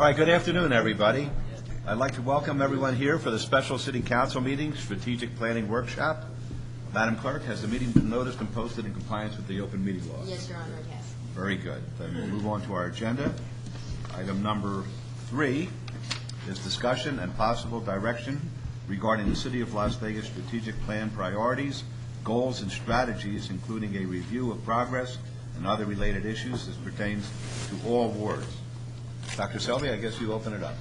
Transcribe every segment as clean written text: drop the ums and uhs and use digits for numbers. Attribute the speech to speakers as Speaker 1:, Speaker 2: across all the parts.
Speaker 1: right, good afternoon, everybody. I'd like to welcome everyone here for the special City Council meeting, Strategic Planning Workshop. Madam Clerk, has the meeting been noticed and posted in compliance with the open meeting laws?
Speaker 2: Yes, Your Honor, it has.
Speaker 1: Very good. Then we'll move on to our agenda. Item number 3 is discussion and possible direction regarding the City of Las Vegas strategic plan priorities, goals, and strategies, including a review of progress and other related issues as pertains to all wards. Dr. Selby, I guess you open it up.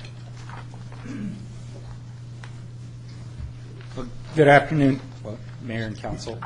Speaker 3: Good afternoon, Mayor and Council.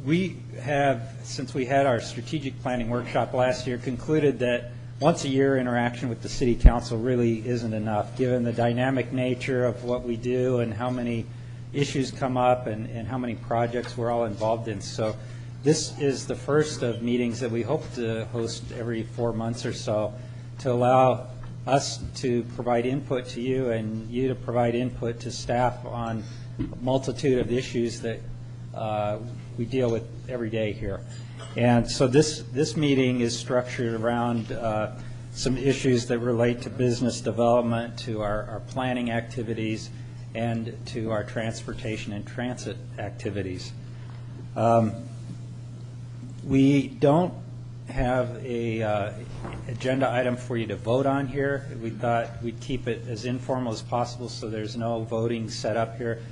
Speaker 3: We have, since we had our strategic planning workshop last year, concluded that once a year interaction with the City Council really isn't enough, given the dynamic nature of what we do and how many issues come up and how many projects we're all involved in. So this is the first of meetings that we hope to host every 4 months or so to allow us to provide input to you and you to provide input to staff on a multitude of issues that we deal with every day here. And so this meeting is structured around some issues that relate to business development, to our planning activities, and to our transportation and transit activities. We don't have a agenda item for you to vote on here. We thought we'd keep it as informal as possible so there's no voting set up here.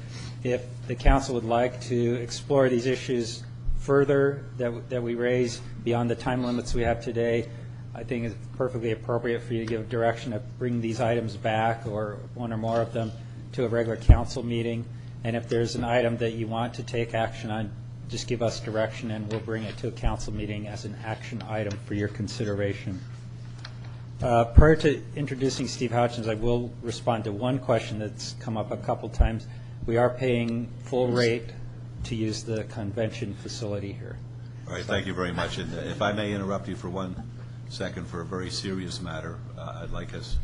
Speaker 3: If the council would like to explore these issues further that we raise beyond the time limits we have today, I think it's perfectly appropriate for you to give direction to bring these items back, or one or more of them, to a regular council meeting. And if there's an item that you want to take action on, just give us direction and we'll bring it to a council meeting as an action item for your consideration. Prior to introducing Steve Houchins, I will respond to one question that's come up a couple times. We are paying full rate to use the convention facility here.
Speaker 1: All right, thank you very much. And if I may interrupt you for 1 second for a very serious matter, I'd like us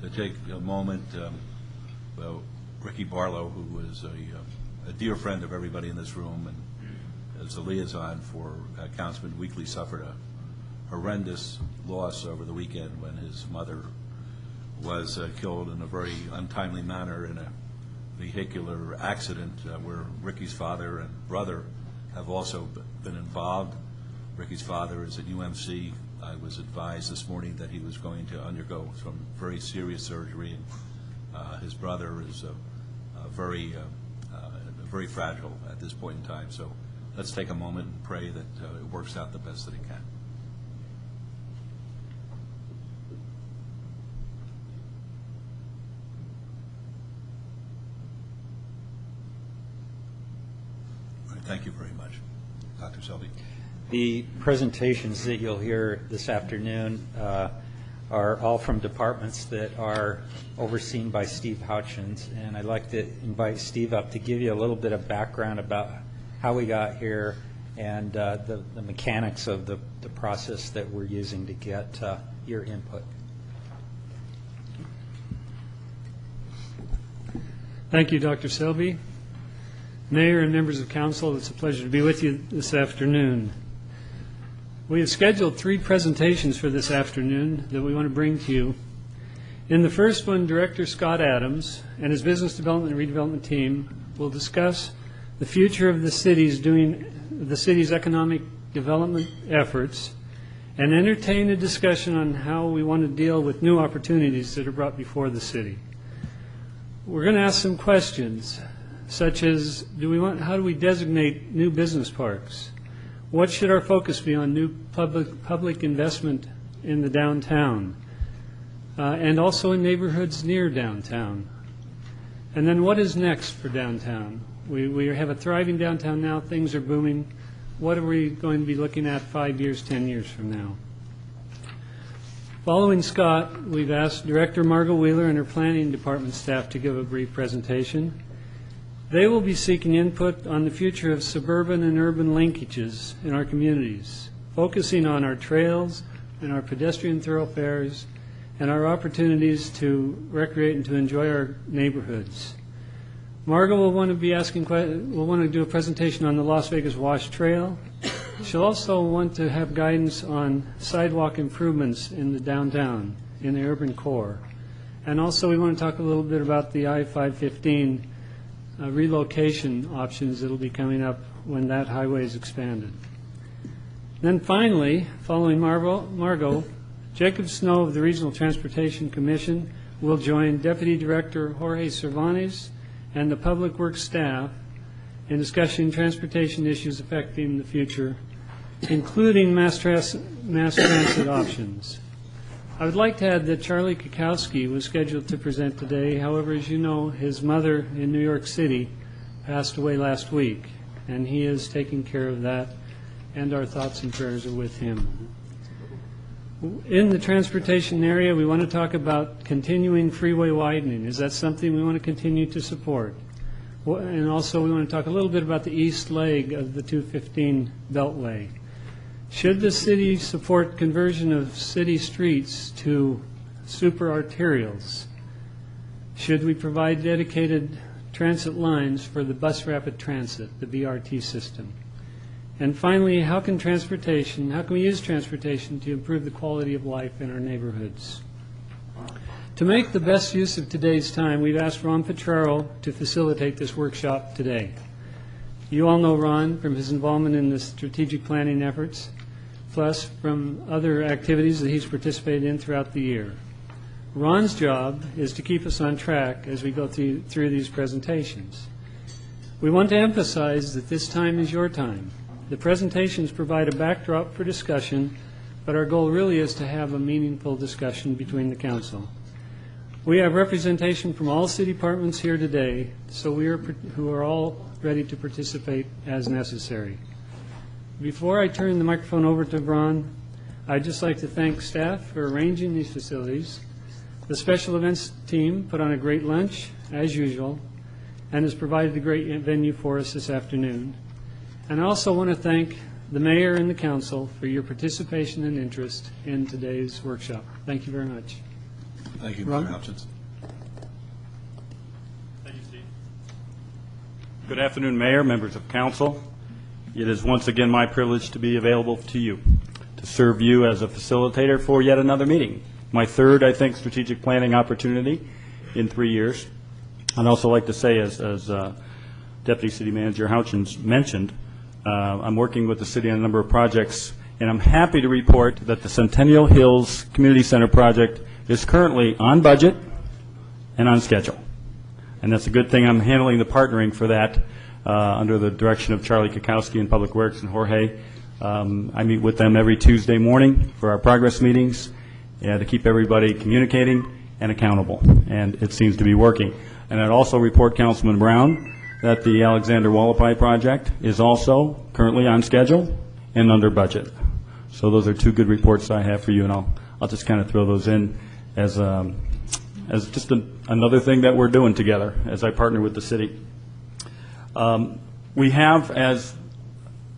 Speaker 1: to take a moment. Well, Ricky Barlow, who is a dear friend of everybody in this room and as a liaison for Councilman Weekly, suffered a horrendous loss over the weekend when his mother was killed in a very untimely manner in a vehicular accident where Ricky's father and brother have also been involved. Ricky's father is at UMC. I was advised this morning that he was going to undergo some very serious surgery. His brother is very fragile at this point in time. So let's take a moment and pray that it works out the best that it can. All right, thank you very much. Dr. Selby.
Speaker 3: The presentations that you'll hear this afternoon are all from departments that are overseen by Steve Houchins, and I'd like to invite Steve up to give you a little bit of background about how we got here and the mechanics of the process that we're using to get your input.
Speaker 4: Thank you, Dr. Selby. Mayor and members of council, it's a pleasure to be with you this afternoon. We have scheduled 3 presentations for this afternoon that we want to bring to you. In the first one, Director Scott Adams and his business development and redevelopment team will discuss the future of the city's economic development efforts and entertain a discussion on how we want to deal with new opportunities that are brought before the city. We're going to ask some questions, such as how do we designate new business parks? What should our focus be on new public investment in the downtown and also in neighborhoods near downtown? And then what is next for downtown? We have a thriving downtown now. Things are booming. What are we going to be looking at 5 years, 10 years from now? Following Scott, we've asked Director Margot Wheeler and her planning department staff to give a brief presentation. They will be seeking input on the future of suburban and urban linkages in our communities, focusing on our trails and our pedestrian thoroughfares and our opportunities to recreate and to enjoy our neighborhoods. Margot will want to do a presentation on the Las Vegas Wash Trail. She'll also want to have guidance on sidewalk improvements in the downtown, in the urban core. And also, we want to talk a little bit about the I-515 relocation options that will be coming up when that highway is expanded. Then finally, following Margot, Jacob Snow of the Regional Transportation Commission will join Deputy Director Jorge Cervantes and the Public Works staff in discussing transportation issues affecting the future, including mass transit options. I would like to add that Charlie Kukowski was scheduled to present today. However, as you know, his mother in New York City passed away last week, and he is taking care of that, and our thoughts and prayers are with him. In the transportation area, we want to talk about continuing freeway widening. Is that something we want to continue to support? And also, we want to talk a little bit about the east leg of the 215 Beltway. Should the city support conversion of city streets to super arterials? Should we provide dedicated transit lines for the bus rapid transit, the BRT system? And finally, how can we use transportation to improve the quality of life in our neighborhoods? To make the best use of today's time, we've asked Ron Petraro to facilitate this workshop today. You all know Ron from his involvement in the strategic planning efforts, plus from other activities that he's participated in throughout the year. Ron's job is to keep us on track as we go through these presentations. We want to emphasize that this time is your time. The presentations provide a backdrop for discussion, but our goal really is to have a meaningful discussion between the council. We have representation from all city departments here today, so who are all ready to participate as necessary. Before I turn the microphone over to Ron, I'd just like to thank staff for arranging these facilities. The special events team put on a great lunch, as usual, and has provided a great venue for us this afternoon. And I also want to thank the mayor and the council for your participation and interest in today's workshop. Thank you very much.
Speaker 1: Thank you,
Speaker 4: Ron?
Speaker 1: Mr. Hutchins.
Speaker 2: Thank you, Steve. Good afternoon, Mayor, members of council. It is once again my privilege to be available to you, to serve you as a facilitator for yet another meeting. My third, I think, strategic planning opportunity in 3 years. I'd also like to say, as Deputy City Manager Hutchins mentioned, I'm working with the city on a number of projects, and I'm happy to report that the Centennial Hills Community Center project is currently on budget and on schedule. And that's a good thing. I'm handling the partnering for that under the direction of Charlie Kukowski in Public Works and Jorge. I meet with them every Tuesday morning for our progress meetings to keep everybody communicating and accountable, and it seems to be working. And I'd also report Councilman Brown that the Alexander Wallapai project is also currently on schedule and under budget. So those are two good reports I have for you, and I'll just kind of throw those in as just another thing that we're doing together as I partner with the city. We have, as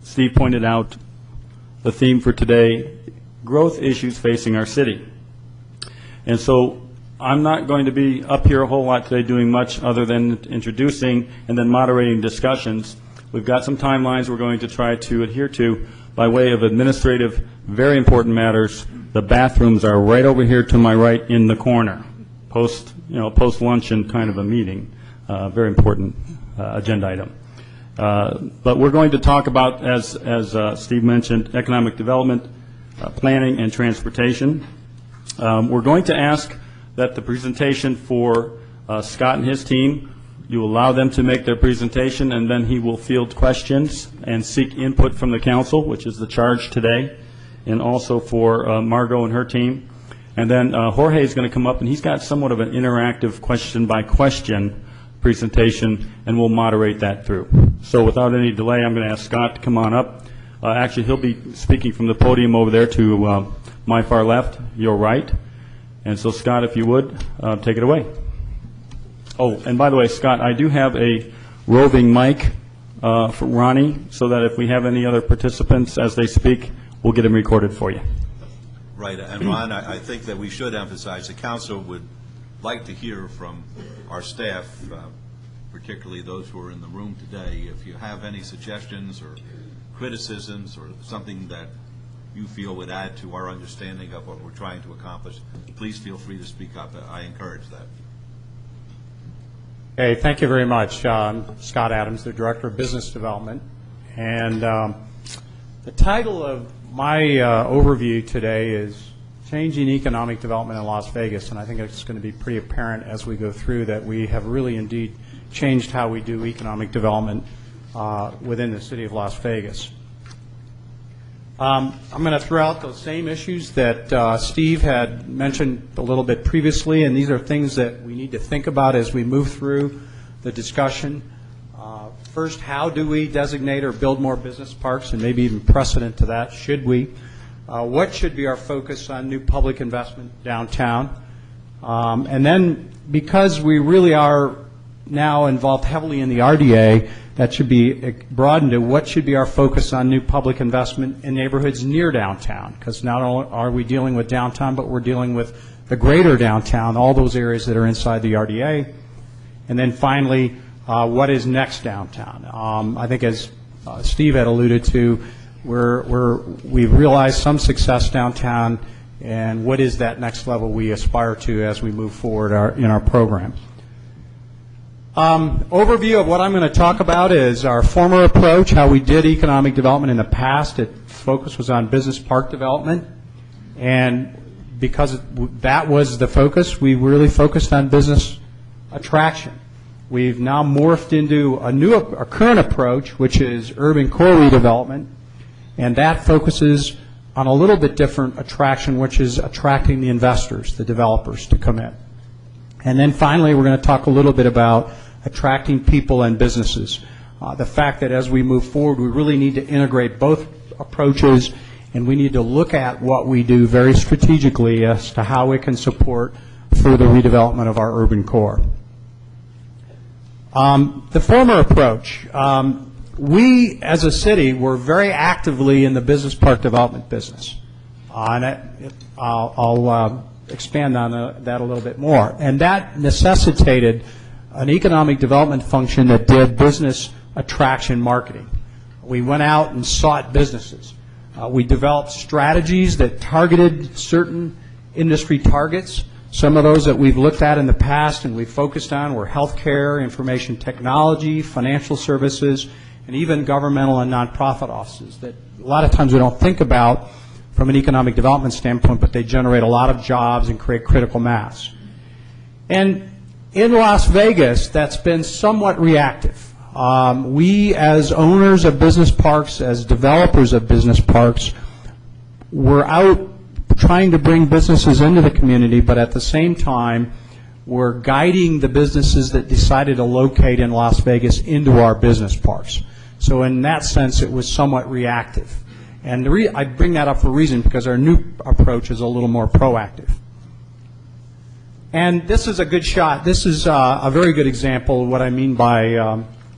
Speaker 2: Steve pointed out, the theme for today, growth issues facing our city. And so I'm not going to be up here a whole lot today doing much other than introducing and then moderating discussions. We've got some timelines we're going to try to adhere to by way of administrative, very important matters. The bathrooms are right over here to my right in the corner, post luncheon kind of a meeting. Very important agenda item. But we're going to talk about, as Steve mentioned, economic development, planning, and transportation. We're going to ask that the presentation for Scott and his team, you allow them to make their presentation, and then he will field questions and seek input from the council, which is the charge today, and also for Margot and her team. And then Jorge is going to come up, and he's got somewhat of an interactive question-by-question presentation, and we'll moderate that through. So without any delay, I'm going to ask Scott to come on up. Actually, he'll be speaking from the podium over there to my far left, your right. And so, Scott, if you would, take it away. Oh, and by the way, Scott, I do have a roving mic for Ronnie, so that if we have any other participants as they speak, we'll get them recorded for you.
Speaker 1: Right, and Ron, I think that we should emphasize the council would like to hear from our staff, particularly those who are in the room today. If you have any suggestions or criticisms or something that you feel would add to our understanding of what we're trying to accomplish, please feel free to speak up. I encourage that.
Speaker 5: Hey, thank you very much. Scott Adams, the Director of Business Development. And the title of my overview today is Changing Economic Development in Las Vegas. And I think it's going to be pretty apparent as we go through that we have really indeed changed how we do economic development within the city of Las Vegas. I'm going to throw out those same issues that Steve had mentioned a little bit previously, and these are things that we need to think about as we move through the discussion. First, how do we designate or build more business parks, and maybe even precedent to that, should we? What should be our focus on new public investment downtown? And then, because we really are now involved heavily in the RDA, that should be broadened to what should be our focus on new public investment in neighborhoods near downtown, because not only are we dealing with downtown, but we're dealing with the greater downtown, all those areas that are inside the RDA. And then finally, what is next downtown? I think as Steve had alluded to, we've realized some success downtown, and what is that next level we aspire to as we move forward in our program? Overview of what I'm going to talk about is our former approach, how we did economic development in the past. Its focus was on business park development, and because that was the focus, we really focused on business attraction. We've now morphed into a current approach, which is urban core redevelopment, and that focuses on a little bit different attraction, which is attracting the investors, the developers, to come in. And then finally, we're going to talk a little bit about attracting people and businesses. The fact that as we move forward, we really need to integrate both approaches, and we need to look at what we do very strategically as to how it can support further redevelopment of our urban core. The former approach, we as a city were very actively in the business park development business. And I'll expand on that a little bit more. And that necessitated an economic development function that did business attraction marketing. We went out and sought businesses. We developed strategies that targeted certain industry targets. Some of those that we've looked at in the past and we've focused on were healthcare, information technology, financial services, and even governmental and nonprofit offices that a lot of times we don't think about from an economic development standpoint, but they generate a lot of jobs and create critical mass. And in Las Vegas, that's been somewhat reactive. We, as owners of business parks, as developers of business parks, were out trying to bring businesses into the community, but at the same time, we're guiding the businesses that decided to locate in Las Vegas into our business parks. So in that sense, it was somewhat reactive. And I bring that up for a reason, because our new approach is a little more proactive. And this is a good shot. This is a very good example of what I mean by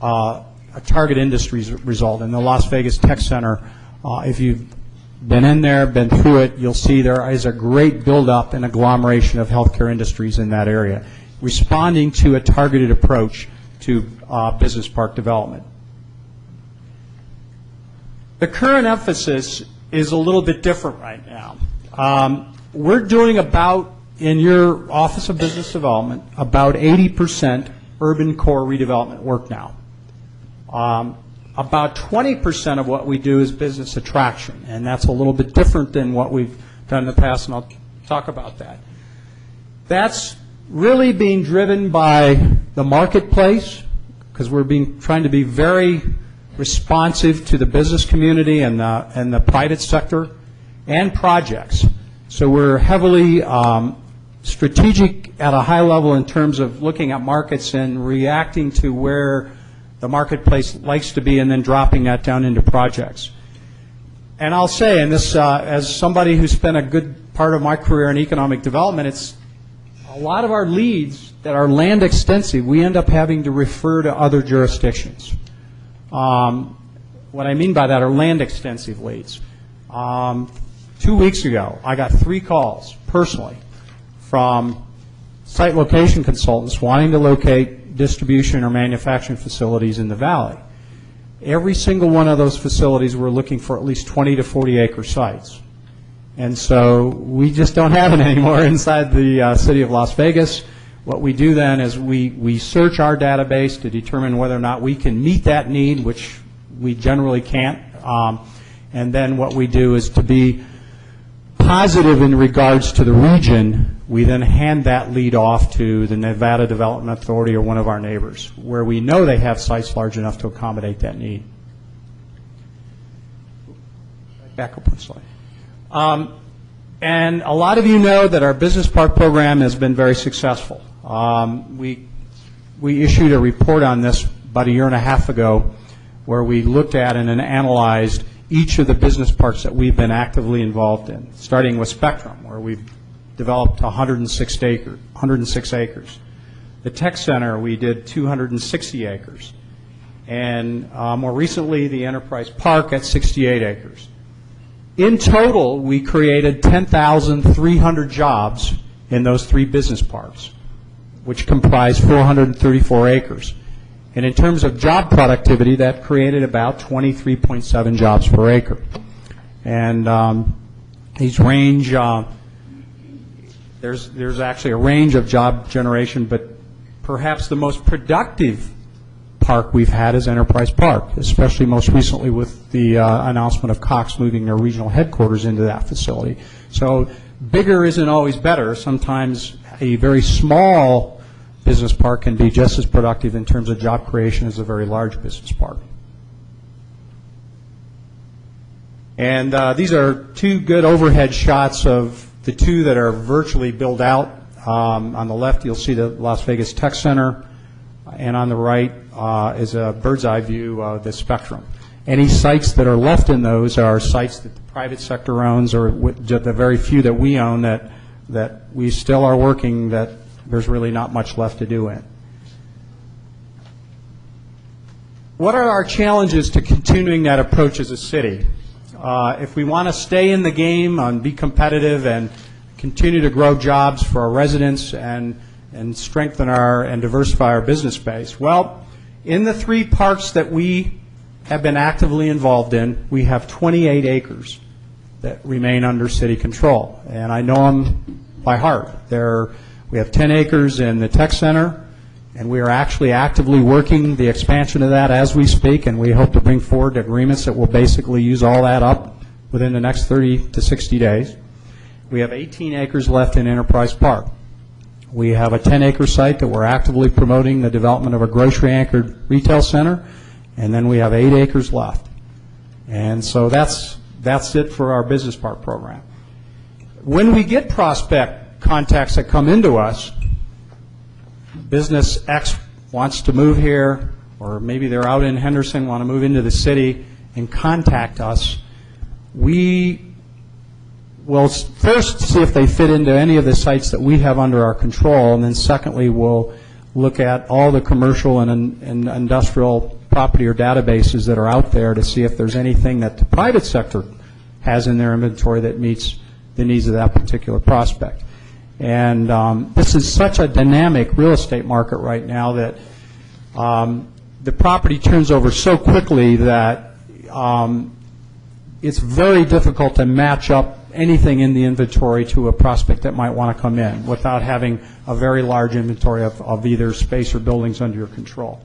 Speaker 5: a target industries result. In the Las Vegas Tech Center, if you've been in there, been through it, you'll see there is a great buildup and agglomeration of healthcare industries in that area, responding to a targeted approach to business park development. The current emphasis is a little bit different right now. We're doing about, in your Office of Business Development, about 80% urban core redevelopment work now. About 20% of what we do is business attraction, and that's a little bit different than what we've done in the past, and I'll talk about that. That's really being driven by the marketplace, because we're trying to be very responsive to the business community and the private sector, and projects. So we're heavily strategic at a high level in terms of looking at markets and reacting to where the marketplace likes to be, and then dropping that down into projects. And I'll say, and this, as somebody who spent a good part of my career in economic development, it's a lot of our leads that are land extensive, we end up having to refer to other jurisdictions. What I mean by that are land extensive leads. 2 weeks ago, I got 3 calls personally from site location consultants wanting to locate distribution or manufacturing facilities in the valley. Every single one of those facilities were looking for at least 20 to 40 acre sites. And so we just don't have it anymore inside the city of Las Vegas. What we do then is we search our database to determine whether or not we can meet that need, which we generally can't. And then what we do is, to be positive in regards to the region, we then hand that lead off to the Nevada Development Authority or one of our neighbors, where we know they have sites large enough to accommodate that need. Back up one slide. And a lot of you know that our business park program has been very successful. We issued a report on this about a year and a half ago, where we looked at and analyzed each of the business parks that we've been actively involved in, starting with Spectrum, where we've developed 106 acres. The Tech Center, we did 260 acres. And more recently, the Enterprise Park at 68 acres. In total, we created 10,300 jobs in those 3 business parks, which comprise 434 acres. And in terms of job productivity, that created about 23.7 jobs per acre. And these range, there's actually a range of job generation, but perhaps the most productive park we've had is Enterprise Park, especially most recently with the announcement of Cox moving their regional headquarters into that facility. So bigger isn't always better. Sometimes a very small business park can be just as productive in terms of job creation as a very large business park. And these are 2 good overhead shots of the 2 that are virtually built out. On the left, you'll see the Las Vegas Tech Center, and on the right is a bird's eye view of the Spectrum. Any sites that are left in those are sites that the private sector owns, or the very few that we own that we still are working, that there's really not much left to do in. What are our challenges to continuing that approach as a city? If we want to stay in the game and be competitive and continue to grow jobs for our residents and strengthen and diversify our business base, well, in the 3 parks that we have been actively involved in, we have 28 acres that remain under city control. And I know them by heart. We have 10 acres in the Tech Center, and we are actually actively working the expansion of that as we speak, and we hope to bring forward agreements that will basically use all that up within the next 30 to 60 days. We have 18 acres left in Enterprise Park. We have a 10-acre site that we're actively promoting the development of a grocery-anchored retail center, and then we have 8 acres left. And so that's it for our business park program. When we get prospect contacts that come into us, business X wants to move here, or maybe they're out in Henderson, want to move into the city, and contact us, we will first see if they fit into any of the sites that we have under our control, and then secondly, we'll look at all the commercial and industrial property or databases that are out there to see if there's anything that the private sector has in their inventory that meets the needs of that particular prospect. And this is such a dynamic real estate market right now that the property turns over so quickly that it's very difficult to match up anything in the inventory to a prospect that might want to come in without having a very large inventory of either space or buildings under your control.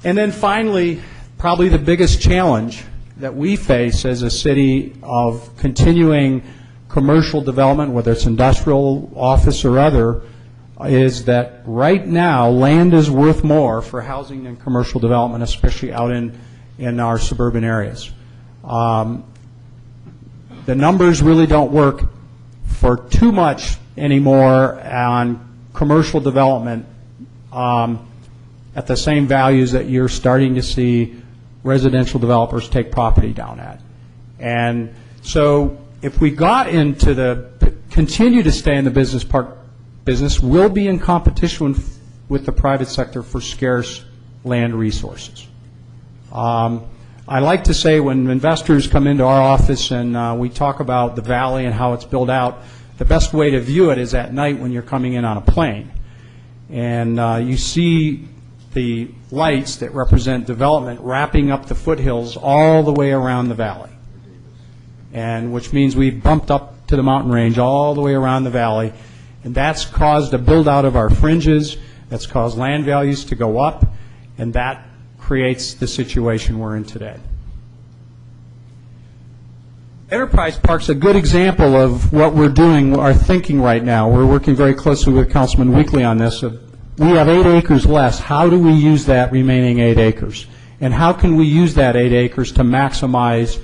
Speaker 5: And then finally, probably the biggest challenge that we face as a city of continuing commercial development, whether it's industrial, office, or other, is that right now land is worth more for housing than commercial development, especially out in our suburban areas. The numbers really don't work for too much anymore on commercial development at the same values that you're starting to see residential developers take property down at. And so if we got into continue to stay in the business park business, we'll be in competition with the private sector for scarce land resources. I like to say when investors come into our office and we talk about the valley and how it's built out, the best way to view it is at night when you're coming in on a plane. And you see the lights that represent development wrapping up the foothills all the way around the valley. and which means we've bumped up to the mountain range all the way around the valley, and that's caused a build-out of our fringes, that's caused land values to go up, and that creates the situation we're in today. Enterprise Park's a good example of what we're doing, our thinking right now. We're working very closely with Councilman Weekly on this. We have 8 acres less. How do we use that remaining 8 acres? And how can we use that 8 acres to maximize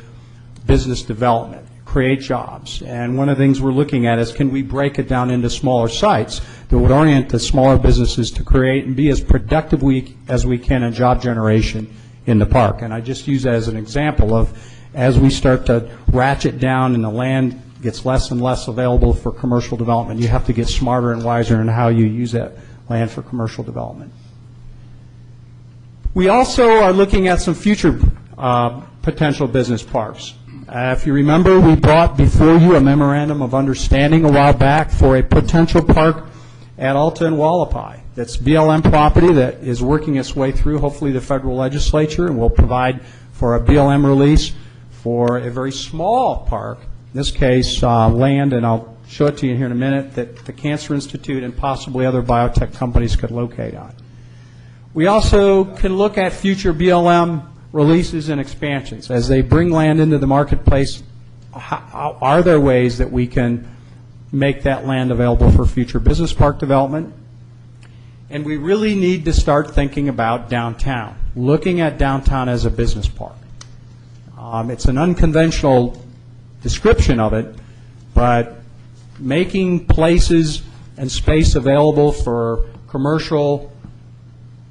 Speaker 5: business development, create jobs? And one of the things we're looking at is, can we break it down into smaller sites that would orient the smaller businesses to create and be as productive as we can in job generation in the park? And I just use that as an example of, as we start to ratchet down and the land gets less and less available for commercial development, you have to get smarter and wiser in how you use that land for commercial development. We also are looking at some future potential business parks. If you remember, we brought before you a memorandum of understanding a while back for a potential park at Alta and Wallapai. That's BLM property that is working its way through, hopefully, the federal legislature, and will provide for a BLM release for a very small park, in this case land, and I'll show it to you here in a minute, that the Cancer Institute and possibly other biotech companies could locate on. We also can look at future BLM releases and expansions. As they bring land into the marketplace, are there ways that we can make that land available for future business park development? And we really need to start thinking about downtown, looking at downtown as a business park. It's an unconventional description of it, but making places and space available for commercial,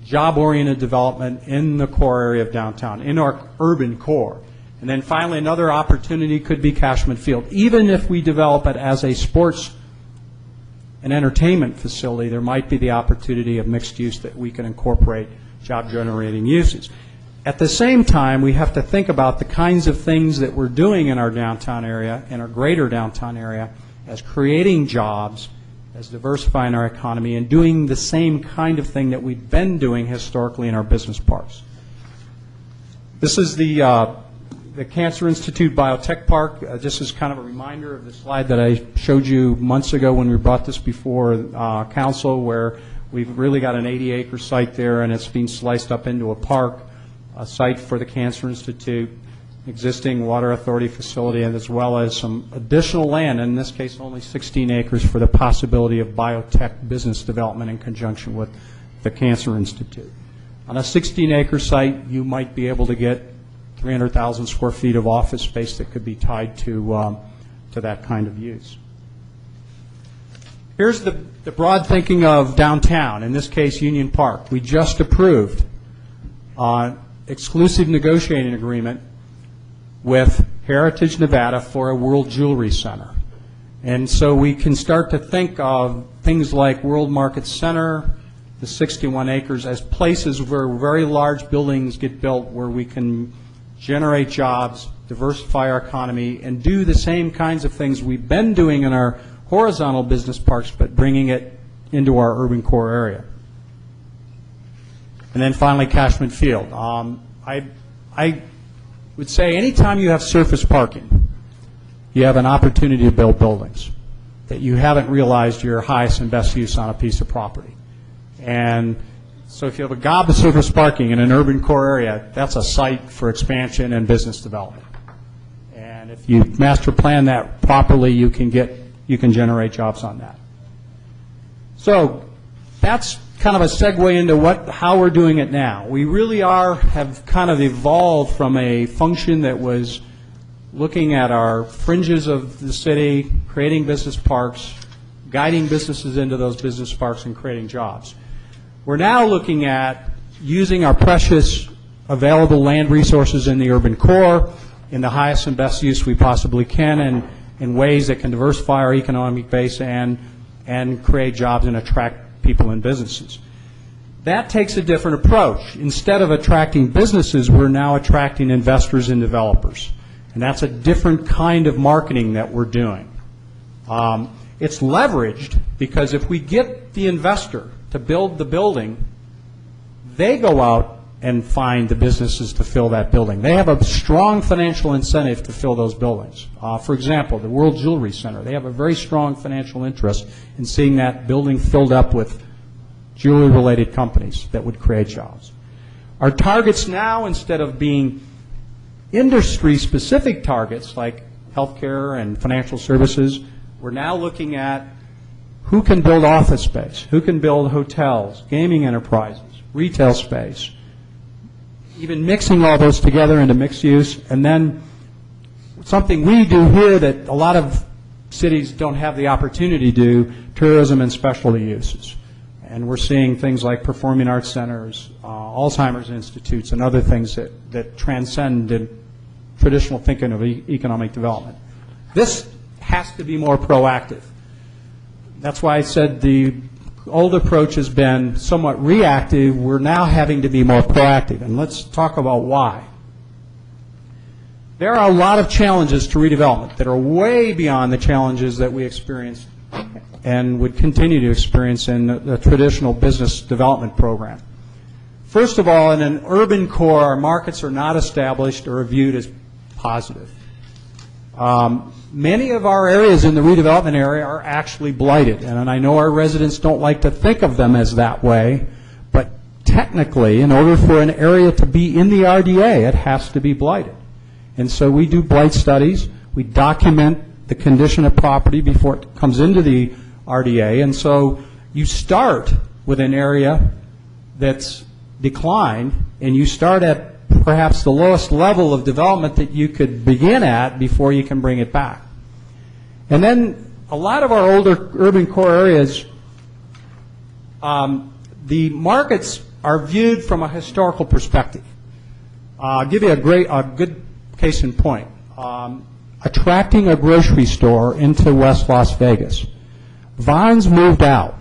Speaker 5: job-oriented development in the core area of downtown, in our urban core. And then finally, another opportunity could be Cashman Field. Even if we develop it as a sports and entertainment facility, there might be the opportunity of mixed use that we can incorporate job-generating uses. At the same time, we have to think about the kinds of things that we're doing in our downtown area, in our greater downtown area, as creating jobs, as diversifying our economy, and doing the same kind of thing that we've been doing historically in our business parks. This is the Cancer Institute Biotech Park. This is kind of a reminder of the slide that I showed you months ago when we brought this before council, where we've really got an 80-acre site there, and it's being sliced up into a park, a site for the Cancer Institute, existing water authority facility, and as well as some additional land, in this case only 16 acres, for the possibility of biotech business development in conjunction with the Cancer Institute. On a 16-acre site, you might be able to get 300,000 square feet of office space that could be tied to that kind of use. Here's the broad thinking of downtown, in this case Union Park. We just approved an exclusive negotiating agreement with Heritage Nevada for a World Jewelry Center. And so we can start to think of things like World Market Center, the 61 acres, as places where very large buildings get built, where we can generate jobs, diversify our economy, and do the same kinds of things we've been doing in our horizontal business parks, but bringing it into our urban core area. And then finally, Cashman Field. I would say anytime you have surface parking, you have an opportunity to build buildings that you haven't realized your highest and best use on a piece of property. And so if you have a gob of surface parking in an urban core area, that's a site for expansion and business development. And if you master plan that properly, you can generate jobs on that. So that's kind of a segue into how we're doing it now. We really have kind of evolved from a function that was looking at our fringes of the city, creating business parks, guiding businesses into those business parks, and creating jobs. We're now looking at using our precious available land resources in the urban core in the highest and best use we possibly can, and in ways that can diversify our economic base and create jobs and attract people and businesses. That takes a different approach. Instead of attracting businesses, we're now attracting investors and developers. And that's a different kind of marketing that we're doing. It's leveraged because if we get the investor to build the building, they go out and find the businesses to fill that building. They have a strong financial incentive to fill those buildings. For example, the World Jewelry Center, they have a very strong financial interest in seeing that building filled up with jewelry-related companies that would create jobs. Our targets now, instead of being industry-specific targets like healthcare and financial services, we're now looking at who can build office space, who can build hotels, gaming enterprises, retail space, even mixing all those together into mixed use, and then something we do here that a lot of cities don't have the opportunity to do, tourism and specialty uses. And we're seeing things like performing arts centers, Alzheimer's institutes, and other things that transcend the traditional thinking of economic development. This has to be more proactive. That's why I said the old approach has been somewhat reactive. We're now having to be more proactive. And let's talk about why. There are a lot of challenges to redevelopment that are way beyond the challenges that we experienced and would continue to experience in the traditional business development program. First of all, in an urban core, our markets are not established or viewed as positive. Many of our areas in the redevelopment area are actually blighted, and I know our residents don't like to think of them as that way, but technically, in order for an area to be in the RDA, it has to be blighted. And so we do blight studies. We document the condition of property before it comes into the RDA, and so you start with an area that's declined, and you start at perhaps the lowest level of development that you could begin at before you can bring it back. And then a lot of our older urban core areas, the markets are viewed from a historical perspective. I'll give you a good case in point. Attracting a grocery store into West Las Vegas. Vons moved out.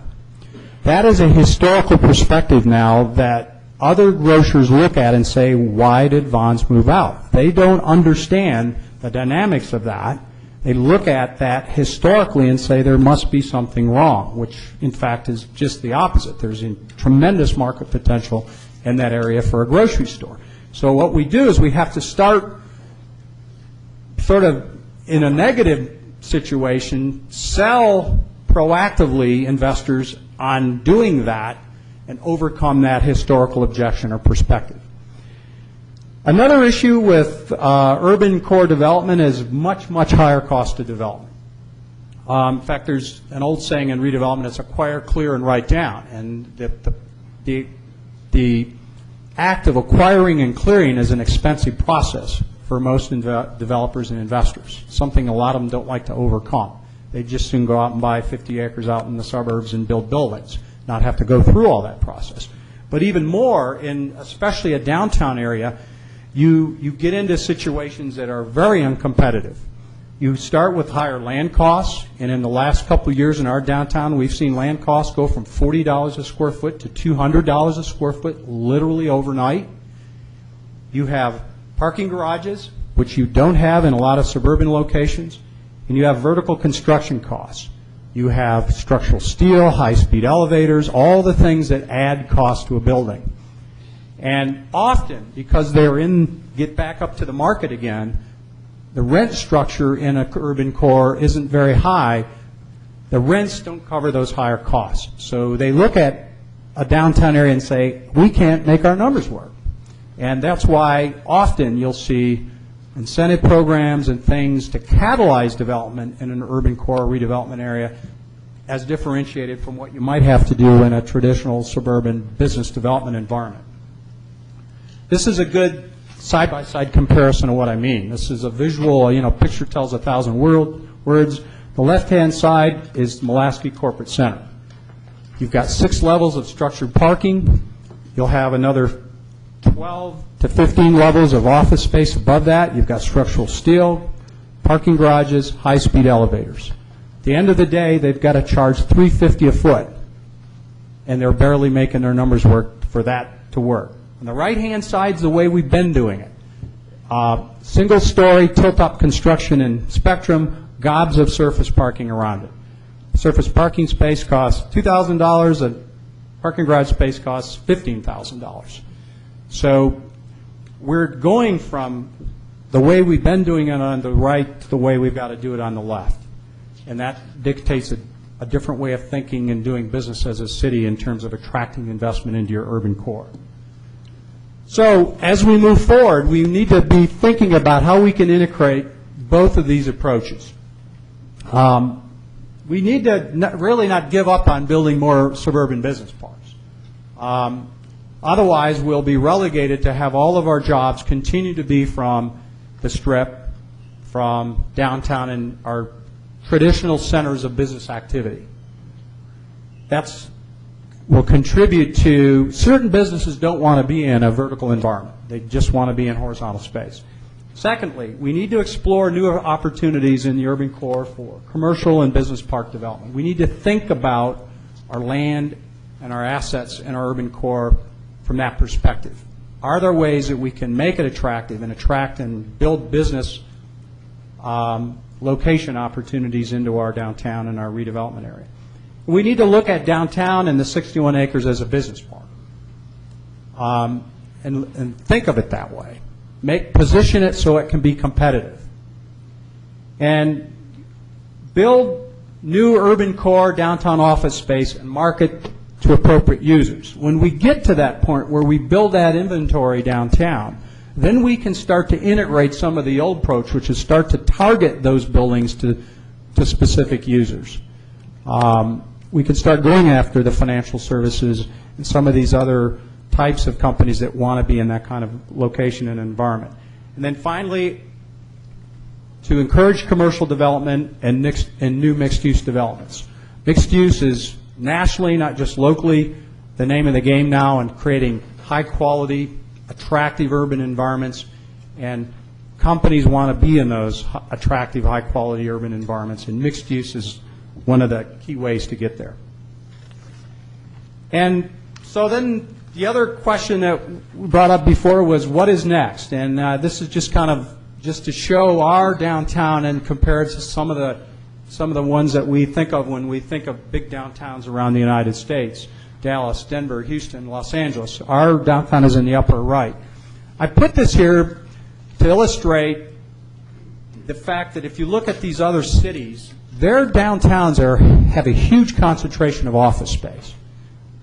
Speaker 5: That is a historical perspective now that other grocers look at and say, why did Vons move out? They don't understand the dynamics of that. They look at that historically and say there must be something wrong, which in fact is just the opposite. There's a tremendous market potential in that area for a grocery store. So what we do is we have to start sort of in a negative situation, sell proactively investors on doing that and overcome that historical objection or perspective. Another issue with urban core development is much, much higher cost of development. In fact, there's an old saying in redevelopment, it's acquire, clear, and write down. And the act of acquiring and clearing is an expensive process for most developers and investors, something a lot of them don't like to overcome. They just soon go out and buy 50 acres out in the suburbs and build buildings, not have to go through all that process. But even more, in especially a downtown area, you get into situations that are very uncompetitive. You start with higher land costs, and in the last couple of years in our downtown, we've seen land costs go from $40 a square foot to $200 a square foot, literally overnight. You have parking garages, which you don't have in a lot of suburban locations, and you have vertical construction costs. You have structural steel, high-speed elevators, all the things that add cost to a building. And often, because get back up to the market again, the rent structure in an urban core isn't very high. The rents don't cover those higher costs. So they look at a downtown area and say, we can't make our numbers work. And that's why often you'll see incentive programs and things to catalyze development in an urban core redevelopment area as differentiated from what you might have to do in a traditional suburban business development environment. This is a good side-by-side comparison of what I mean. This is a visual, picture tells 1,000 words. The left-hand side is the Mulaski Corporate Center. You've got 6 levels of structured parking. You'll have another 12 to 15 levels of office space above that. You've got structural steel, parking garages, high-speed elevators. At the end of the day, they've got to charge $350 a foot, and they're barely making their numbers work for that to work. On the right-hand side is the way we've been doing it. Single-story, tilt-up construction in Spectrum, gobs of surface parking around it. Surface parking space costs $2,000, a parking garage space costs $15,000. So we're going from the way we've been doing it on the right to the way we've got to do it on the left. And that dictates a different way of thinking and doing business as a city in terms of attracting investment into your urban core. So as we move forward, we need to be thinking about how we can integrate both of these approaches. We need to really not give up on building more suburban business parks. Otherwise, we'll be relegated to have all of our jobs continue to be from the Strip, from downtown and our traditional centers of business activity. That's will contribute to, certain businesses don't want to be in a vertical environment. They just want to be in horizontal space. Secondly, we need to explore new opportunities in the urban core for commercial and business park development. We need to think about our land and our assets in our urban core from that perspective. Are there ways that we can make it attractive and attract and build business location opportunities into our downtown and our redevelopment area? We need to look at downtown and the 61 acres as a business park and think of it that way. Position it so it can be competitive. And build new urban core downtown office space and market to appropriate users. When we get to that point where we build that inventory downtown, then we can start to integrate some of the old approach, which is start to target those buildings to specific users. We can start going after the financial services and some of these other types of companies that want to be in that kind of location and environment. And then finally, to encourage commercial development and new mixed-use developments. Mixed use is nationally, not just locally, the name of the game now in creating high-quality, attractive urban environments, and companies want to be in those attractive, high-quality urban environments, and mixed use is one of the key ways to get there. And so then the other question that we brought up before was what is next? And this is just kind of just to show our downtown and compare it to some of the ones that we think of when we think of big downtowns around the United States. Dallas, Denver, Houston, Los Angeles. Our downtown is in the upper right. I put this here to illustrate the fact that if you look at these other cities, their downtowns have a huge concentration of office space.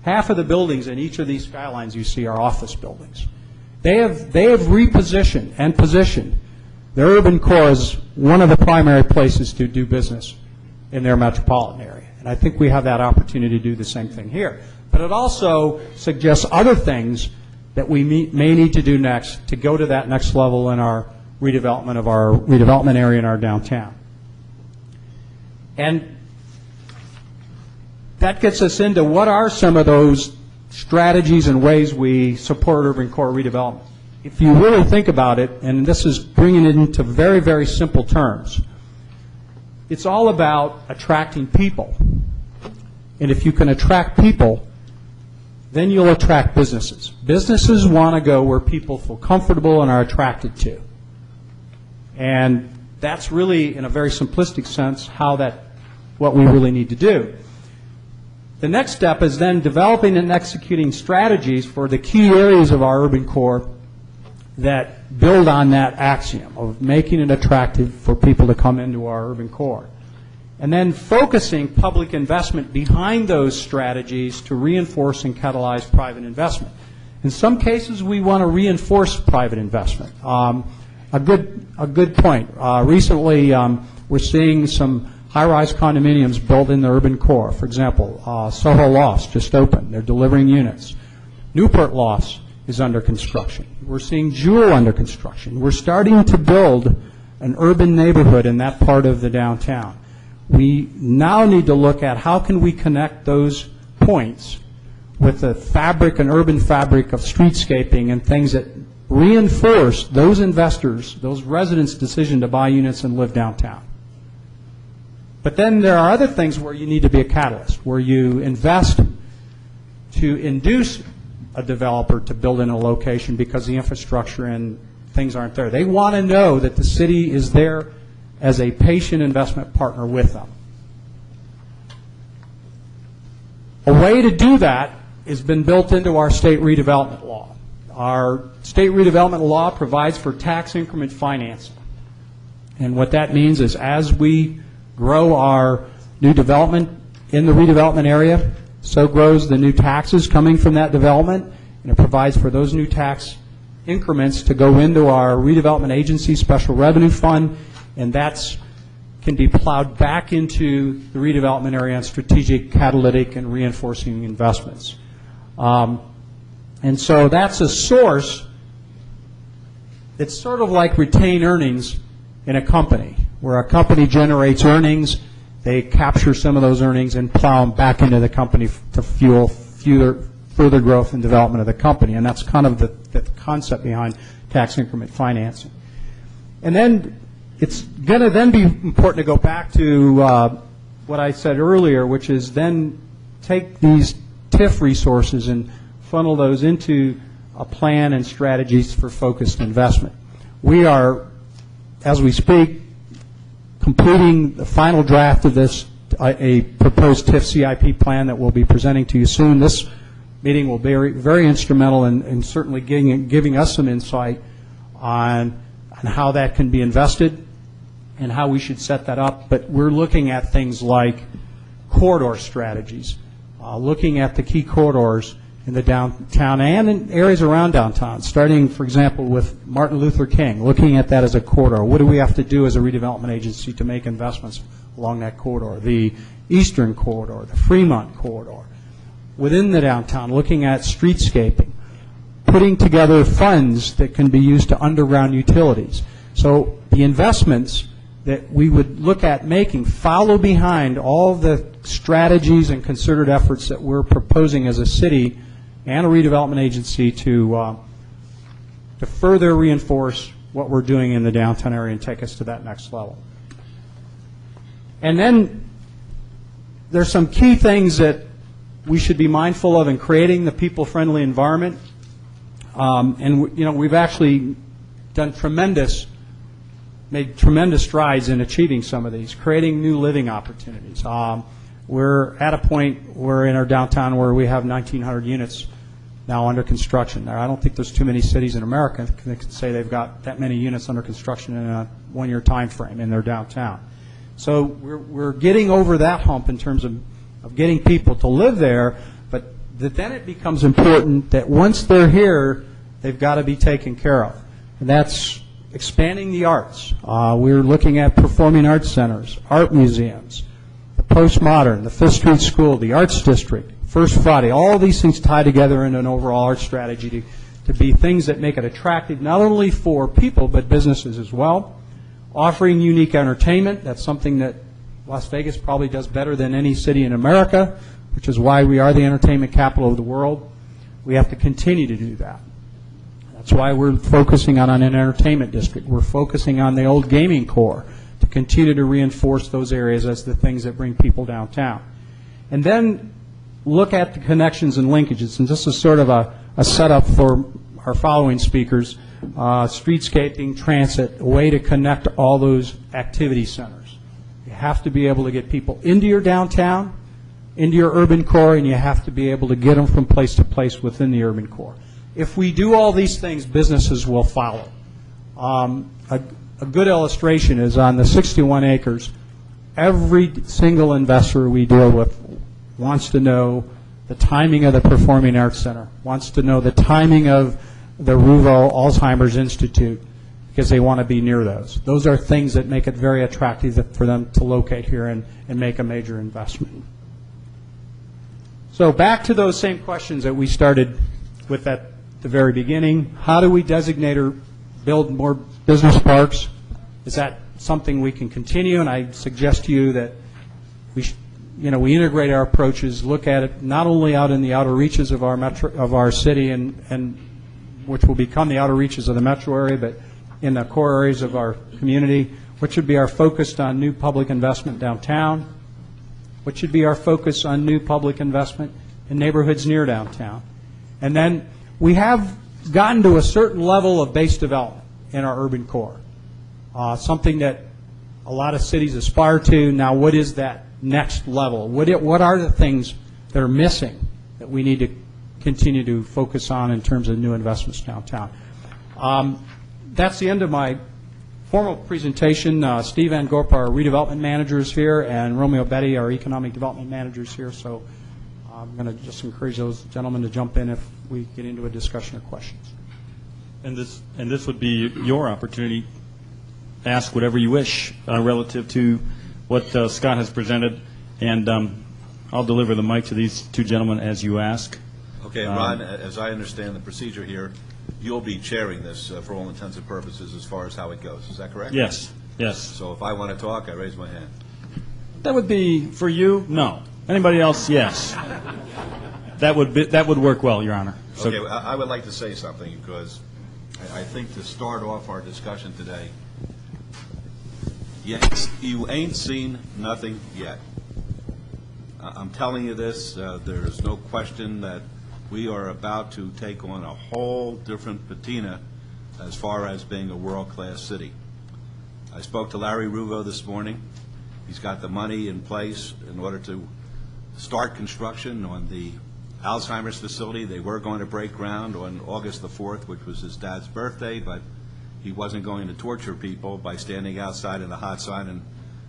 Speaker 5: Half of the buildings in each of these skylines you see are office buildings. They have repositioned and positioned their urban core as one of the primary places to do business in their metropolitan area. And I think we have that opportunity to do the same thing here. But it also suggests other things that we may need to do next to go to that next level in our redevelopment area in our downtown. And that gets us into what are some of those strategies and ways we support urban core redevelopment. If you really think about it, and this is bringing it into very, very simple terms, it's all about attracting people. And if you can attract people, then you'll attract businesses. Businesses want to go where people feel comfortable and are attracted to. And that's really, in a very simplistic sense, what we really need to do. The next step is then developing and executing strategies for the key areas of our urban core that build on that axiom of making it attractive for people to come into our urban core. And then focusing public investment behind those strategies to reinforce and catalyze private investment. In some cases, we want to reinforce private investment. A good point. Recently, we're seeing some high-rise condominiums built in the urban core. For example, Soho Lofts just opened. They're delivering units. Newport Lofts is under construction. We're seeing Jewel under construction. We're starting to build an urban neighborhood in that part of the downtown. We now need to look at how can we connect those points with the fabric and urban fabric of streetscaping and things that reinforce those investors, those residents' decision to buy units and live downtown. But then there are other things where you need to be a catalyst, where you invest to induce a developer to build in a location because the infrastructure and things aren't there. They want to know that the city is there as a patient investment partner with them. A way to do that has been built into our state redevelopment law. our state redevelopment law provides for tax increment financing. And what that means is as we grow our new development in the redevelopment area, so grows the new taxes coming from that development, and it provides for those new tax increments to go into our redevelopment agency special revenue fund, and that's can be plowed back into the redevelopment area on strategic, catalytic, and reinforcing investments. And so that's a source. It's sort of like retained earnings in a company, where a company generates earnings, they capture some of those earnings and plow them back into the company to fuel further growth and development of the company. And that's kind of the concept behind tax increment financing. And then it's going to then be important to go back to what I said earlier, which is then take these TIF resources and funnel those into a plan and strategies for focused investment. We are, as we speak, completing the final draft of this, a proposed TIF CIP plan that we'll be presenting to you soon. This meeting will be very instrumental in certainly giving us some insight on how that can be invested and how we should set that up. But we're looking at things like corridor strategies, looking at the key corridors in the downtown and in areas around downtown, starting, for example, with Martin Luther King, looking at that as a corridor. What do we have to do as a redevelopment agency to make investments along that corridor? The Eastern Corridor, the Fremont Corridor. Within the downtown, looking at streetscaping, putting together funds that can be used to underground utilities. So the investments that we would look at making follow behind all the strategies and concerted efforts that we're proposing as a city and a redevelopment agency to further reinforce what we're doing in the downtown area and take us to that next level. And then there's some key things that we should be mindful of in creating the people-friendly environment. And you know, we've actually done made tremendous strides in achieving some of these, creating new living opportunities. We're at a point where in our downtown where we have 1,900 units now under construction. Now, I don't think there's too many cities in America that can say they've got that many units under construction in a one-year time frame in their downtown. So we're getting over that hump in terms of getting people to live there, but then it becomes important that once they're here, they've got to be taken care of. And that's expanding the arts. We're looking at performing arts centers, art museums, the postmodern, the Fifth Street School, the Arts District, First Friday. All of these things tie together in an overall art strategy to be things that make it attractive not only for people but businesses as well. Offering unique entertainment. That's something that Las Vegas probably does better than any city in America, which is why we are the entertainment capital of the world. We have to continue to do that. That's why we're focusing on an entertainment district. We're focusing on the old gaming core to continue to reinforce those areas as the things that bring people downtown. And then look at the connections and linkages. And this is sort of a setup for our following speakers. Streetscaping, transit, a way to connect all those activity centers. You have to be able to get people into your downtown, into your urban core, and you have to be able to get them from place to place within the urban core. If we do all these things, businesses will follow. A good illustration is on the 61 acres, every single investor we deal with wants to know the timing of the Performing Arts Center, wants to know the timing of the Ruvo Alzheimer's Institute, because they want to be near those. Those are things that make it very attractive for them to locate here and make a major investment. So back to those same questions that we started with at the very beginning. How do we designate or build more business parks? Is that something we can continue? And I suggest to you that we integrate our approaches, look at it not only out in the outer reaches of our city and which will become the outer reaches of the metro area, but in the core areas of our community, what should be our focus on new public investment downtown, what should be our focus on new public investment in neighborhoods near downtown. And then we have gotten to a certain level of base development in our urban core, something that a lot of cities aspire to. Now, what is that next level? What are the things that are missing that we need to continue to focus on in terms of new investments downtown. That's the end of my formal presentation. Steve Van Gorp, our redevelopment manager, is here, and Romeo Betty, our economic development manager, is here. So I'm going to just encourage those gentlemen to jump in if we get into a discussion or questions.
Speaker 2: And this would be your opportunity to ask whatever you wish relative to what Scott has presented, and I'll deliver the mic to these two gentlemen as you ask.
Speaker 1: Okay, and Ron, as I understand the procedure here, you'll be chairing this for all intents and purposes as far as how it goes. Is that correct?
Speaker 2: Yes, yes.
Speaker 1: So if I want to talk, I raise my hand.
Speaker 2: That would be, for you, no. Anybody else, yes. That would work well, Your Honor. So,
Speaker 1: Okay, I would like to say something because I think to start off our discussion today, you ain't seen nothing yet. I'm telling you this, there's no question that we are about to take on a whole different patina as far as being a world-class city. I spoke to Larry Ruvo this morning. He's got the money in place in order to start construction on the Alzheimer's facility. They were going to break ground on August the 4th, which was his dad's birthday, but he wasn't going to torture people by standing outside in the hot sun, and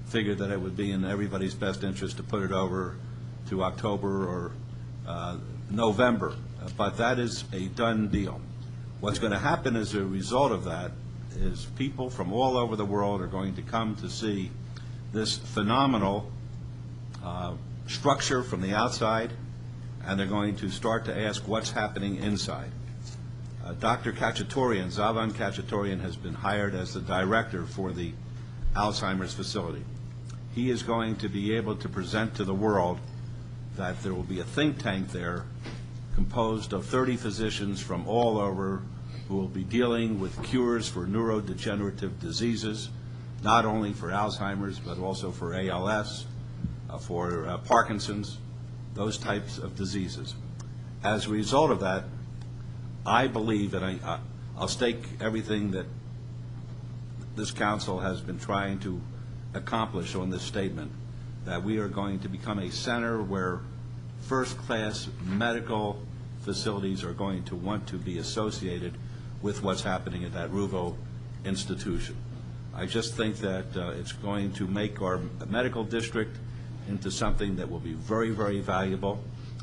Speaker 1: figured that it would be in everybody's best interest to put it over to October or November. But that is a done deal. What's going to happen as a result of that is people from all over the world are going to come to see this phenomenal structure from the outside, and they're going to start to ask what's happening inside. Dr. Khatchatorian, Zavan Khatchatorian, has been hired as the director for the Alzheimer's facility. He is going to be able to present to the world that there will be a think tank there composed of 30 physicians from all over who will be dealing with cures for neurodegenerative diseases, not only for Alzheimer's, but also for ALS, for Parkinson's, those types of diseases. As a result of that, I believe, and I'll stake everything that this council has been trying to accomplish on this statement, that we are going to become a center where first-class medical facilities are going to want to be associated with what's happening at that Ruvo institution. I just think that it's going to make our medical district into something that will be very, very valuable,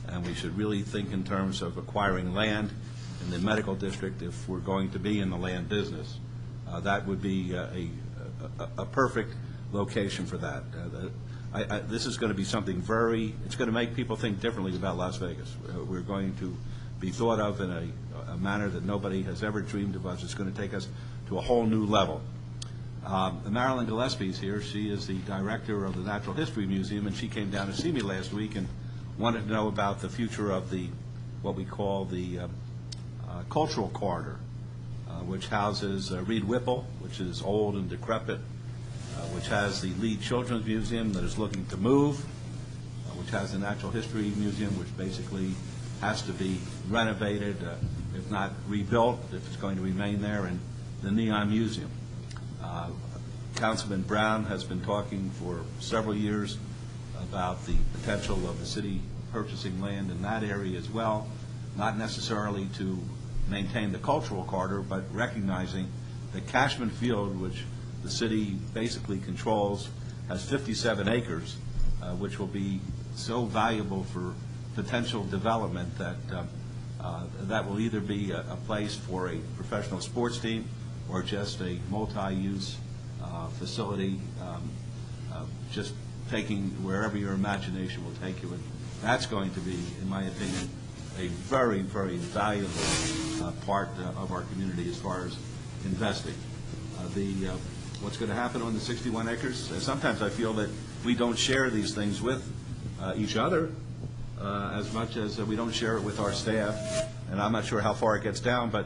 Speaker 1: and we should really think in terms of acquiring land in the medical district if we're going to be in the land business. That would be a perfect location for that. This is going to be something it's going to make people think differently about Las Vegas. We're going to be thought of in a manner that nobody has ever dreamed of us. It's going to take us to a whole new level. Marilyn Gillespie is here. She is the director of the Natural History Museum, and she came down to see me last week and wanted to know about the future of what we call the cultural corridor, which houses Reed Whipple, which is old and decrepit, which has the Lee Children's Museum that is looking to move, which has the Natural History Museum, which basically has to be renovated, if not rebuilt, if it's going to remain there, and the Neon Museum. Councilman Brown has been talking for several years about the potential of the city purchasing land in that area as well, not necessarily to maintain the cultural corridor, but recognizing that Cashman Field, which the city basically controls, has 57 acres, which will be so valuable for potential development that that will either be a place for a professional sports team or just a multi-use facility, just taking wherever your imagination will take you. And that's going to be, in my opinion, a very, very valuable part of our community as far as investing. What's going to happen on the 61 acres? Sometimes I feel that we don't share these things with each other as much as we don't share it with our staff, and I'm not sure how far it gets down, but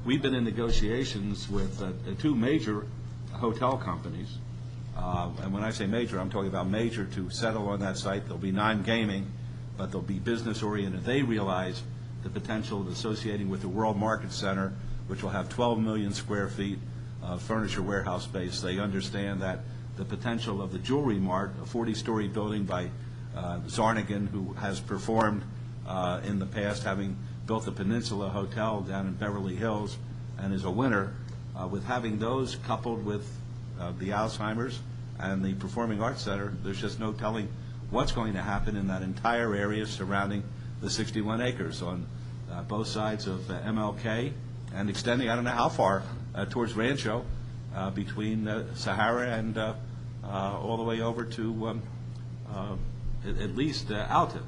Speaker 1: we've been in negotiations with two major hotel companies, and when I say major, I'm talking about major to settle on that site. There'll be non-gaming, but they'll be business-oriented. They realize the potential of associating with the World Market Center, which will have 12 million square feet of furniture warehouse space. They understand that the potential of the Jewelry Mart, a 40-story building by Zarnigan, who has performed in the past, having built the Peninsula Hotel down in Beverly Hills and is a winner. With having those coupled with the Alzheimer's and the Performing Arts Center, there's just no telling what's going to happen in that entire area surrounding the 61 acres on both sides of MLK and extending, I don't know how far, towards Rancho, between Sahara and all the way over to at least Alton.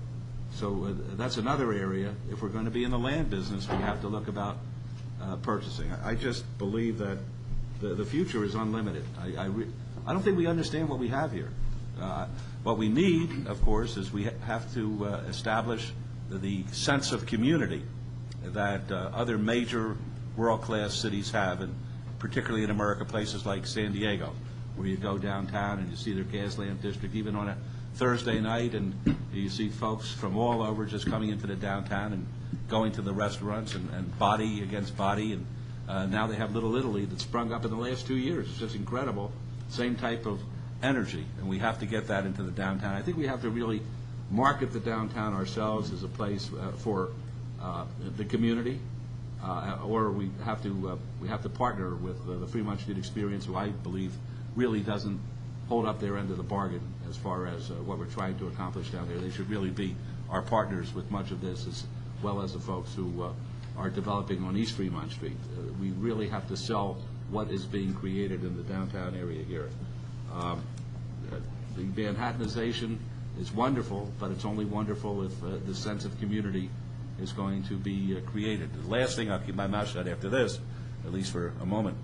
Speaker 1: So that's another area. If we're going to be in the land business, we have to look about purchasing. I just believe that the future is unlimited. I don't think we understand what we have here. What we need, of course, is we have to establish the sense of community that other major world-class cities have, and particularly in America, places like San Diego, where you go downtown and you see their Gaslamp district, even on a Thursday night, and you see folks from all over just coming into the downtown and going to the restaurants and body against body, and now they have Little Italy that sprung up in the last 2 years. It's just incredible. Same type of energy, and we have to get that into the downtown. I think we have to really market the downtown ourselves as a place for the community, or we have to partner with the Fremont Street Experience, who I believe really doesn't hold up their end of the bargain as far as what we're trying to accomplish down there. They should really be our partners with much of this, as well as the folks who are developing on East Fremont Street. We really have to sell what is being created in the downtown area here. The Manhattanization is wonderful, but it's only wonderful if the sense of community is going to be created. The last thing, I'll keep my mouth shut after this, at least for a moment.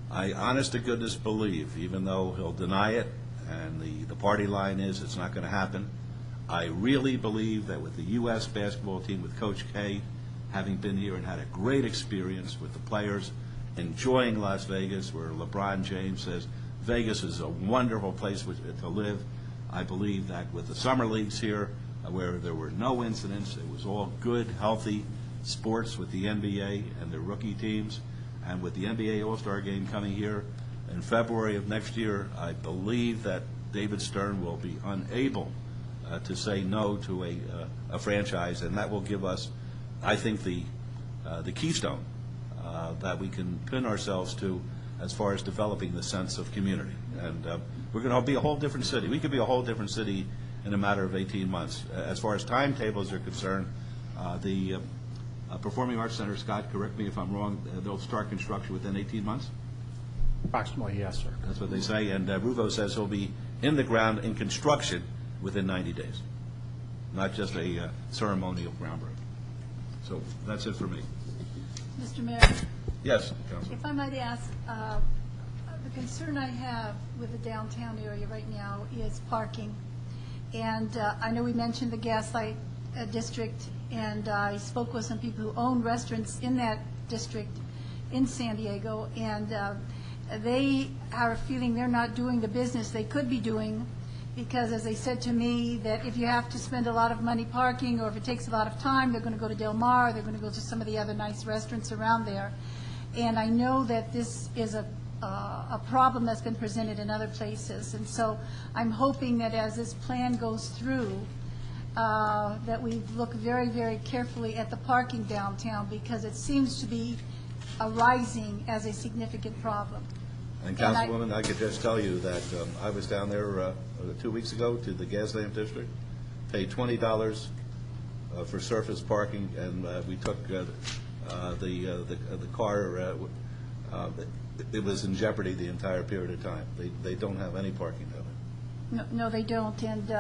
Speaker 1: I honest to goodness believe, even though he'll deny it, and the party line is it's not going to happen, I really believe that with the U.S. basketball team, with Coach K, having been here and had a great experience with the players, enjoying Las Vegas, where LeBron James says Vegas is a wonderful place to live. I believe that with the summer leagues here, where there were no incidents, it was all good, healthy sports with the NBA and the rookie teams, and with the NBA All-Star Game coming here in February of next year, I believe that David Stern will be unable to say no to a franchise, and that will give us, I think, the keystone that we can pin ourselves to as far as developing the sense of community. And we're going to be a whole different city. We could be a whole different city in a matter of 18 months. As far as timetables are concerned, the Performing Arts Center, Scott, correct me if I'm wrong, they'll start construction within 18 months?
Speaker 5: Approximately, yes, sir.
Speaker 1: That's what they say, and Ruvo says he'll be in the ground in construction within 90 days, not just a ceremonial groundbreaking. So that's it for me.
Speaker 6: Mr. Mayor,
Speaker 1: Yes, Councilman.
Speaker 6: if I might ask, the concern I have with the downtown area right now is parking. And I know we mentioned the Gaslight District, and I spoke with some people who own restaurants in that district in San Diego, and they are feeling they're not doing the business they could be doing, because as they said to me, that if you have to spend a lot of money parking, or if it takes a lot of time, they're going to go to Del Mar, they're going to go to some of the other nice restaurants around there. And I know that this is a problem that's been presented in other places. And so I'm hoping that as this plan goes through, that we look very, very carefully at the parking downtown, because it seems to be arising as a significant problem.
Speaker 1: And Councilwoman, I could just tell you that I was down there 2 weeks ago to the Gaslamp District, paid $20 for surface parking, and we took the car. It was in jeopardy the entire period of time. They don't have any parking down there.
Speaker 6: No, they don't. And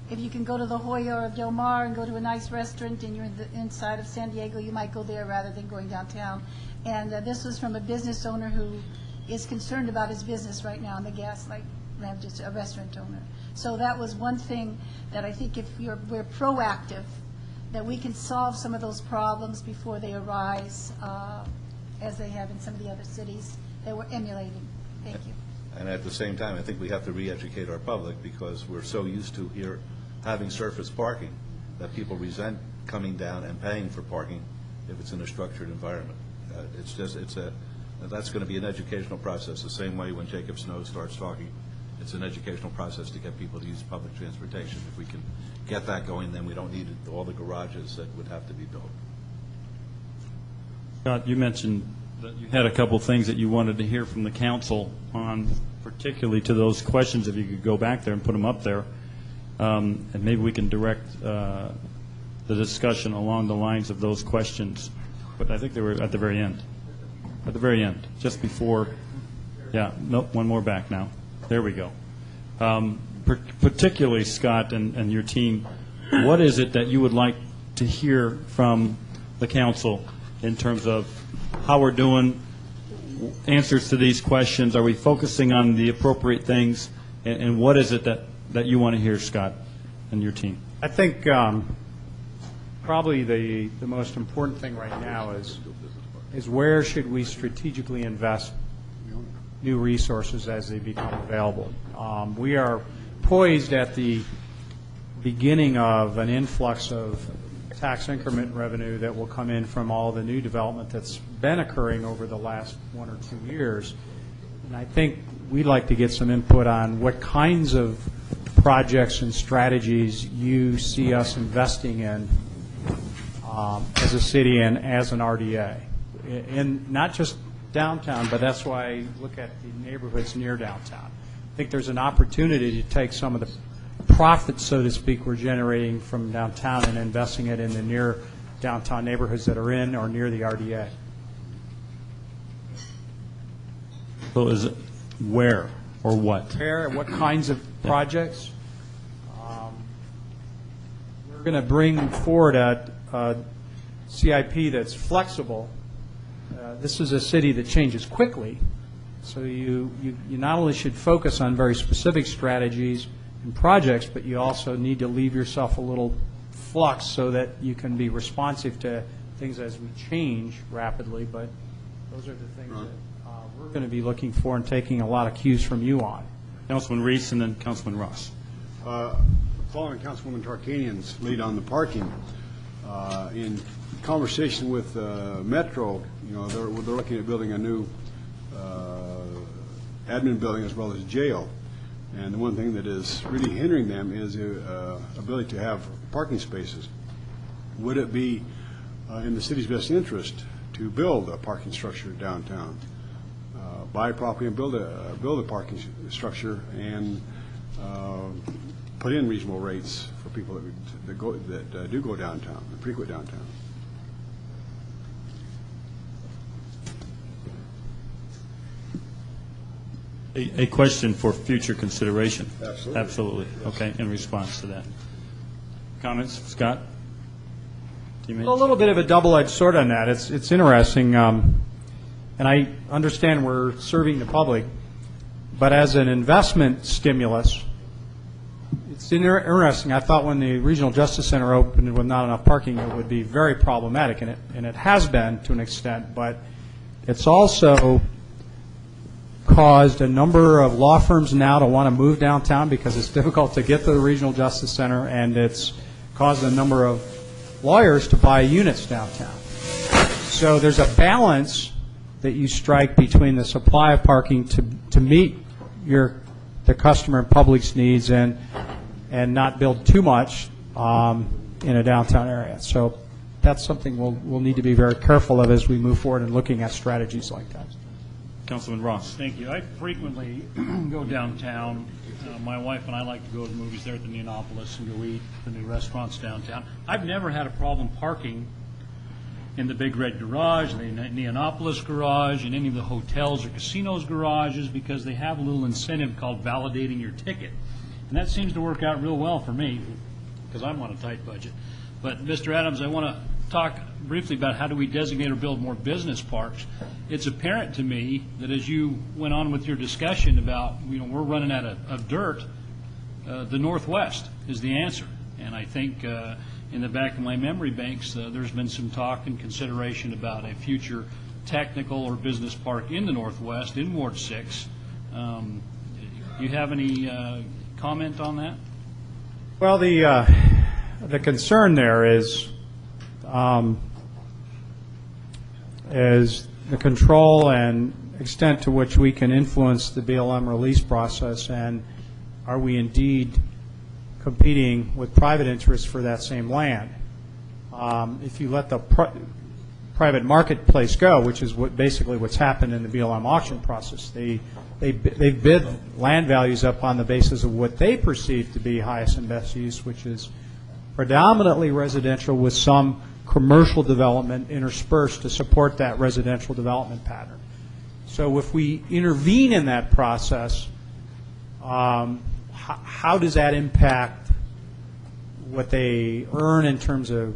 Speaker 6: if you can go to the Hoya or Del Mar and go to a nice restaurant and you're in the inside of San Diego, you might go there rather than going downtown. And this was from a business owner who is concerned about his business right now in the Gaslight Lamp, just a restaurant owner. So that was one thing that I think if we're proactive, that we can solve some of those problems before they arise, as they have in some of the other cities that we're emulating. Thank you.
Speaker 1: And at the same time, I think we have to re-educate our public, because we're so used to here having surface parking that people resent coming down and paying for parking if it's in a structured environment. That's going to be an educational process, the same way when Jacob Snow starts talking. it's an educational process to get people to use public transportation. If we can get that going, then we don't need all the garages that would have to be built.
Speaker 2: Scott, you mentioned that you had a couple things that you wanted to hear from the council on, particularly to those questions, if you could go back there and put them up there. And maybe we can direct the discussion along the lines of those questions. But I think they were at the very end. At the very end, just before, yeah, nope, one more back now. There we go. Particularly, Scott and your team, what is it that you would like to hear from the council in terms of how we're doing, answers to these questions? Are we focusing on the appropriate things? And what is it that you want to hear, Scott, and your team?
Speaker 5: I think probably the most important thing right now is where should we strategically invest new resources as they become available. We are poised at the beginning of an influx of tax increment revenue that will come in from all the new development that's been occurring over the last 1 or 2 years. And I think we'd like to get some input on what kinds of projects and strategies you see us investing in as a city and as an RDA. And not just downtown, but that's why I look at the neighborhoods near downtown. I think there's an opportunity to take some of the profit, so to speak, we're generating from downtown and investing it in the near downtown neighborhoods that are in or near the RDA.
Speaker 2: So is it where or what?
Speaker 5: Where, what kinds of projects? We're going to bring forward a CIP that's flexible. This is a city that changes quickly, so you not only should focus on very specific strategies and projects, but you also need to leave yourself a little flux so that you can be responsive to things as we change rapidly. But those are the things that we're going to be looking for and taking a lot of cues from you on.
Speaker 2: Councilman Reese and then Councilman Ross.
Speaker 7: Following Councilwoman Tarkanian's lead on the parking, in conversation with Metro, they're looking at building a new admin building as well as jail. And the one thing that is really hindering them is the ability to have parking spaces. Would it be in the city's best interest to build a parking structure downtown? Buy property and build a parking structure and put in reasonable rates for people that do go downtown and frequent downtown.
Speaker 2: A question for future consideration.
Speaker 7: Absolutely.
Speaker 2: Absolutely. Okay, in response to that. Comments, Scott? Teammates?
Speaker 5: A little bit of a double-edged sword on that. It's interesting, and I understand we're serving the public, but as an investment stimulus, it's interesting. I thought when the Regional Justice Center opened with not enough parking, it would be very problematic, and it has been to an extent, but it's also caused a number of law firms now to want to move downtown because it's difficult to get to the Regional Justice Center, and it's caused a number of lawyers to buy units downtown. So there's a balance that you strike between the supply of parking to meet the customer and public's needs and not build too much in a downtown area. So that's something we'll need to be very careful of as we move forward in looking at strategies like that.
Speaker 2: Councilman Ross.
Speaker 8: Thank you. I frequently go downtown. My wife and I like to go to the movies there at the Neonopolis and go eat the new restaurants downtown. I've never had a problem parking in the Big Red Garage, the Neonopolis Garage, and any of the hotels or casinos garages because they have a little incentive called validating your ticket. And that seems to work out real well for me because I'm on a tight budget. But, Mr. Adams, I want to talk briefly about how do we designate or build more business parks. It's apparent to me that as you went on with your discussion about, we're running out of dirt, the Northwest is the answer. And I think in the back of my memory banks, there's been some talk and consideration about a future technical or business park in the Northwest, in Ward 6. You have any comment on that?
Speaker 5: Well, the concern there is the control and extent to which we can influence the BLM release process and are we indeed competing with private interests for that same land? If you let the private marketplace go, which is basically what's happened in the BLM auction process, they bid land values up on the basis of what they perceive to be highest and best use, which is predominantly residential with some commercial development interspersed to support that residential development pattern. So if we intervene in that process, how does that impact what they earn in terms of,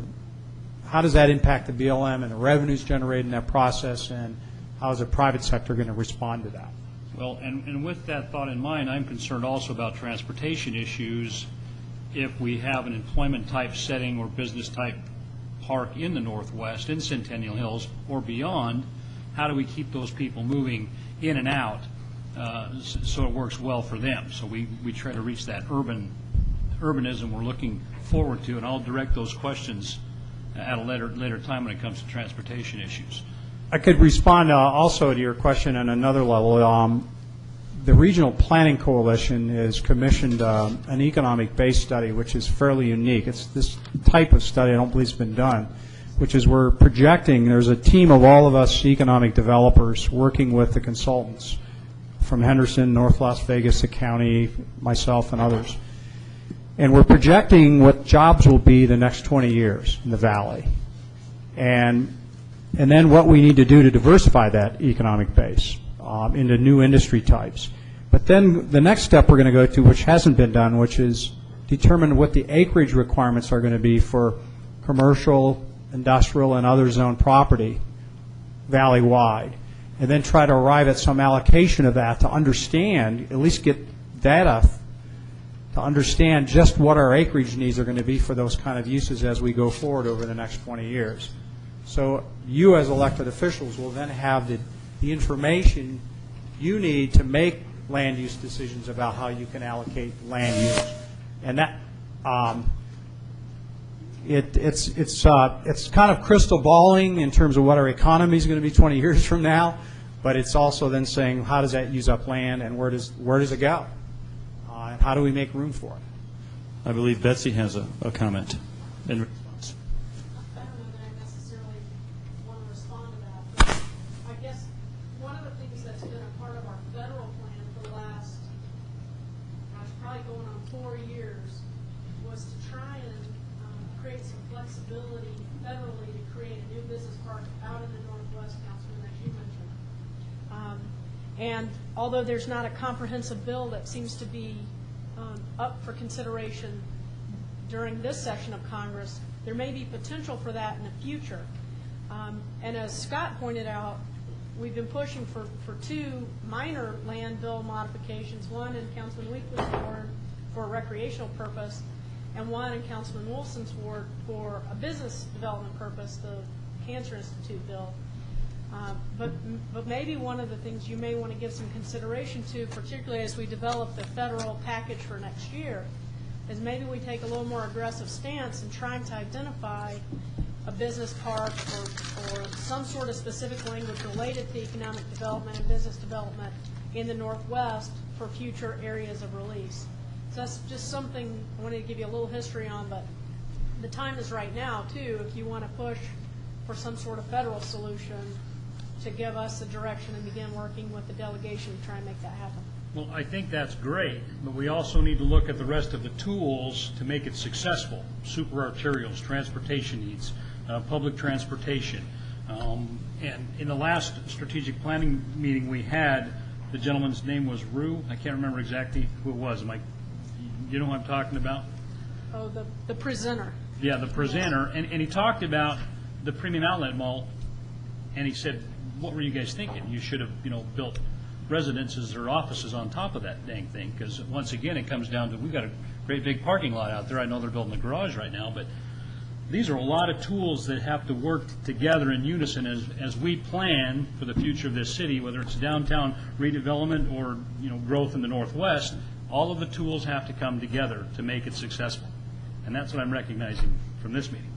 Speaker 5: how does that impact the BLM and the revenues generated in that process, and how is the private sector going to respond to that?
Speaker 8: Well, and with that thought in mind, I'm concerned also about transportation issues. If we have an employment-type setting or business-type park in the Northwest, in Centennial Hills or beyond, how do we keep those people moving in and out so it works well for them? So we try to reach that urbanism we're looking forward to, and I'll direct those questions at a later time when it comes to transportation issues.
Speaker 5: I could respond also to your question on another level. The Regional Planning Coalition has commissioned an economic-based study, which is fairly unique. It's this type of study I don't believe has been done, which is we're projecting, there's a team of all of us economic developers working with the consultants from Henderson, North Las Vegas, the county, myself, and others. And we're projecting what jobs will be the next 20 years in the valley. And then what we need to do to diversify that economic base into new industry types. But then the next step we're going to go to, which hasn't been done, which is determine what the acreage requirements are going to be for commercial, industrial, and other zone property valley-wide, and then try to arrive at some allocation of that to understand, at least get data to understand just what our acreage needs are going to be for those kind of uses as we go forward over the next 20 years. So you as elected officials will then have the information you need to make land use decisions about how you can allocate land use. And that it's kind of crystal balling in terms of what our economy is going to be 20 years from now, but it's also then saying how does that use up land and where does it go? And how do we make room for it?
Speaker 2: I believe Betsy has a comment.
Speaker 9: I don't know that I necessarily want to respond to that, but I guess one of the things that's been a part of our federal plan for the last, probably going on 4 years, was to try and create some flexibility federally to create a new business park out in the Northwest, Councilman, as you mentioned. And although there's not a comprehensive bill that seems to be up for consideration during this session of Congress, there may be potential for that in the future. And as Scott pointed out, we've been pushing for 2 minor land bill modifications, one in Councilman Weekly's ward for a recreational purpose, and one in Councilman Wolfson's ward for a business development purpose, the Cancer Institute bill. But maybe one of the things you may want to give some consideration to, particularly as we develop the federal package for next year, is maybe we take a little more aggressive stance in trying to identify a business park or some sort of specific language related to economic development and business development in the Northwest for future areas of release. So that's just something I wanted to give you a little history on, but the time is right now, too, if you want to push for some sort of federal solution to give us a direction and begin working with the delegation to try and make that happen.
Speaker 8: Well, I think that's great, but we also need to look at the rest of the tools to make it successful. Super arterials, transportation needs, public transportation. And in the last strategic planning meeting we had, the gentleman's name was Rue. I can't remember exactly who it was. You know who I'm talking about?
Speaker 9: Oh, the presenter.
Speaker 8: Yeah, the presenter. And he talked about the premium outlet mall, and he said, what were you guys thinking? You should have, built residences or offices on top of that dang thing, because once again, it comes down to, we've got a great big parking lot out there. I know they're building a garage right now, but these are a lot of tools that have to work together in unison as we plan for the future of this city, whether it's downtown redevelopment or, growth in the Northwest. All of the tools have to come together to make it successful. And that's what I'm recognizing from this meeting.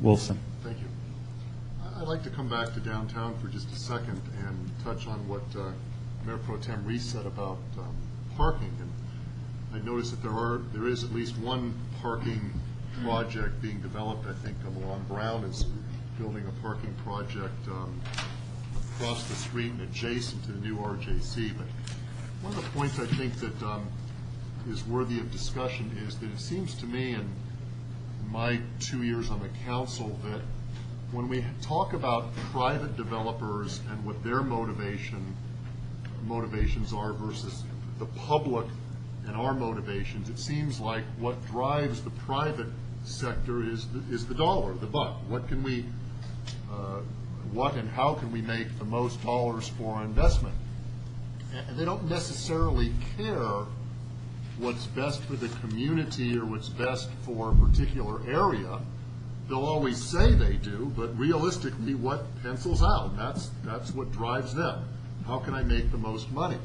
Speaker 2: Wolfson.
Speaker 10: Thank you. I'd like to come back to downtown for just a second and touch on what Mayor Pro Tem Reese said about parking. And I noticed that there is at least one parking project being developed. I think Alon Brown is building a parking project across the street and adjacent to the new RJC. But one of the points I think that is worthy of discussion is that it seems to me, in my 2 years on the council, that when we talk about private developers and what their motivations are versus the public and our motivations, it seems like what drives the private sector is the dollar, the buck. What can we, what and how can we make the most dollars for our investment? And they don't necessarily care what's best for the community or what's best for a particular area. They'll always say they do, but realistically, what pencils out? And that's what drives them. How can I make the most money?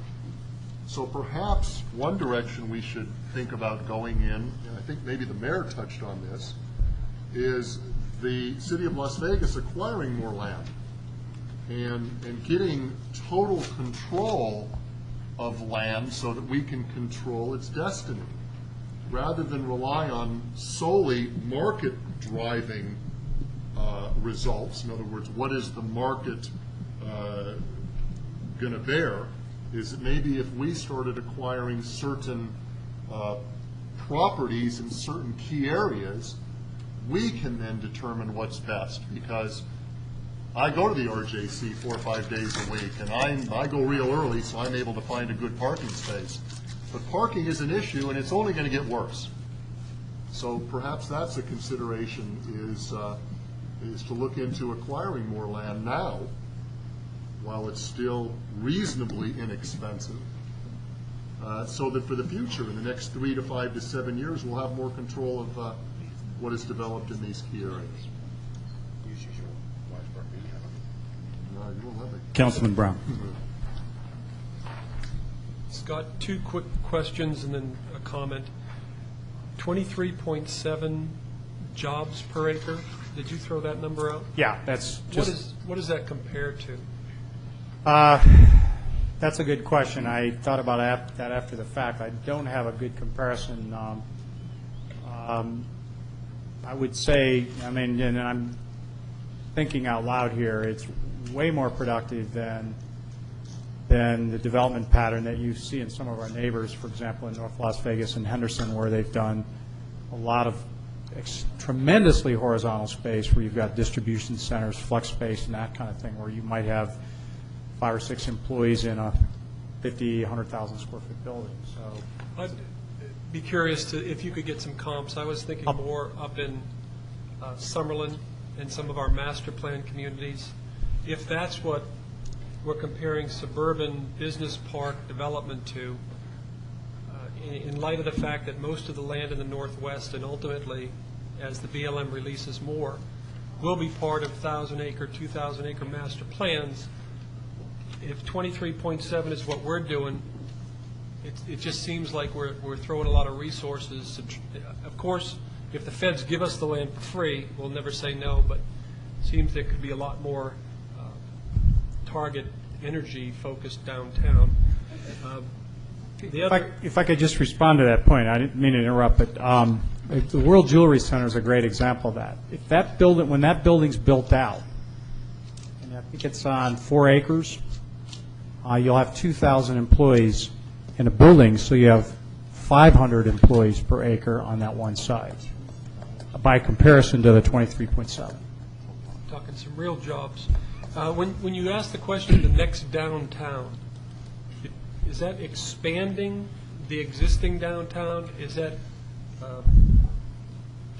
Speaker 10: So perhaps one direction we should think about going in, and I think maybe the mayor touched on this, is the city of Las Vegas acquiring more land and getting total control of land so that we can control its destiny, rather than rely on solely market driving results. In other words, what is the market going to bear? Is that maybe if we started acquiring certain properties in certain key areas, we can then determine what's best. Because I go to the RJC 4 or 5 days a week, and I go real early, so I'm able to find a good parking space. But parking is an issue, and it's only going to get worse. So perhaps that's a consideration, is to look into acquiring more land now, while it's still reasonably inexpensive, so that for the future, in the next 3 to 5 to 7 years, we'll have more control of what is developed in these key areas.
Speaker 2: Councilman Brown.
Speaker 11: Scott, 2 quick questions and then a comment. 23.7 jobs per acre. Did you throw that number out?
Speaker 5: Yeah, that's just...
Speaker 11: What does that compare to?
Speaker 5: That's a good question. I thought about that after the fact. I don't have a good comparison. I would say, I mean, and I'm thinking out loud here, it's way more productive than the development pattern that you see in some of our neighbors, for example, in North Las Vegas and Henderson, where they've done a lot of tremendously horizontal space, where you've got distribution centers, flex space, and that kind of thing, where you might have 5 or 6 employees in a 50, 100,000 square foot building. So
Speaker 11: I'd be curious if you could get some comps. I was thinking more up in Summerlin and some of our master plan communities. If that's what we're comparing suburban business park development to, in light of the fact that most of the land in the Northwest, and ultimately, as the BLM releases more, will be part of 1,000-acre, 2,000-acre master plans, if 23.7 is what we're doing, it just seems like we're throwing a lot of resources. Of course, if the feds give us the land for free, we'll never say no, but it seems there could be a lot more target energy focused downtown.
Speaker 5: if I could just respond to that point, I didn't mean to interrupt, but the World Jewelry Center is a great example of that. If that building, when that building's built out, and I think it's on 4 acres, you'll have 2,000 employees in a building, so you have 500 employees per acre on that one site, by comparison to the 23.7.
Speaker 11: Talking some real jobs. When you ask the question, the next downtown, is that expanding the existing downtown? Is that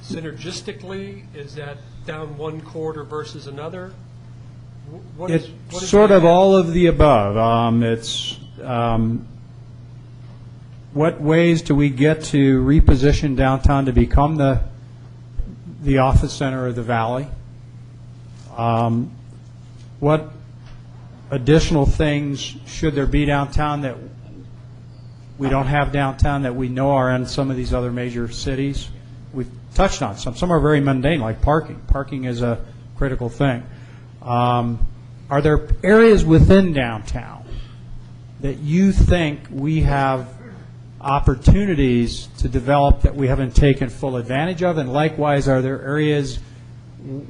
Speaker 11: synergistically? Is that down one corridor versus another? What is
Speaker 5: sort of all of the above. It's what ways do we get to reposition downtown to become the office center of the valley? What additional things should there be downtown that we don't have downtown that we know are in some of these other major cities? We've touched on some. Some are very mundane, like parking. Parking is a critical thing. Are there areas within downtown that you think we have opportunities to develop that we haven't taken full advantage of? And likewise, are there areas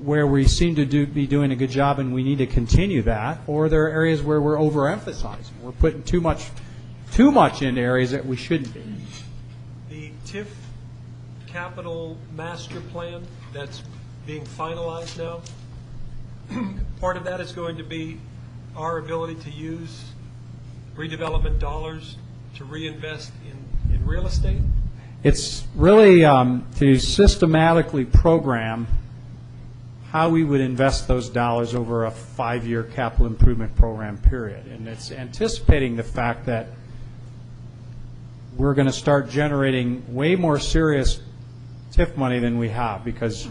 Speaker 5: where we seem to be doing a good job and we need to continue that? Or are there areas where we're overemphasizing? We're putting too much into areas that we shouldn't be.
Speaker 11: The TIF capital master plan that's being finalized now, part of that is going to be our ability to use redevelopment dollars to reinvest in real estate.
Speaker 5: It's really to systematically program how we would invest those dollars over a 5-year capital improvement program period. And it's anticipating the fact that we're going to start generating way more serious TIF money than we have, because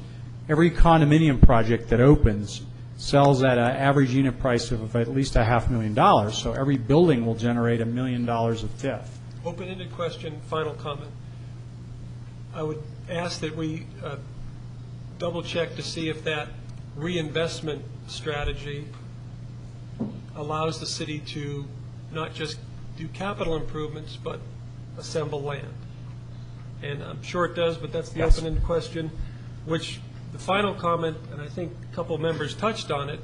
Speaker 5: every condominium project that opens sells at an average unit price of at least $500,000. So every building will generate $1 million of TIF.
Speaker 11: Open-ended question, final comment. I would ask that we double-check to see if that reinvestment strategy allows the city to not just do capital improvements, but assemble land. And I'm sure it does, but that's the open-ended question, which the final comment, and I think a couple of members touched on it,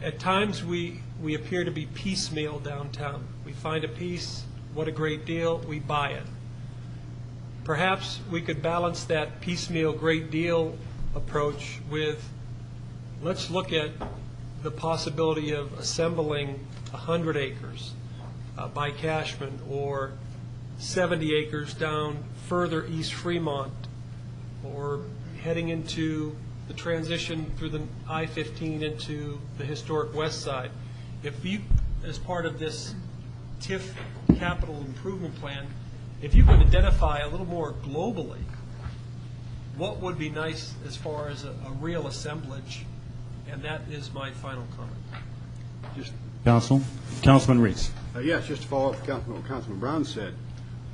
Speaker 11: at times we appear to be piecemeal downtown. We find a piece, what a great deal, we buy it. Perhaps we could balance that piecemeal great deal approach with, let's look at the possibility of assembling 100 acres by Cashman, or 70 acres down further East Fremont, or heading into the transition through the I-15 into the historic west side. If you, as part of this TIF capital improvement plan, if you could identify a little more globally what would be nice as far as a real assemblage, and that is my final comment.
Speaker 2: Councilman Reese.
Speaker 7: Yes, just to follow up what Councilman Brown said,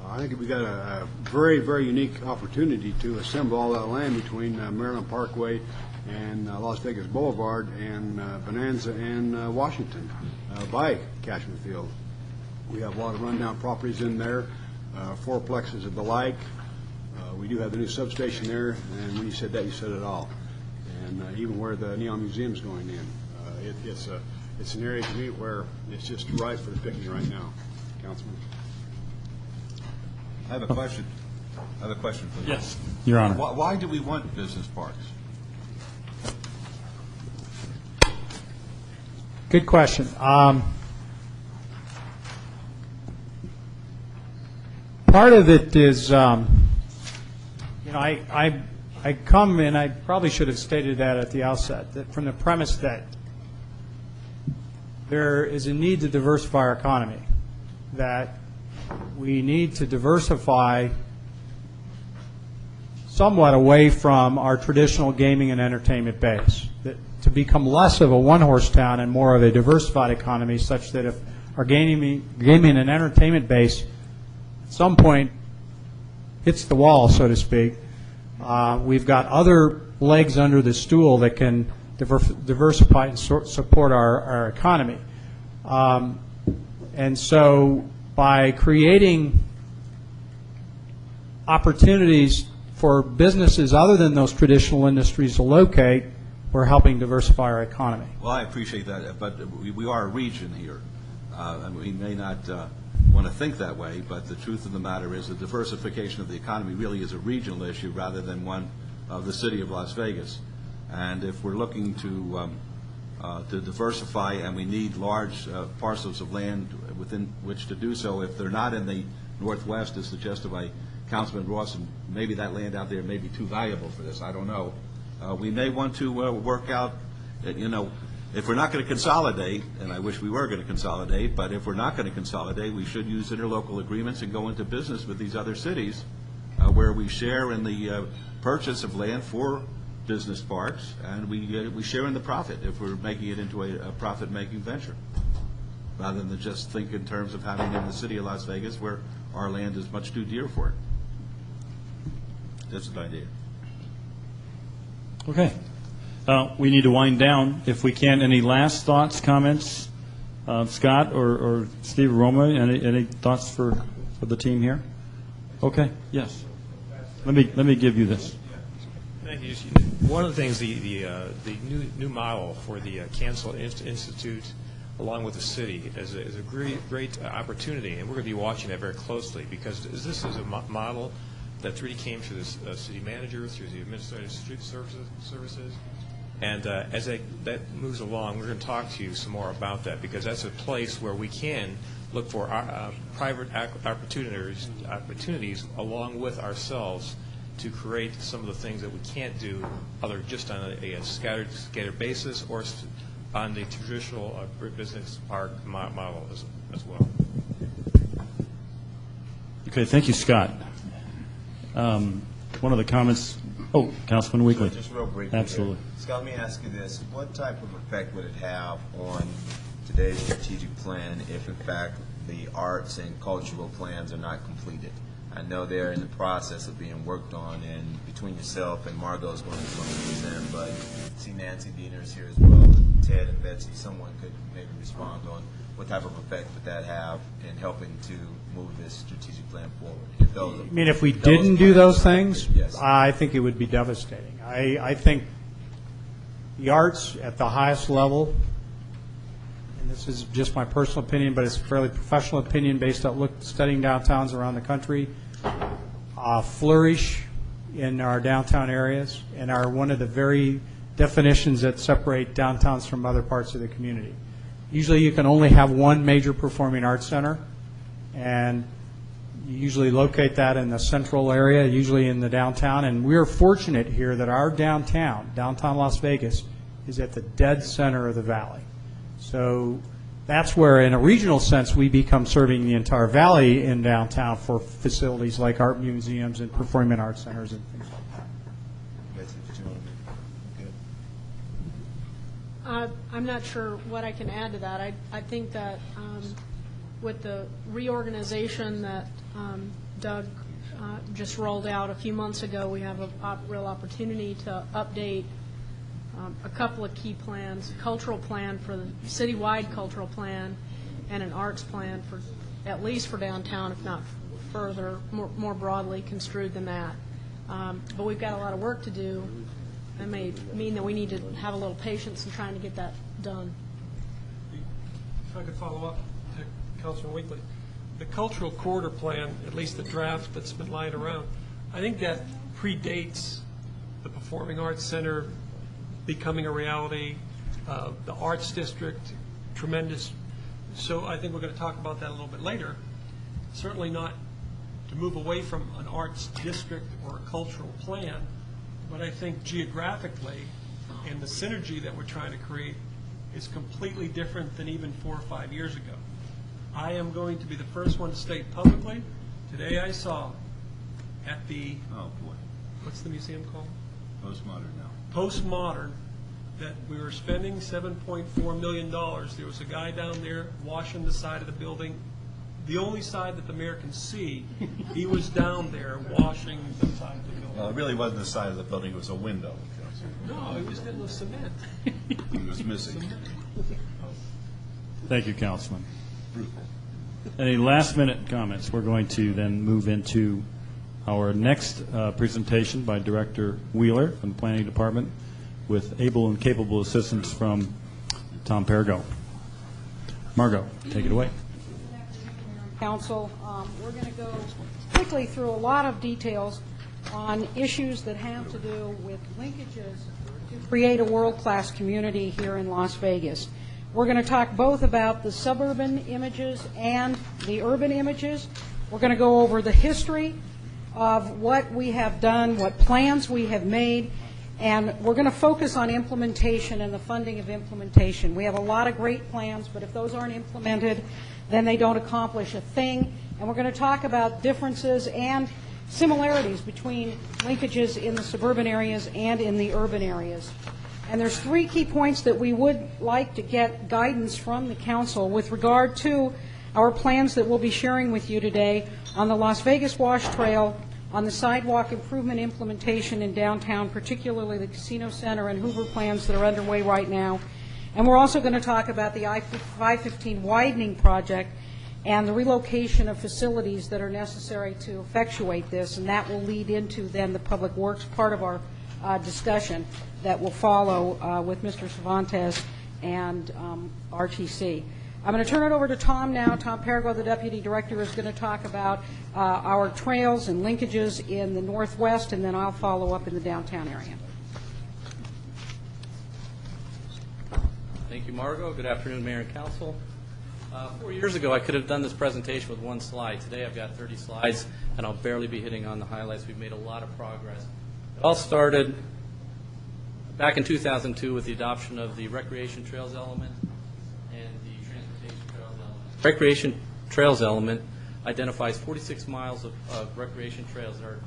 Speaker 7: I think we got a very, very unique opportunity to assemble all that land between Maryland Parkway and Las Vegas Boulevard and Bonanza and Washington by Cashman Field. We have a lot of rundown properties in there, fourplexes of the like. We do have the new substation there, and when you said that, you said it all. And even where the Neon Museum's going in, it's an area to me where it's just ripe for the picking right now. Councilman?
Speaker 1: I have a question. I have a question for you.
Speaker 2: Yes, Your Honor.
Speaker 1: Why do we want business parks?
Speaker 5: Good question. Part of it is, I come, and I probably should have stated that at the outset, that from the premise that there is a need to diversify our economy, that we need to diversify somewhat away from our traditional gaming and entertainment base, that to become less of a one-horse town and more of a diversified economy, such that if our gaming and entertainment base at some point hits the wall, so to speak, we've got other legs under the stool that can diversify and support our economy. And so by creating opportunities for businesses other than those traditional industries to locate, we're helping diversify our economy.
Speaker 1: Well, I appreciate that, but we are a region here. And we may not want to think that way, but the truth of the matter is the diversification of the economy really is a regional issue rather than one of the city of Las Vegas. And if we're looking to diversify, and we need large parcels of land within which to do so, if they're not in the Northwest, as suggested by Councilman Ross, and maybe that land out there may be too valuable for this, I don't know. We may want to work out, if we're not going to consolidate, and I wish we were going to consolidate, but if we're not going to consolidate, we should use interlocal agreements and go into business with these other cities where we share in the purchase of land for business parks, and we share in the profit if we're making it into a profit-making venture, rather than just think in terms of having it in the city of Las Vegas where our land is much too dear for it. That's an idea.
Speaker 2: Okay. We need to wind down. If we can, any last thoughts, comments? Scott or Steve Roma, any thoughts for the team here? Okay, yes. Let me give you this.
Speaker 12: Thank you. One of the things, the new model for the Cancel Institute, along with the city, is a great opportunity, and we're going to be watching that very closely, because this is a model that really came through the city manager, through the administrative street services, and as that moves along, we're going to talk to you some more about that, because that's a place where we can look for private opportunities along with ourselves to create some of the things that we can't do other just on a scattered basis or on the traditional business park model as well.
Speaker 2: Okay, thank you, Scott. One of the comments, Councilman Weekly.
Speaker 13: Just real briefly.
Speaker 2: Absolutely.
Speaker 13: Here. Scott, let me ask you this. What type of effect would it have on today's strategic plan if, in fact, the arts and cultural plans are not completed? I know they're in the process of being worked on, and between yourself and Margot is going to present, but I see Nancy Diener's here as well, Ted and Betsy. Someone could maybe respond on what type of effect would that have in helping to move this strategic plan forward.
Speaker 5: I mean, if we didn't do those things,
Speaker 13: yes.
Speaker 5: I think it would be devastating. I think the arts at the highest level, and this is just my personal opinion, but it's a fairly professional opinion based on studying downtowns around the country, flourish in our downtown areas and are one of the very definitions that separate downtowns from other parts of the community. Usually you can only have one major performing arts center, and you usually locate that in the central area, usually in the downtown, and we're fortunate here that our downtown Las Vegas, is at the dead center of the valley. So that's where, in a regional sense, we become serving the entire valley in downtown for facilities like art museums and performing arts centers and things like that.
Speaker 13: Betsy, did you want to make
Speaker 9: I'm not sure what I can add to that. I think that with the reorganization that Doug just rolled out a few months ago, we have a real opportunity to update a couple of key plans, a cultural plan for the citywide cultural plan and an arts plan for at least for downtown, if not further, more broadly construed than that. But we've got a lot of work to do. That may mean that we need to have a little patience in trying to get that done.
Speaker 11: If I could follow up to Councilman Weekly. The cultural corridor plan, at least the draft that's been lying around, I think that predates the Performing Arts Center becoming a reality, the Arts District, tremendous. So I think we're going to talk about that a little bit later. Certainly not to move away from an arts district or a cultural plan, but I think geographically and the synergy that we're trying to create is completely different than even 4 or 5 years ago. I am going to be the first one to state publicly, today I saw at the, what's the museum called?
Speaker 1: Postmodern now.
Speaker 11: Postmodern, that we were spending $7.4 million. There was a guy down there washing the side of the building, the only side that the mayor can see. He was down there washing the side of the building.
Speaker 1: Well, it really wasn't the side of the building, it was a window.
Speaker 11: No, he was getting the cement.
Speaker 1: He was missing.
Speaker 2: Thank you, Councilman. Any last-minute comments? We're going to then move into our next presentation by Director Wheeler from the Planning Department with able and capable assistance from Tom Pergo. Margot, take it away.
Speaker 14: Council, we're going to go quickly through a lot of details on issues that have to do with linkages to create a world-class community here in Las Vegas. We're going to talk both about the suburban images and the urban images. We're going to go over the history of what we have done, what plans we have made, and we're going to focus on implementation and the funding of implementation. We have a lot of great plans, but if those aren't implemented, then they don't accomplish a thing. And we're going to talk about differences and similarities between linkages in the suburban areas and in the urban areas. And there's 3 key points that we would like to get guidance from the council with regard to our plans that we'll be sharing with you today on the Las Vegas Wash Trail, on the sidewalk improvement implementation in downtown, particularly the Casino Center and Hoover plans that are underway right now. And we're also going to talk about the I-515 widening project and the relocation of facilities that are necessary to effectuate this, and that will lead into then the Public Works part of our discussion that will follow with Mr. Cervantes and RTC. I'm going to turn it over to Tom now. Tom Perigo, the Deputy Director, is going to talk about our trails and linkages in the Northwest, and then I'll follow up in the downtown area.
Speaker 15: Thank you, Margot. Good afternoon, Mayor and Council. 4 years ago, I could have done this presentation with one slide. Today, I've got 30 slides, and I'll barely be hitting on the highlights. We've made a lot of progress. It all started back in 2002 with the adoption of the recreation trails element and the transportation trails element. Recreation trails element identifies 46 miles of recreation trails. There are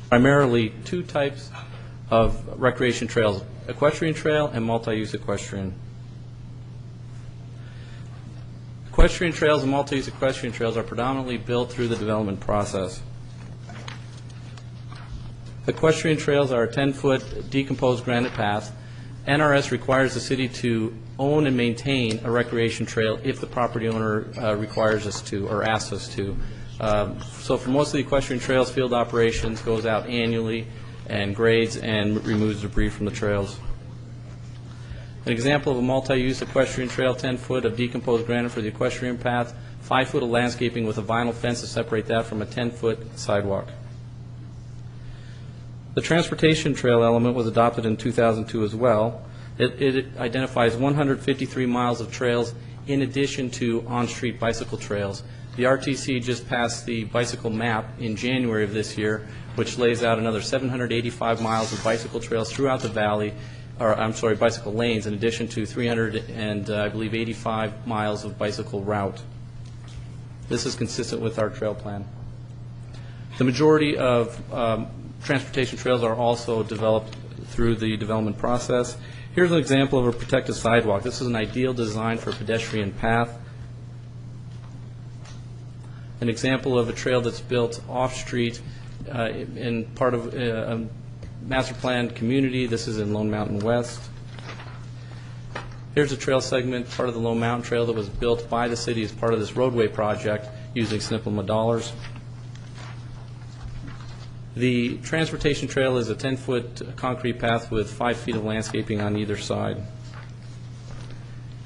Speaker 15: primarily two types of recreation trails, equestrian trail and multi-use equestrian. Equestrian trails and multi-use equestrian trails are predominantly built through the development process. Equestrian trails are a 10-foot decomposed granite path. NRS requires the city to own and maintain a recreation trail if the property owner requires us to or asks us to. So for most of the equestrian trails, field operations goes out annually and grades and removes debris from the trails. An example of a multi-use equestrian trail, 10 foot of decomposed granite for the equestrian path, 5 foot of landscaping with a vinyl fence to separate that from a 10-foot sidewalk. The transportation trail element was adopted in 2002 as well. It identifies 153 miles of trails in addition to on-street bicycle trails. The RTC just passed the bicycle map in January of this year, which lays out another 785 miles of bicycle trails throughout the valley, or I'm sorry, bicycle lanes, in addition to 300 and I believe 85 miles of bicycle route. This is consistent with our trail plan. The majority of transportation trails are also developed through the development process. Here's an example of a protected sidewalk. This is an ideal design for a pedestrian path. An example of a trail that's built off-street in part of a master planned community. This is in Lone Mountain West. Here's a trail segment, part of the Lone Mountain Trail, that was built by the city as part of this roadway project using SNPLMA dollars. The transportation trail is a 10-foot concrete path with 5 feet of landscaping on either side.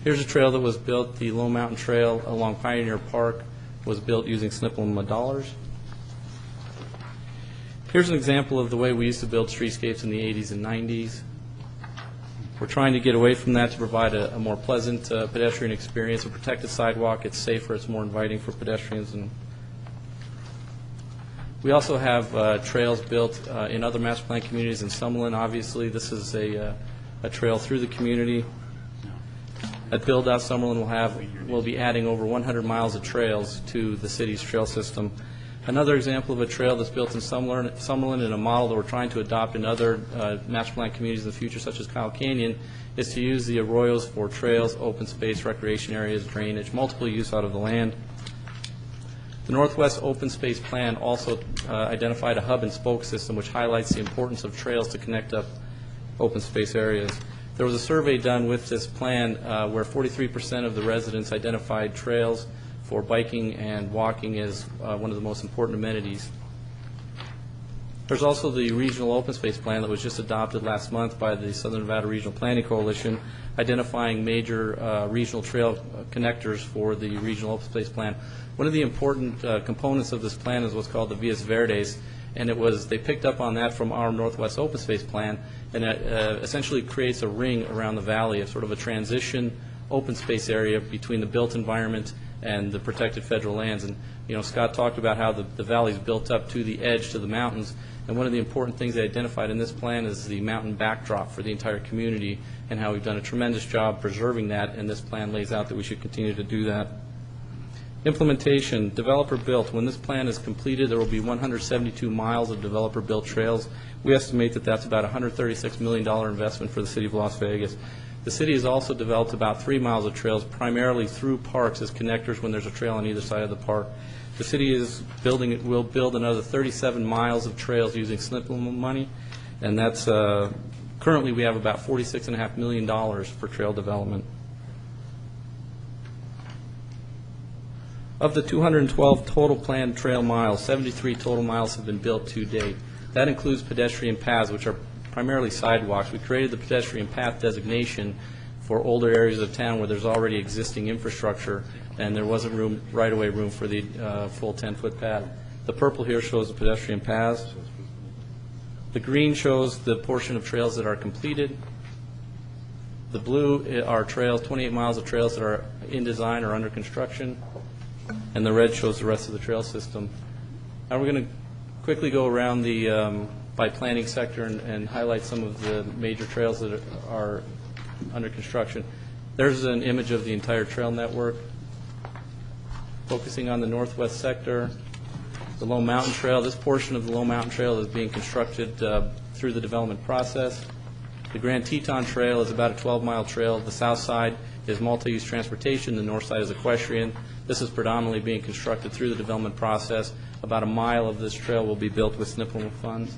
Speaker 15: Here's a trail that was built, the Lone Mountain Trail along Pioneer Park was built using SNPLMA dollars. Here's an example of the way we used to build streetscapes in the 80s and 90s. We're trying to get away from that to provide a more pleasant pedestrian experience, a protected sidewalk. It's safer, it's more inviting for pedestrians. And we also have trails built in other master plan communities. In Summerlin, obviously, this is a trail through the community. At Build Out, Summerlin will be adding over 100 miles of trails to the city's trail system. Another example of a trail that's built in Summerlin and a model that we're trying to adopt in other master plan communities in the future, such as Kyle Canyon, is to use the arroyos for trails, open space, recreation areas, drainage, multiple use out of the land. The Northwest Open Space Plan also identified a hub and spoke system which highlights the importance of trails to connect up open space areas. There was a survey done with this plan where 43% of the residents identified trails for biking and walking as one of the most important amenities. There's also the Regional Open Space Plan that was just adopted last month by the Southern Nevada Regional Planning Coalition, identifying major regional trail connectors for the Regional Open Space Plan. One of the important components of this plan is what's called the Vias Verdes, and they picked up on that from our Northwest Open Space Plan, and that essentially creates a ring around the valley of sort of a transition open space area between the built environment and the protected federal lands. And Scott talked about how the valley's built up to the edge, to the mountains, and one of the important things they identified in this plan is the mountain backdrop for the entire community and how we've done a tremendous job preserving that, and this plan lays out that we should continue to do that. Implementation, developer built. When this plan is completed, there will be 172 miles of developer built trails. We estimate that that's about a $136 million investment for the city of Las Vegas. The city has also developed about 3 miles of trails, primarily through parks as connectors when there's a trail on either side of the park. The city will build another 37 miles of trails using SNPLMA money, and that's currently we have about $46.5 million for trail development. Of the 212 total planned trail miles, 73 total miles have been built to date. That includes pedestrian paths, which are primarily sidewalks. We created the pedestrian path designation for older areas of town where there's already existing infrastructure and there wasn't room, right-of-way room for the full 10-foot path. The purple here shows the pedestrian paths. The green shows the portion of trails that are completed. The blue are trails, 28 miles of trails that are in design or under construction. And the red shows the rest of the trail system. Now we're going to quickly go around the by planning sector and highlight some of the major trails that are under construction. There's an image of the entire trail network. Focusing on the northwest sector, the Lone Mountain Trail. This portion of the Lone Mountain Trail is being constructed through the development process. The Grand Teton Trail is about a 12-mile trail. The south side is multi-use transportation. The north side is equestrian. This is predominantly being constructed through the development process. About a mile of this trail will be built with SNPLMA funds.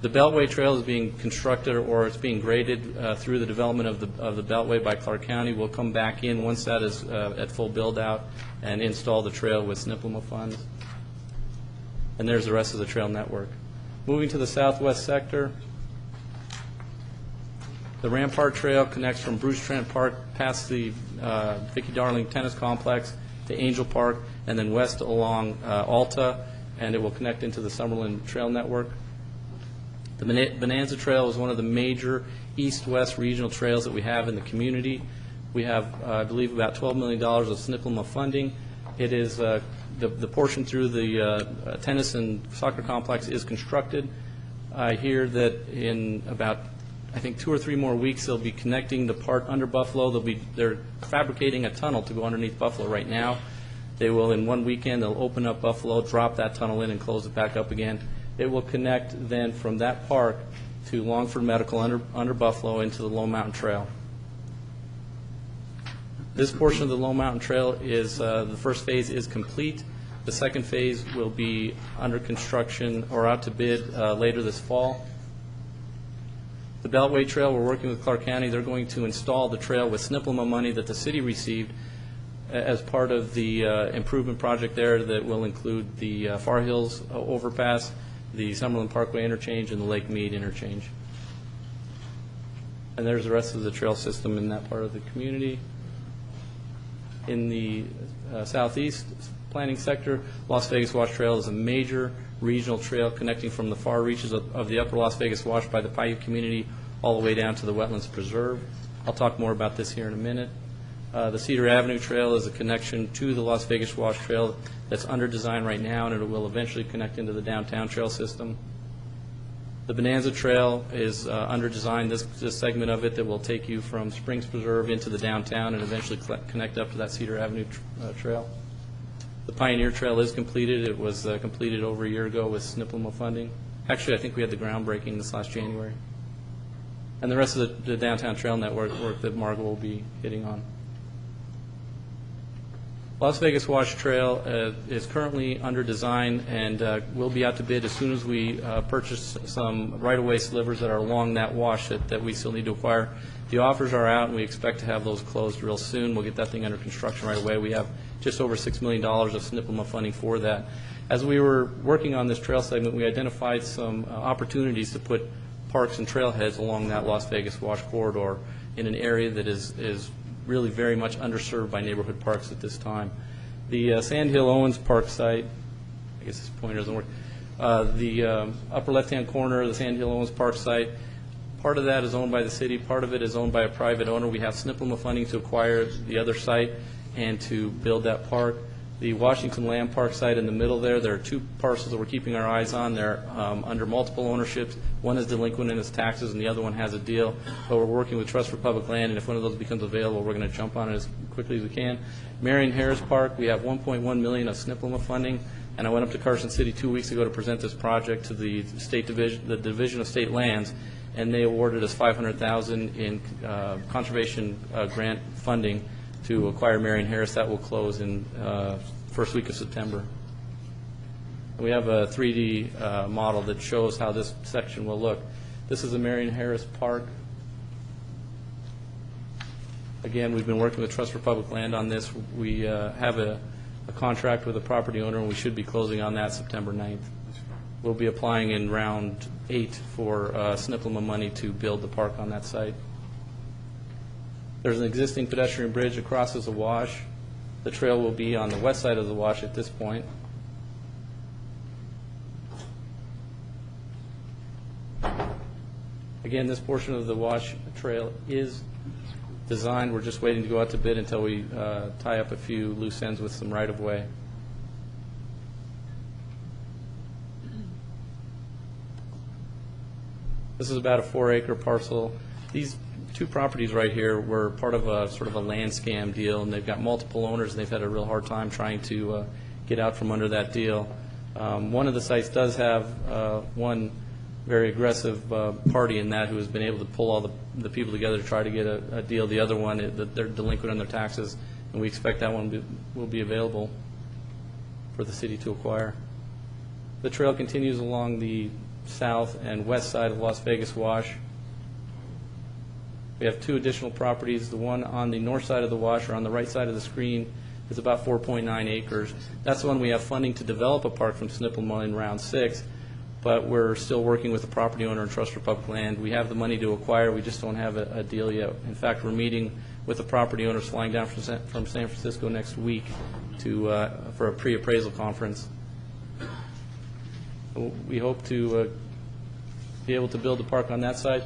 Speaker 15: The Beltway Trail is being constructed, or it's being graded through the development of the Beltway by Clark County. We'll come back in once that is at full build-out and install the trail with SNPLMA funds. And there's the rest of the trail network. Moving to the southwest sector, the Rampart Trail connects from Bruce Trent Park past the Vicki Darling Tennis Complex to Angel Park, and then west along Alta, and it will connect into the Summerlin Trail Network. The Bonanza Trail is one of the major east-west regional trails that we have in the community. We have, I believe, about $12 million of SNPLMA funding. It is the portion through the tennis and soccer complex is constructed. I hear that in about, I think, 2 or 3 more weeks, they'll be connecting the part under Buffalo. They're fabricating a tunnel to go underneath Buffalo right now. They will, in one weekend, they'll open up Buffalo, drop that tunnel in, and close it back up again. It will connect then from that park to Longford Medical under Buffalo into the Lone Mountain Trail. This portion of the Lone Mountain Trail is, the first phase is complete. The second phase will be under construction or out to bid later this fall. The Beltway Trail, we're working with Clark County. They're going to install the trail with SNPLMA money that the city received as part of the improvement project there that will include the Far Hills overpass, the Summerlin Parkway interchange, and the Lake Mead interchange. And there's the rest of the trail system in that part of the community. In the southeast planning sector, Las Vegas Wash Trail is a major regional trail connecting from the far reaches of the upper Las Vegas Wash by the Paiute community all the way down to the Wetlands Preserve. I'll talk more about this here in a minute. The Cedar Avenue Trail is a connection to the Las Vegas Wash Trail that's under design right now, and it will eventually connect into the downtown trail system. The Bonanza Trail is under design, this segment of it that will take you from Springs Preserve into the downtown and eventually connect up to that Cedar Avenue trail. The Pioneer Trail is completed. It was completed over a year ago with SNPLMA funding. Actually, I think we had the groundbreaking this last January. And the rest of the downtown trail network work that Margot will be hitting on. Las Vegas Wash Trail is currently under design and will be out to bid as soon as we purchase some right-of-way slivers that are along that wash that we still need to acquire. The offers are out, and we expect to have those closed real soon. We'll get that thing under construction right away. We have just over $6 million of SNPLMA funding for that. As we were working on this trail segment, we identified some opportunities to put parks and trailheads along that Las Vegas Wash corridor in an area that is really very much underserved by neighborhood parks at this time. The Sandhill Owens Park site, I guess this pointer doesn't work, the upper left-hand corner of the Sandhill Owens Park site, part of that is owned by the city, part of it is owned by a private owner. We have SNPLMA funding to acquire the other site and to build that park. The Washington Land Park site in the middle there are 2 parcels that we're keeping our eyes on. They're under multiple ownerships. One is delinquent in its taxes, and the other one has a deal. But we're working with Trust for Public Land, and if one of those becomes available, we're going to jump on it as quickly as we can. Marion Harris Park, we have $1.1 million of SNPLMA funding, and I went up to Carson City 2 weeks ago to present this project to the state division, the Division of State Lands, and they awarded us $500,000 in conservation grant funding to acquire Marion Harris. That will close in first week of September. We have a 3D model that shows how this section will look. This is the Marion Harris Park. Again, we've been working with Trust for Public Land on this. We have a contract with the property owner, and we should be closing on that September 9th. We'll be applying in round 8 for SNPLMA money to build the park on that site. There's an existing pedestrian bridge that crosses the wash. The trail will be on the west side of the wash at this point. Again, this portion of the wash trail is designed. We're just waiting to go out to bid until we tie up a few loose ends with some right-of-way. This is about a 4-acre parcel. These two properties right here were part of a sort of a land scam deal, and they've got multiple owners, and they've had a real hard time trying to get out from under that deal. One of the sites does have one very aggressive party in that who has been able to pull all the people together to try to get a deal. The other one, they're delinquent on their taxes, and we expect that one will be available for the city to acquire. The trail continues along the south and west side of Las Vegas Wash. We have two additional properties. The one on the north side of the wash, or on the right side of the screen, is about 4.9 acres. That's the one we have funding to develop a park from SNPLMA in round 6, but we're still working with the property owner and Trust for Public Land. We have the money to acquire. We just don't have a deal yet. In fact, we're meeting with the property owners flying down from San Francisco next week for a pre-appraisal conference. We hope to be able to build a park on that side.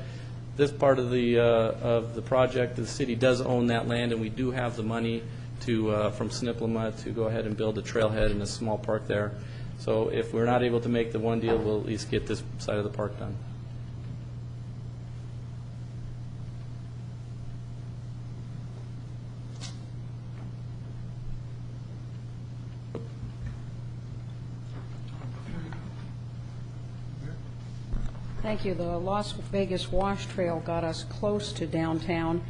Speaker 15: This part of the project, the city does own that land, and we do have the money from SNPLMA to go ahead and build a trailhead and a small park there. So if we're not able to make the one deal, we'll at least get this side of the park done.
Speaker 14: Thank you. The Las Vegas Wash Trail got us close to downtown,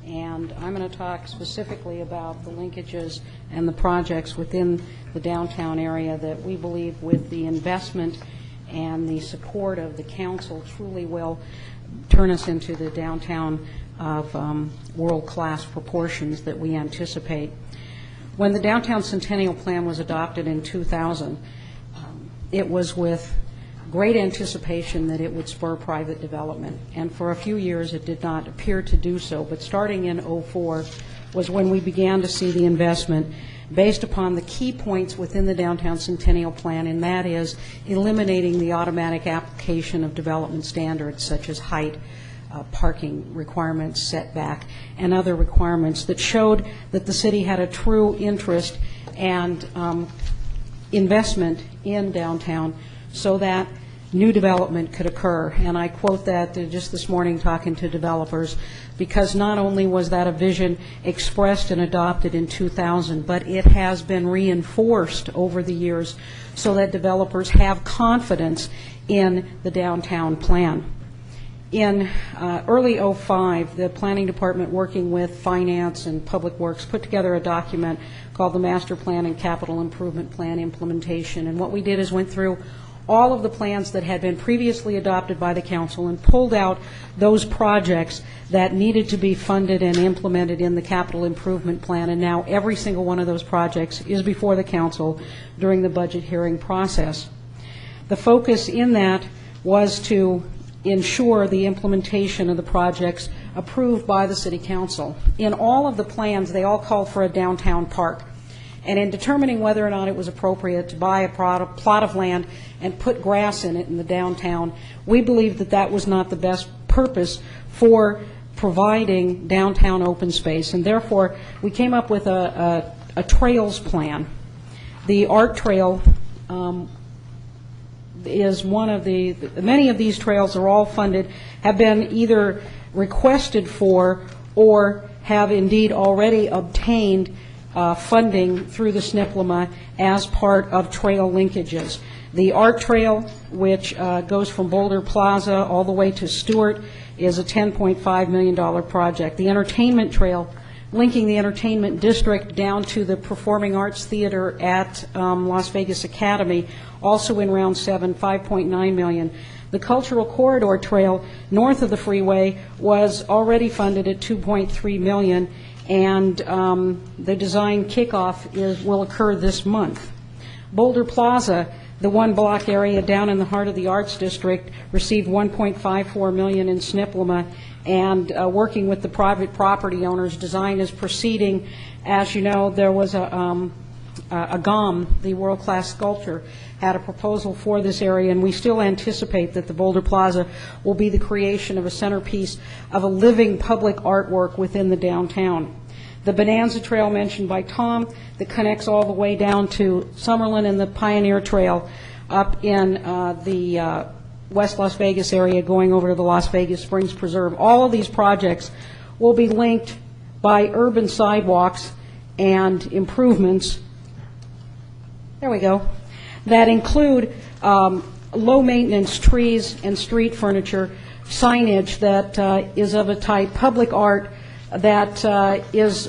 Speaker 14: and I'm going to talk specifically about the linkages and the projects within the downtown area that we believe, with the investment and the support of the council, truly will turn us into the downtown of world-class proportions that we anticipate. When the Downtown Centennial Plan was adopted in 2000, it was with great anticipation that it would spur private development, and for a few years it did not appear to do so. But starting in 2004 was when we began to see the investment based upon the key points within the Downtown Centennial Plan, and that is eliminating the automatic application of development standards such as height, parking requirements, setback, and other requirements that showed that the city had a true interest and investment in downtown, so that new development could occur. And I quote that just this morning talking to developers, because not only was that a vision expressed and adopted in 2000, but it has been reinforced over the years so that developers have confidence in the downtown plan. In early 2005, the Planning Department, working with Finance and Public Works, put together a document called the Master Plan and Capital Improvement Plan Implementation. And what we did is went through all of the plans that had been previously adopted by the council and pulled out those projects that needed to be funded and implemented in the capital improvement plan. And now every single one of those projects is before the council during the budget hearing process. The focus in that was to ensure the implementation of the projects approved by the city council. In all of the plans, they all called for a downtown park. And in determining whether or not it was appropriate to buy a plot of land and put grass in it in the downtown, we believed that that was not the best purpose for providing downtown open space. And therefore, we came up with a trails plan. The art trail is one of many of these trails are all funded, have been either requested for or have indeed already obtained funding through the SNPLMA as part of trail linkages. The art trail, which goes from Boulder Plaza all the way to Stewart, is a $10.5 million project. The entertainment trail, linking the entertainment district down to the Performing Arts Theater at Las Vegas Academy, also in round 7, $5.9 million. The Cultural Corridor Trail north of the freeway was already funded at $2.3 million, and the design kickoff will occur this month. Boulder Plaza, the one-block area down in the heart of the Arts District, received $1.54 million in SNPLMA, and working with the private property owners, design is proceeding. As you know, there was a GOM, the world-class sculptor, had a proposal for this area, and we still anticipate that the Boulder Plaza will be the creation of a centerpiece of a living public artwork within the downtown. The Bonanza Trail mentioned by Tom that connects all the way down to Summerlin, and the Pioneer Trail up in the West Las Vegas area going over to the Las Vegas Springs Preserve. All of these projects will be linked by urban sidewalks and improvements, there we go, that include low-maintenance trees and street furniture, signage that is of a type, public art that is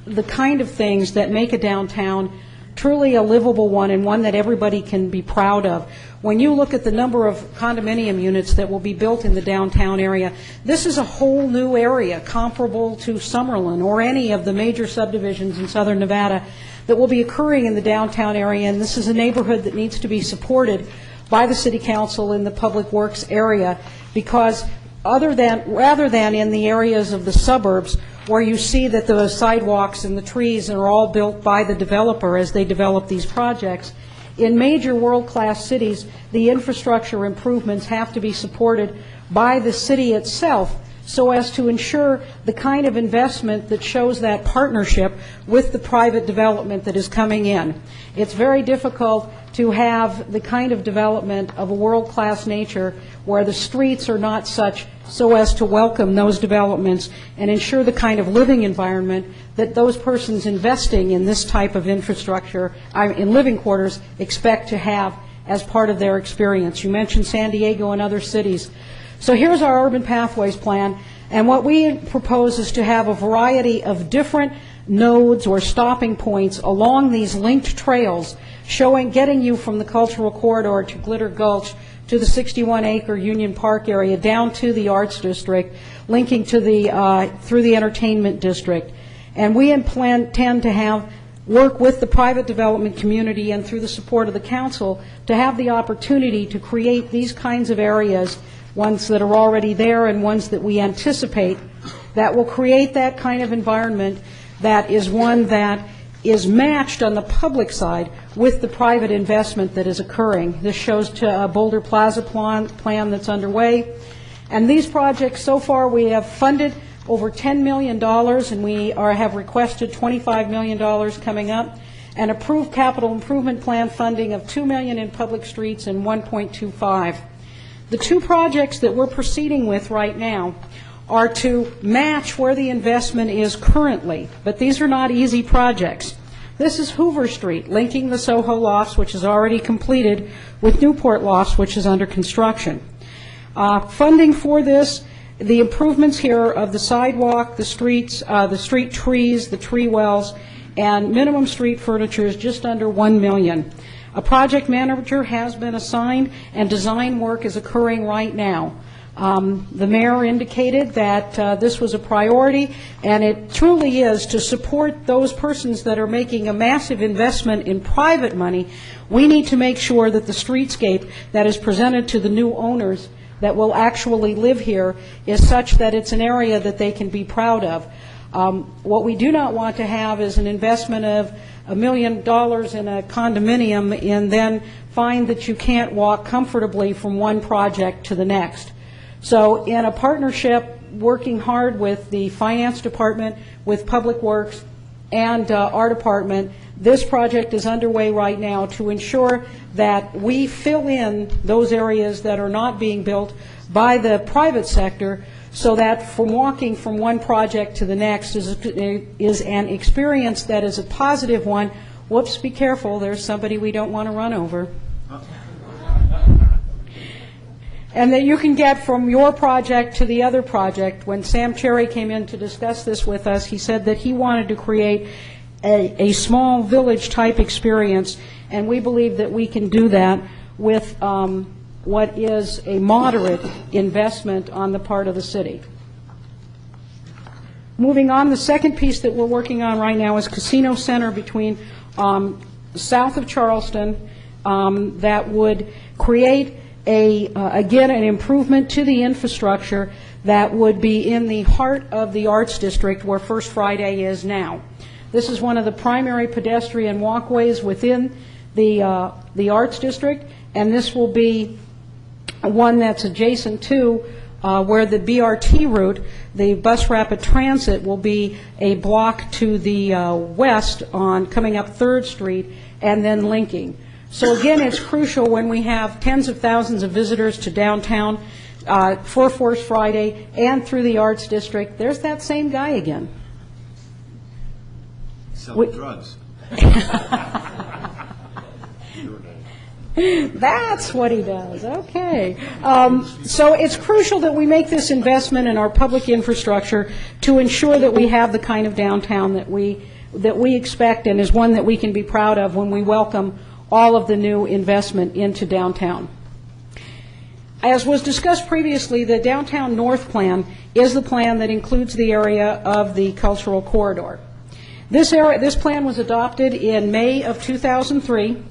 Speaker 14: the kind of things that make a downtown truly a livable one, and one that everybody can be proud of. When you look at the number of condominium units that will be built in the downtown area, this is a whole new area comparable to Summerlin or any of the major subdivisions in southern Nevada that will be occurring in the downtown area, and this is a neighborhood that needs to be supported by the City Council in the Public Works area, because rather than in the areas of the suburbs where you see that the sidewalks and the trees are all built by the developer as they develop these projects, in major world-class cities, the infrastructure improvements have to be supported by the city itself so as to ensure the kind of investment that shows that partnership with the private development that is coming in. It's very difficult to have the kind of development of a world-class nature where the streets are not such so as to welcome those developments and ensure the kind of living environment that those persons investing in this type of infrastructure, in living quarters, expect to have as part of their experience. You mentioned San Diego and other cities. So here's our Urban Pathways Plan, and what we propose is to have a variety of different nodes or stopping points along these linked trails, getting you from the cultural corridor to Glitter Gulch to the 61-acre Union Park area down to the Arts District, linking to through the Entertainment District. And we intend to work with the private development community and through the support of the council to have the opportunity to create these kinds of areas, ones that are already there and ones that we anticipate, that will create that kind of environment that is one that is matched on the public side with the private investment that is occurring. This shows a Boulder Plaza plan that's underway. And these projects, so far, we have funded over $10 million, and we have requested $25 million coming up, and approved capital improvement plan funding of $2 million in public streets and $1.25. The two projects that we're proceeding with right now are to match where the investment is currently, but these are not easy projects. This is Hoover Street, linking the Soho Lofts, which is already completed, with Newport Lofts, which is under construction. Funding for this, the improvements here of the sidewalk, the streets, the street trees, the tree wells, and minimum street furniture is just under $1 million. A project manager has been assigned, and design work is occurring right now. The mayor indicated that this was a priority, and it truly is to support those persons that are making a massive investment in private money. We need to make sure that the streetscape that is presented to the new owners that will actually live here is such that it's an area that they can be proud of. What we do not want to have is an investment of $1 million in a condominium and then find that you can't walk comfortably from one project to the next. So in a partnership, working hard with the finance department, with Public Works, and our department, this project is underway right now to ensure that we fill in those areas that are not being built by the private sector, so that from walking from one project to the next is an experience that is a positive one. Whoops, be careful, there's somebody we don't want to run over. And that you can get from your project to the other project. When Sam Cherry came in to discuss this with us, he said that he wanted to create a small village-type experience, and we believe that we can do that with what is a moderate investment on the part of the city. Moving on, the second piece that we're working on right now is Casino Center between south of Charleston that would create again, an improvement to the infrastructure that would be in the heart of the Arts District where First Friday is now. This is one of the primary pedestrian walkways within the Arts District, and this will be one that's adjacent to where the BRT route, the Bus Rapid Transit, will be a block to the west on coming up 3rd Street and then linking. So again, it's crucial when we have tens of thousands of visitors to downtown for First Friday and through the Arts District. There's that same guy again.
Speaker 1: Selling drugs.
Speaker 14: That's what he does. Okay. So it's crucial that we make this investment in our public infrastructure to ensure that we have the kind of downtown that we expect and is one that we can be proud of when we welcome all of the new investment into downtown. As was discussed previously, the Downtown North Plan is the plan that includes the area of the cultural corridor. This plan was adopted in May of 2003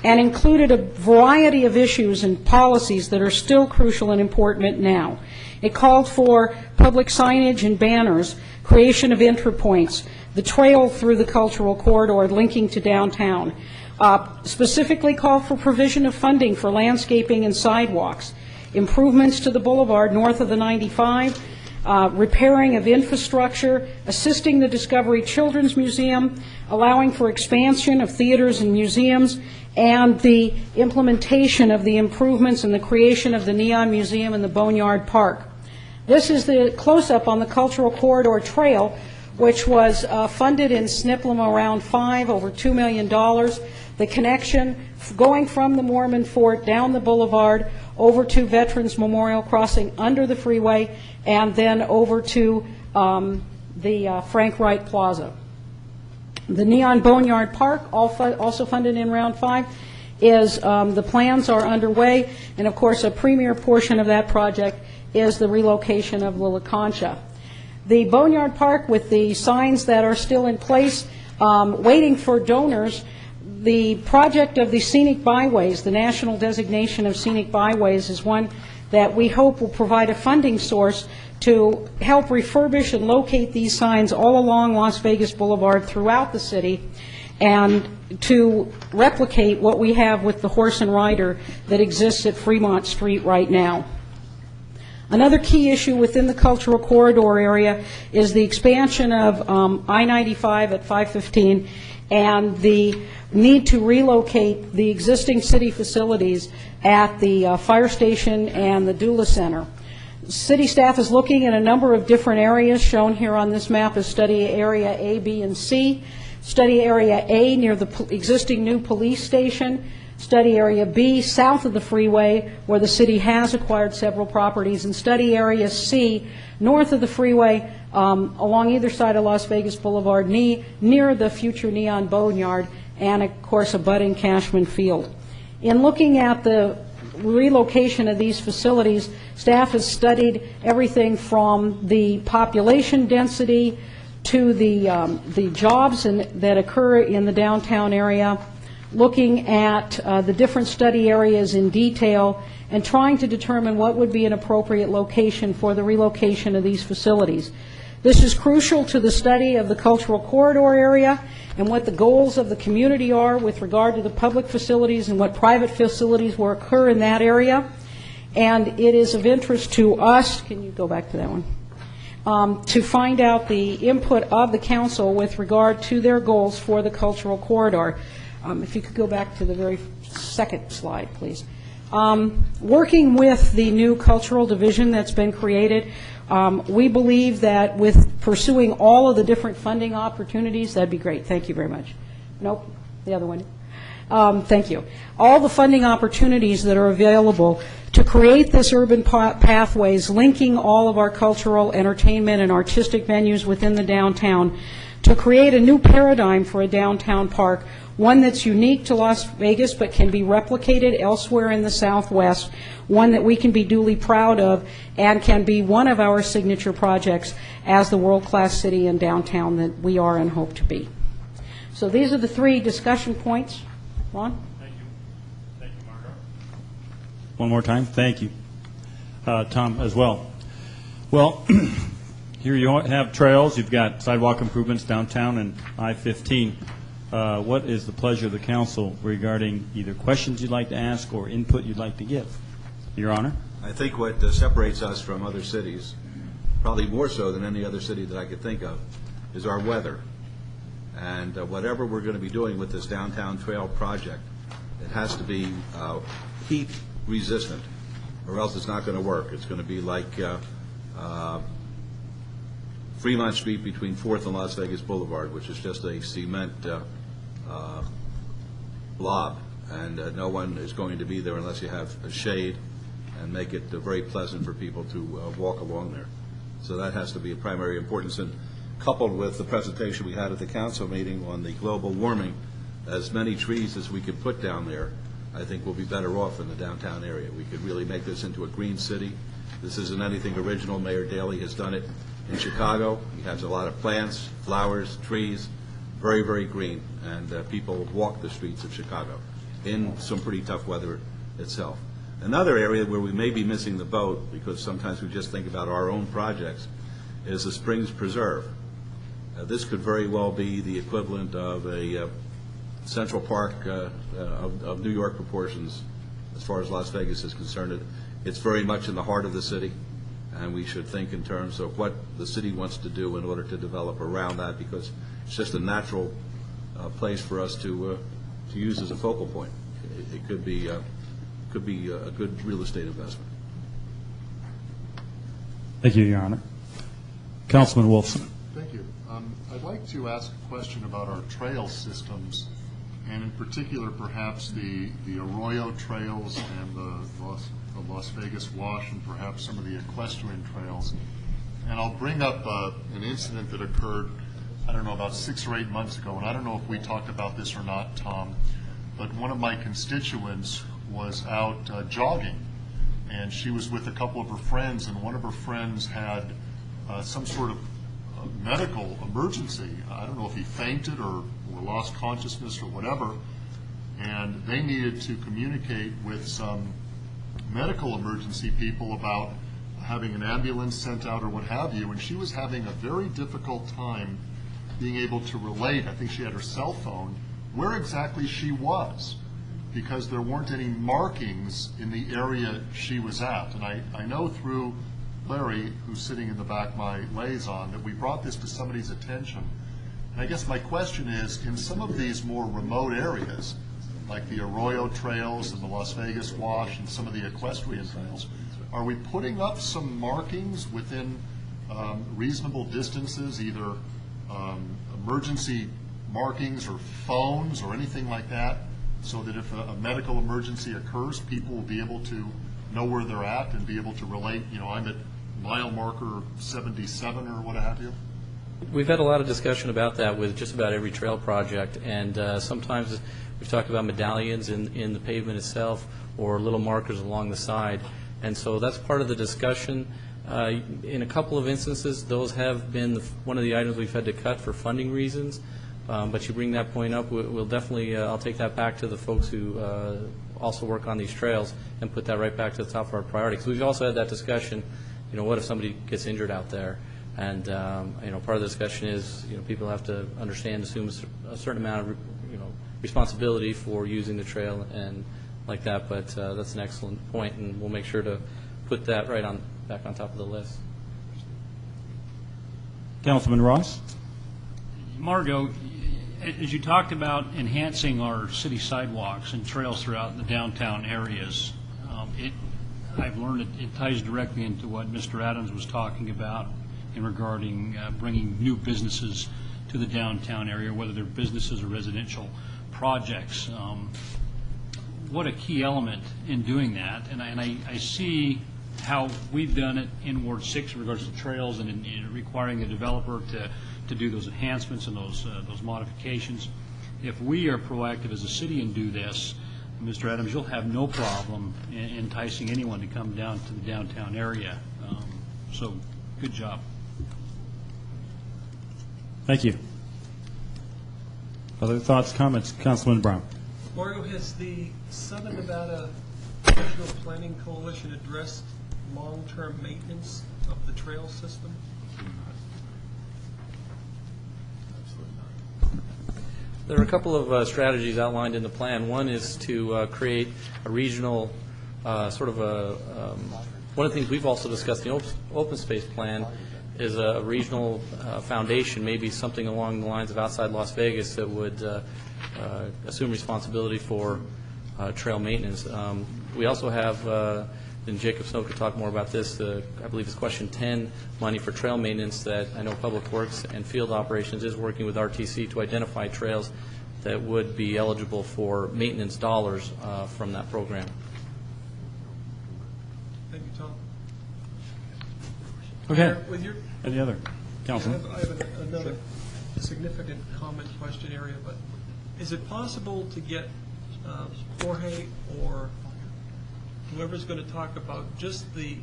Speaker 14: and included a variety of issues and policies that are still crucial and important now. It called for public signage and banners, creation of entry points, the trail through the cultural corridor linking to downtown, specifically called for provision of funding for landscaping and sidewalks, improvements to the boulevard north of the 95, repairing of infrastructure, assisting the Discovery Children's Museum, allowing for expansion of theaters and museums, and the implementation of the improvements and the creation of the Neon Museum and the Boneyard Park. This is the close-up on the Cultural Corridor Trail, which was funded in SNPLM around over $2 million. The connection going from the Mormon Fort down the boulevard over to Veterans Memorial Crossing under the freeway and then over to the Frank Wright Plaza. The Neon Boneyard Park, also funded in round 5, is the plans are underway, and of course a premier portion of that project is the relocation of La Concha. The Boneyard Park, with the signs that are still in place, waiting for donors, the project of the scenic byways, the national designation of scenic byways, is one that we hope will provide a funding source to help refurbish and locate these signs all along Las Vegas Boulevard throughout the city and to replicate what we have with the Horse and Rider that exists at Fremont Street right now. Another key issue within the cultural corridor area is the expansion of I-95 at 515 and the need to relocate the existing city facilities at the fire station and the Dula Center. City staff is looking at a number of different areas. Shown here on this map is study area A, B, and C. Study area A near the existing new police station. Study area B south of the freeway where the city has acquired several properties. And study area C north of the freeway along either side of Las Vegas Boulevard near the future Neon Boneyard and, of course, abutting Cashman Field. In looking at the relocation of these facilities, staff has studied everything from the population density to the jobs that occur in the downtown area, looking at the different study areas in detail and trying to determine what would be an appropriate location for the relocation of these facilities. This is crucial to the study of the cultural corridor area and what the goals of the community are with regard to the public facilities and what private facilities will occur in that area. And it is of interest to us, can you go back to that one, to find out the input of the council with regard to their goals for the cultural corridor. If you could go back to the very second slide, please. Working with the new cultural division that's been created, we believe that with pursuing all of the different funding opportunities, that'd be great. Thank you very much. Nope, the other one. Thank you. All the funding opportunities that are available to create this urban pathways linking all of our cultural, entertainment, and artistic venues within the downtown to create a new paradigm for a downtown park one that's unique to Las Vegas but can be replicated elsewhere in the Southwest, one that we can be duly proud of and can be one of our signature projects as the world-class city and downtown that we are and hope to be. So these are the 3 discussion points. Ron?
Speaker 2: Thank you. Thank you, Margo. One more time. Thank you. Tom, as well. Well, here you have trails. You've got sidewalk improvements downtown and I-15. What is the pleasure of the council regarding either questions you'd like to ask or input you'd like to give? Your Honor.
Speaker 1: I think what separates us from other cities, probably more so than any other city that I could think of, is our weather. And whatever we're going to be doing with this downtown trail project, it has to be heat resistant, or else it's not going to work. It's going to be like Fremont Street between 4th and Las Vegas Boulevard, which is just a cement blob, and no one is going to be there unless you have a shade and make it very pleasant for people to walk along there. So that has to be of primary importance. And coupled with the presentation we had at the council meeting on the global warming, as many trees as we could put down there, I think we'll be better off in the downtown area. We could really make this into a green city. This isn't anything original. Mayor Daley has done it in Chicago. He has a lot of plants, flowers, trees, very, very green, and people walk the streets of Chicago in some pretty tough weather itself. Another area where we may be missing the boat, because sometimes we just think about our own projects, is the Springs Preserve. This could very well be the equivalent of a Central Park of New York proportions as far as Las Vegas is concerned. It's very much in the heart of the city, and we should think in terms of what the city wants to do in order to develop around that, because it's just a natural place for us to use as a focal point. It could be a good real estate investment.
Speaker 2: Thank you, Your Honor. Councilman Wolfson.
Speaker 10: Thank you. I'd like to ask a question about our trail systems, and in particular perhaps the Arroyo trails and the Las Vegas Wash, and perhaps some of the equestrian trails. And I'll bring up an incident that occurred, I don't know, about 6 or 8 months ago, and I don't know if we talked about this or not, Tom, but one of my constituents was out jogging, and she was with a couple of her friends, and one of her friends had some sort of medical emergency. I don't know if he fainted or lost consciousness or whatever, and they needed to communicate with some medical emergency people about having an ambulance sent out or what have you, and she was having a very difficult time being able to relate, I think she had her cell phone, where exactly she was, because there weren't any markings in the area she was at. And I know through Larry, who's sitting in the back, my liaison, that we brought this to somebody's attention. And I guess my question is, in some of these more remote areas, like the Arroyo trails and the Las Vegas Wash and some of the equestrian trails, are we putting up some markings within reasonable distances, either emergency markings or phones or anything like that, so that if a medical emergency occurs, people will be able to know where they're at and be able to relate, you know, I'm at mile marker 77 or what have you?
Speaker 15: We've had a lot of discussion about that with just about every trail project, and sometimes we've talked about medallions in the pavement itself or little markers along the side, and so that's part of the discussion. In a couple of instances, those have been one of the items we've had to cut for funding reasons, but you bring that point up, we'll definitely, I'll take that back to the folks who also work on these trails and put that right back to the top of our priority, because we've also had that discussion, you know, what if somebody gets injured out there? And you know, part of the discussion is, you know, people have to understand, assume a certain amount of, you know, responsibility for using the trail and like that. But that's an excellent point, and we'll make sure to put that right on back on top of the list.
Speaker 2: Councilman Ross.
Speaker 8: Margo, as you talked about enhancing our city sidewalks and trails throughout the downtown areas, I've learned it ties directly into what Mr. Adams was talking about in regarding bringing new businesses to the downtown area, whether they're businesses or residential projects. What a key element in doing that, and I see how we've done it in Ward 6 in regards to trails and in requiring the developer to do those enhancements and those modifications. if we are proactive as a city and do this, Mr. Adams, you'll have no problem enticing anyone to come down to the downtown area. So, good job.
Speaker 2: Thank you. Other thoughts, comments? Councilman Brown.
Speaker 11: Mario, has the Southern Nevada Regional Planning Coalition addressed long-term maintenance of the trail system?
Speaker 15: There are a couple of strategies outlined in the plan. One is to create a regional, sort of a, one of the things we've also discussed in the open space plan is a regional foundation, maybe something along the lines of outside Las Vegas that would assume responsibility for trail maintenance. We also have, and Jacob Snow could talk more about this, I believe it's question 10, money for trail maintenance that I know Public Works and Field Operations is working with RTC to identify trails that would be eligible for maintenance dollars from that program.
Speaker 11: Thank you, Tom.
Speaker 2: Okay.
Speaker 11: With your,
Speaker 2: Any other? Councilman?
Speaker 11: I have another significant comment question area, but is it possible to get Jorge or whoever's going to talk about just the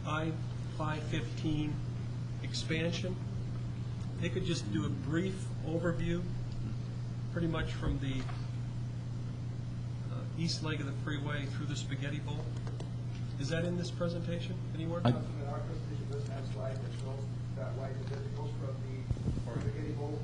Speaker 11: I-515 expansion? They could just do a brief overview, pretty much from the east leg of the freeway through the Spaghetti Bowl. Is that in this presentation anywhere?
Speaker 16: Our presentation does have a slide that shows that white that goes from the Spaghetti Bowl.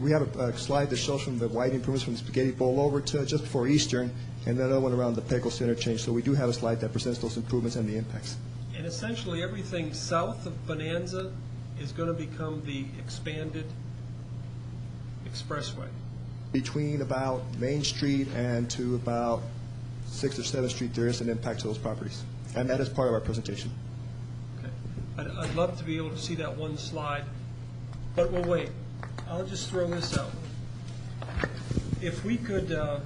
Speaker 16: We have a slide that shows from the wide improvements from the Spaghetti Bowl over to just before Eastern, and another one around the Pecos interchange. So we do have a slide that presents those improvements and the impacts.
Speaker 11: And essentially everything south of Bonanza is going to become the expanded expressway.
Speaker 16: Between about Main Street and to about 6th or 7th Street, there is an impact to those properties. And that is part of our presentation.
Speaker 11: Okay. I'd love to be able to see that one slide, but we'll wait. I'll just throw this out. If we could, if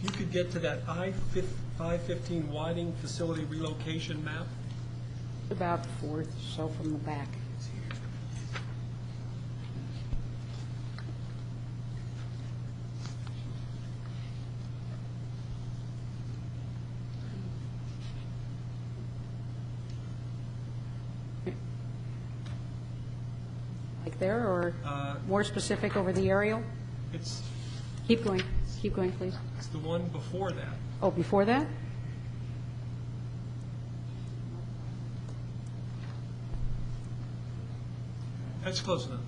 Speaker 11: you could get to that I-515 widening facility relocation map.
Speaker 14: About fourth, so from the back. Like there, or more specific over the aerial?
Speaker 11: It's
Speaker 14: Keep going, please.
Speaker 11: It's the one before that.
Speaker 14: Oh, before that?
Speaker 11: That's close enough.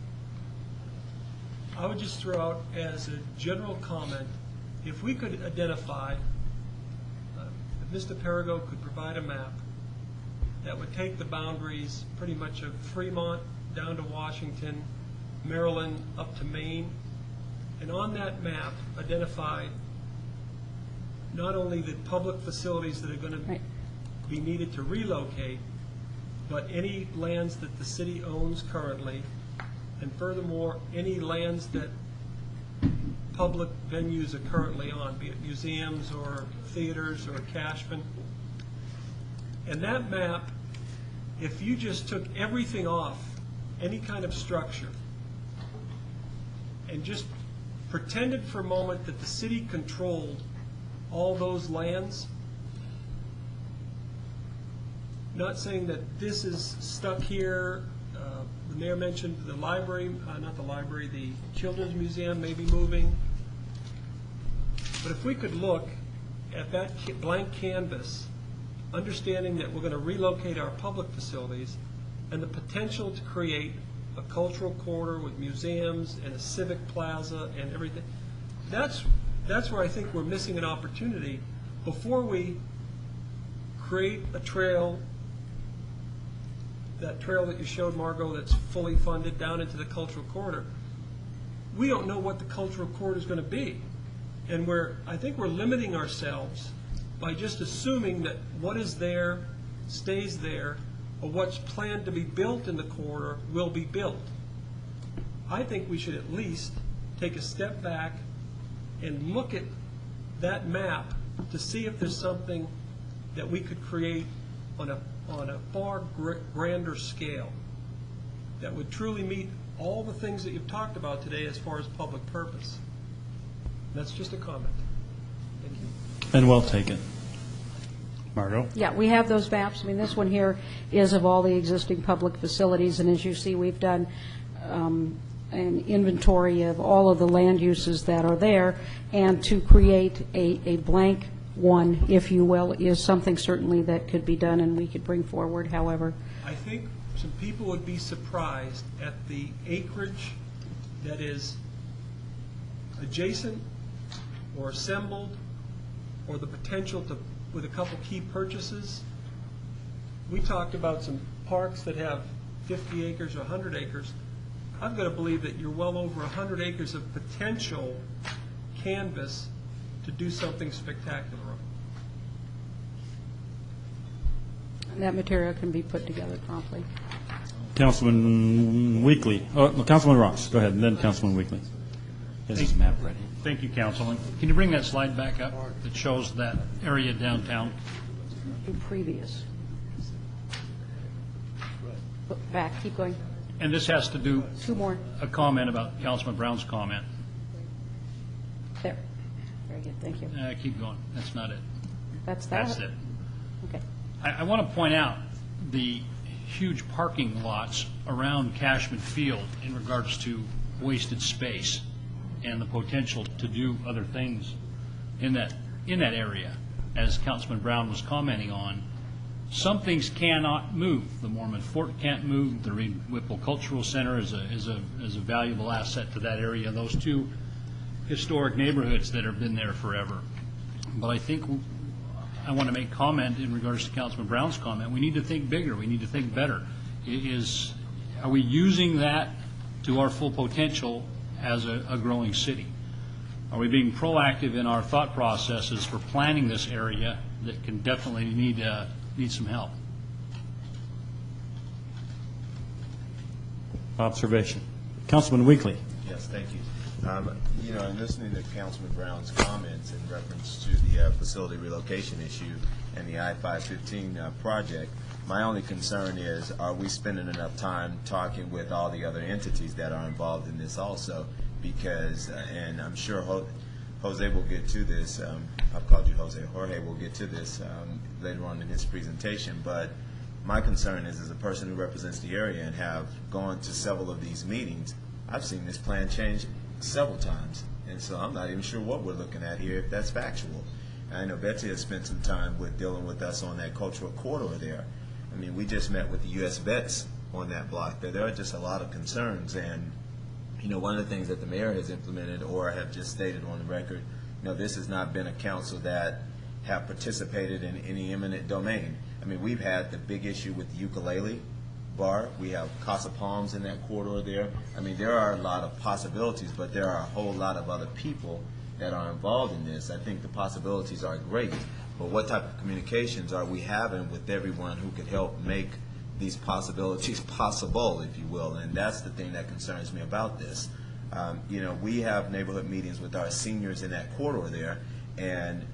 Speaker 11: I would just throw out as a general comment, if we could identify, if Mr. Perigo could provide a map that would take the boundaries pretty much of Fremont down to Washington, Maryland, up to Maine, and on that map identify not only the public facilities that are going to be needed to relocate, but any lands that the city owns currently, and furthermore, any lands that public venues are currently on, be it museums or theaters or Cashman. And that map, if you just took everything off, any kind of structure, and just pretended for a moment that the city controlled all those lands, not saying that this is stuck here. The mayor mentioned the library, not the library, the Children's Museum may be moving. But if we could look at that blank canvas, understanding that we're going to relocate our public facilities and the potential to create a cultural corridor with museums and a civic plaza and everything, that's where I think we're missing an opportunity. Before we create a trail, that trail that you showed, Margot, that's fully funded down into the cultural corridor, we don't know what the cultural corridor is going to be. And I think we're limiting ourselves by just assuming that what is there stays there, or what's planned to be built in the corridor will be built. I think we should at least take a step back and look at that map to see if there's something that we could create on a far grander scale that would truly meet all the things that you've talked about today as far as public purpose. That's just a comment. Thank you.
Speaker 2: And well taken. Margot?
Speaker 14: Yeah, we have those maps. I mean, this one here is of all the existing public facilities, and as you see, we've done an inventory of all of the land uses that are there, and to create a blank one, if you will, is something certainly that could be done and we could bring forward, however.
Speaker 11: I think some people would be surprised at the acreage that is adjacent or assembled, or the potential to, with a couple key purchases. We talked about some parks that have 50 acres or 100 acres. I've got to believe that you're well over 100 acres of potential canvas to do something spectacular on.
Speaker 14: And that material can be put together promptly.
Speaker 2: Councilman Weekly. Oh, no, Councilman Ross, go ahead, and then Councilman Weekly. Has his map ready.
Speaker 8: Thank you, Councilman. Can you bring that slide back up that shows that area downtown?
Speaker 14: Do previous. Look back, keep going.
Speaker 8: And this has to do,
Speaker 14: Two more.
Speaker 8: a comment about Councilman Brown's comment.
Speaker 14: There. Very good, thank you.
Speaker 8: Keep going. That's not it.
Speaker 14: That's that?
Speaker 8: That's it.
Speaker 14: Okay.
Speaker 8: I want to point out the huge parking lots around Cashman Field in regards to wasted space and the potential to do other things in that area, as Councilman Brown was commenting on. Some things cannot move. The Mormon Fort can't move. The Reed Whipple Cultural Center is a valuable asset to that area. Those two historic neighborhoods that have been there forever. But I think I want to make comment in regards to Councilman Brown's comment. We need to think bigger. We need to think better. Are we using that to our full potential as a growing city? Are we being proactive in our thought processes for planning this area that can definitely need some help?
Speaker 2: Observation. Councilman Weekly.
Speaker 13: Yes, thank you. In listening to Councilman Brown's comments in reference to the facility relocation issue and the I-515 project, my only concern is, are we spending enough time talking with all the other entities that are involved in this also? Because, and I'm sure Jose will get to this, I've called you Jose, Jorge will get to this later on in his presentation, but my concern is, as a person who represents the area and have gone to several of these meetings, I've seen this plan change several times, and so I'm not even sure what we're looking at here, if that's factual. And I know Betsy has spent some time with dealing with us on that cultural corridor there. I mean, we just met with the U.S. vets on that block there. There are just a lot of concerns, and one of the things that the mayor has implemented or have just stated on the record, this has not been a council that have participated in any eminent domain. I mean, we've had the big issue with the ukulele bar. We have Casa Palms in that corridor there. I mean, there are a lot of possibilities, but there are a whole lot of other people that are involved in this. I think the possibilities are great, but what type of communications are we having with everyone who could help make these possibilities possible, if you will? And that's the thing that concerns me about this. We have neighborhood meetings with our seniors in that corridor there, and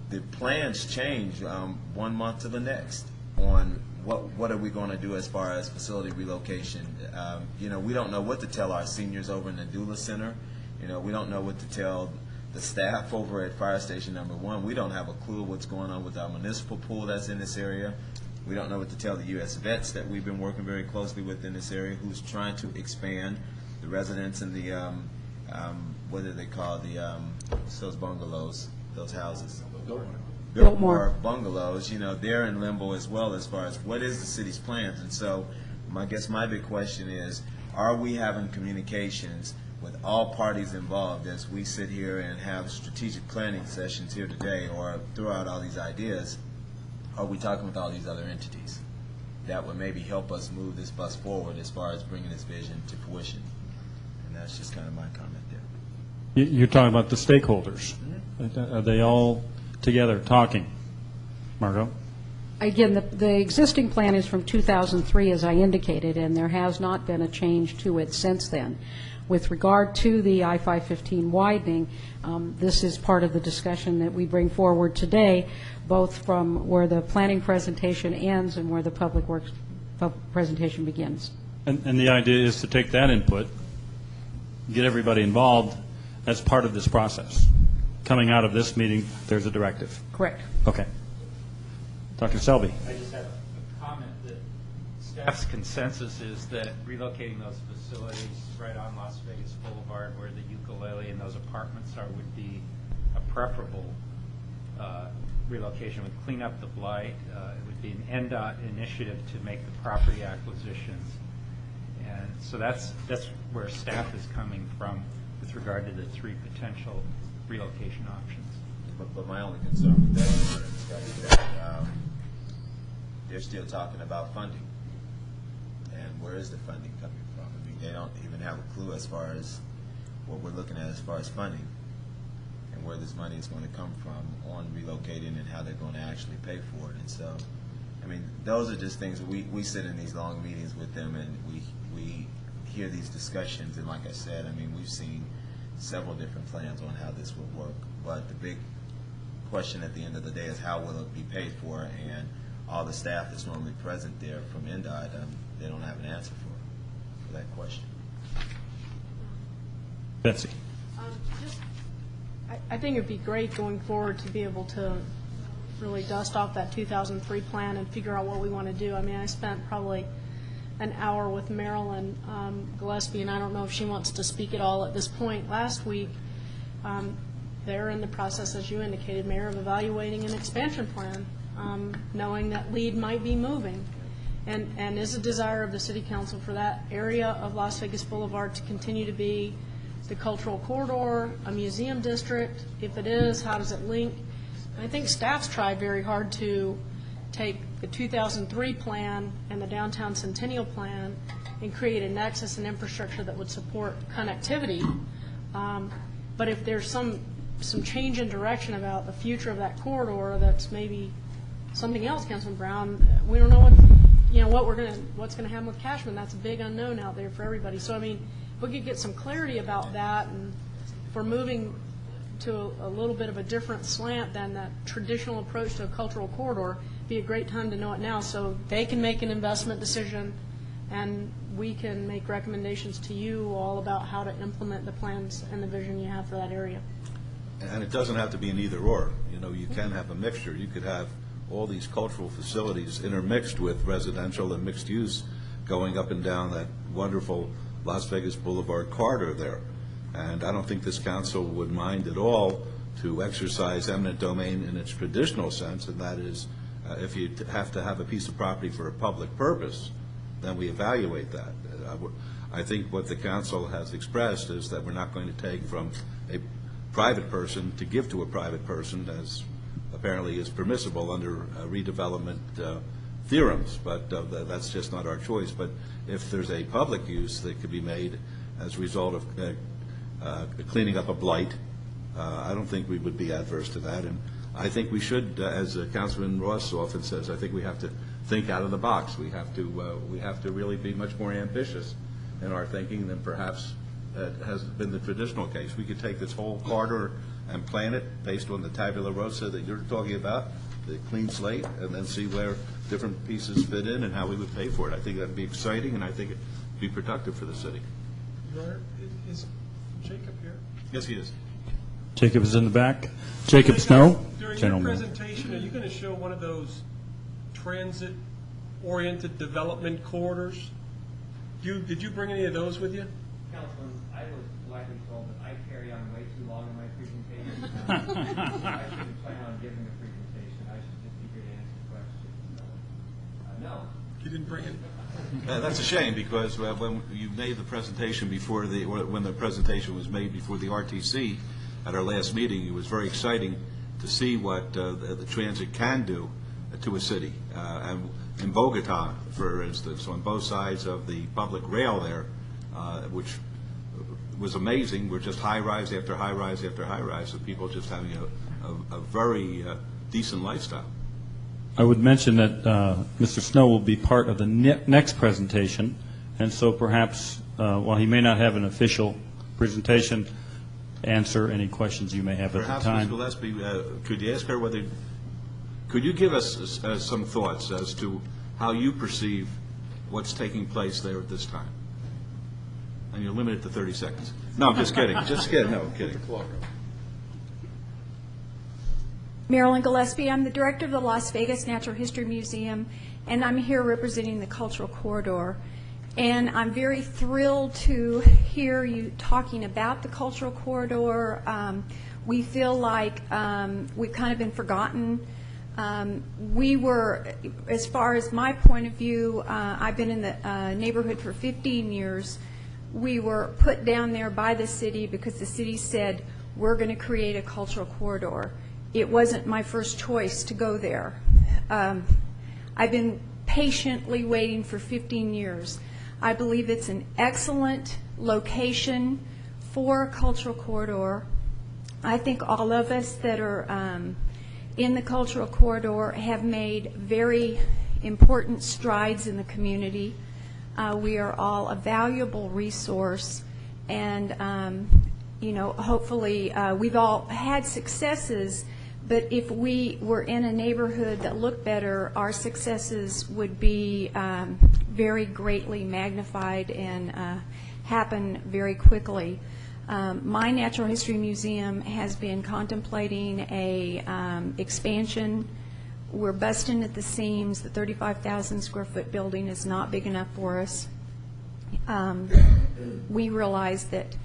Speaker 13: the plans change 1 month to the next on what are we going to do as far as facility relocation. We don't know what to tell our seniors over in the Doula Center. We don't know what to tell the staff over at Fire Station Number 1. We don't have a clue what's going on with our municipal pool that's in this area. We don't know what to tell the U.S. vets that we've been working very closely with in this area, who's trying to expand the residents in the, what do they call those bungalows, those houses? Biltmore bungalows. They're in limbo as well as far as what is the city's plans. And so I guess my big question is, are we having communications with all parties involved as we sit here and have strategic planning sessions here today, or throw out all these ideas? Are we talking with all these other entities that would maybe help us move this bus forward as far as bringing this vision to fruition? And that's just kind of my comment there.
Speaker 2: You're talking about the stakeholders. Are they all together talking? Margot?
Speaker 14: Again, the existing plan is from 2003, as I indicated, and there has not been a change to it since then. With regard to the I-515 widening, this is part of the discussion that we bring forward today, both from where the planning presentation ends and where the public works presentation begins.
Speaker 2: And the idea is to take that input, get everybody involved as part of this process. Coming out of this meeting, there's a directive.
Speaker 14: Correct.
Speaker 2: Okay. Dr. Selby.
Speaker 3: I just have a comment that staff's consensus is that relocating those facilities right on Las Vegas Boulevard where the ukulele and those apartments are would be a preferable relocation. It would clean up the blight. It would be an NDOT initiative to make the property acquisitions. And so that's where staff is coming from with regard to the 3 potential relocation options.
Speaker 13: But my only concern with that is that they're still talking about funding. And where is the funding coming from? I mean, they don't even have a clue as far as what we're looking at as far as funding and where this money is going to come from on relocating and how they're going to actually pay for it. And so, I mean, those are just things that we sit in these long meetings with them and we hear these discussions. And like I said, I mean, we've seen several different plans on how this will work. But the big question at the end of the day is how will it be paid for, and all the staff that's normally present there from NDOT, they don't have an answer for that question.
Speaker 2: Betsy.
Speaker 17: I think it'd be great going forward to be able to really dust off that 2003 plan and figure out what we want to do. I mean, I spent probably an hour with Marilyn Gillespie, and I don't know if she wants to speak at all at this point. Last week, they're in the process, as you indicated, Mayor, of evaluating an expansion plan, knowing that LEED might be moving. And is a desire of the City Council for that area of Las Vegas Boulevard to continue to be the cultural corridor, a museum district? If it is, how does it link? I think staff's tried very hard to take the 2003 plan and the downtown Centennial plan and create a nexus and infrastructure that would support connectivity. But if there's some change in direction about the future of that corridor, that's maybe something else, Councilman Brown. We don't know what's going to happen with Cashman. That's a big unknown out there for everybody. So I mean, if we could get some clarity about that, and if we're moving to a little bit of a different slant than that traditional approach to a cultural corridor, it'd be a great time to know it now so they can make an investment decision and we can make recommendations to you all about how to implement the plans and the vision you have for that area.
Speaker 1: And it doesn't have to be an either or. You know, you can have a mixture. You could have all these cultural facilities intermixed with residential and mixed use going up and down that wonderful Las Vegas Boulevard corridor there. And I don't think this council would mind at all to exercise eminent domain in its traditional sense, and that is if you have to have a piece of property for a public purpose, then we evaluate that. I think what the council has expressed is that we're not going to take from a private person to give to a private person, as apparently is permissible under redevelopment theorems, but that's just not our choice. But if there's a public use that could be made as a result of cleaning up a blight, I don't think we would be adverse to that. And I think we should, as Councilman Ross often says, I think we have to think out of the box. We have to really be much more ambitious in our thinking than perhaps has been the traditional case. We could take this whole corridor and plan it based on the tabula rasa that you're talking about, the clean slate, and then see where different pieces fit in and how we would pay for it. I think that would be exciting, and I think it would be productive for the city.
Speaker 11: Your Honor, is Jacob here?
Speaker 1: Yes, he is.
Speaker 2: Jacob is in the back. Jacob Snow,
Speaker 11: During
Speaker 2: General
Speaker 11: your
Speaker 2: Manager.
Speaker 11: presentation, are you going to show one of those transit-oriented development corridors? Did you bring any of those with you?
Speaker 18: Councilman, I was likely told that I carry on way too long in my presentation. I shouldn't plan on giving a presentation. I should just be here to answer questions. So, no.
Speaker 11: You didn't bring it?
Speaker 1: That's a shame, because when you made the presentation when the presentation was made before the RTC at our last meeting, it was very exciting to see what the transit can do to a city. And in Bogota, for instance, on both sides of the public rail there, which was amazing, were just high-rise after high-rise after high-rise of people just having a very decent lifestyle.
Speaker 2: I would mention that Mr. Snow will be part of the next presentation, and so perhaps, while he may not have an official presentation, answer any questions you may have at the time.
Speaker 1: Perhaps, Ms. Gillespie, could you ask her could you give us some thoughts as to how you perceive what's taking place there at this time? And you're limited to 30 seconds. No, I'm just kidding. Just kidding. No, I'm kidding.
Speaker 19: Marilyn Gillespie. I'm the director of the Las Vegas Natural History Museum, and I'm here representing the Cultural Corridor. And I'm very thrilled to hear you talking about the Cultural Corridor. We feel like we've kind of been forgotten. We were, as far as my point of view, I've been in the neighborhood for 15 years. We were put down there by the city because the city said, we're going to create a cultural corridor. It wasn't my first choice to go there. I've been patiently waiting for 15 years. I believe it's an excellent location for a cultural corridor. I think all of us that are in the cultural corridor have made very important strides in the community. We are all a valuable resource, and you know, hopefully we've all had successes, but if we were in a neighborhood that looked better, our successes would be very greatly magnified and happen very quickly. My Natural History Museum has been contemplating a expansion. We're busting at the seams. The 35,000 square foot building is not big enough for us. We realize that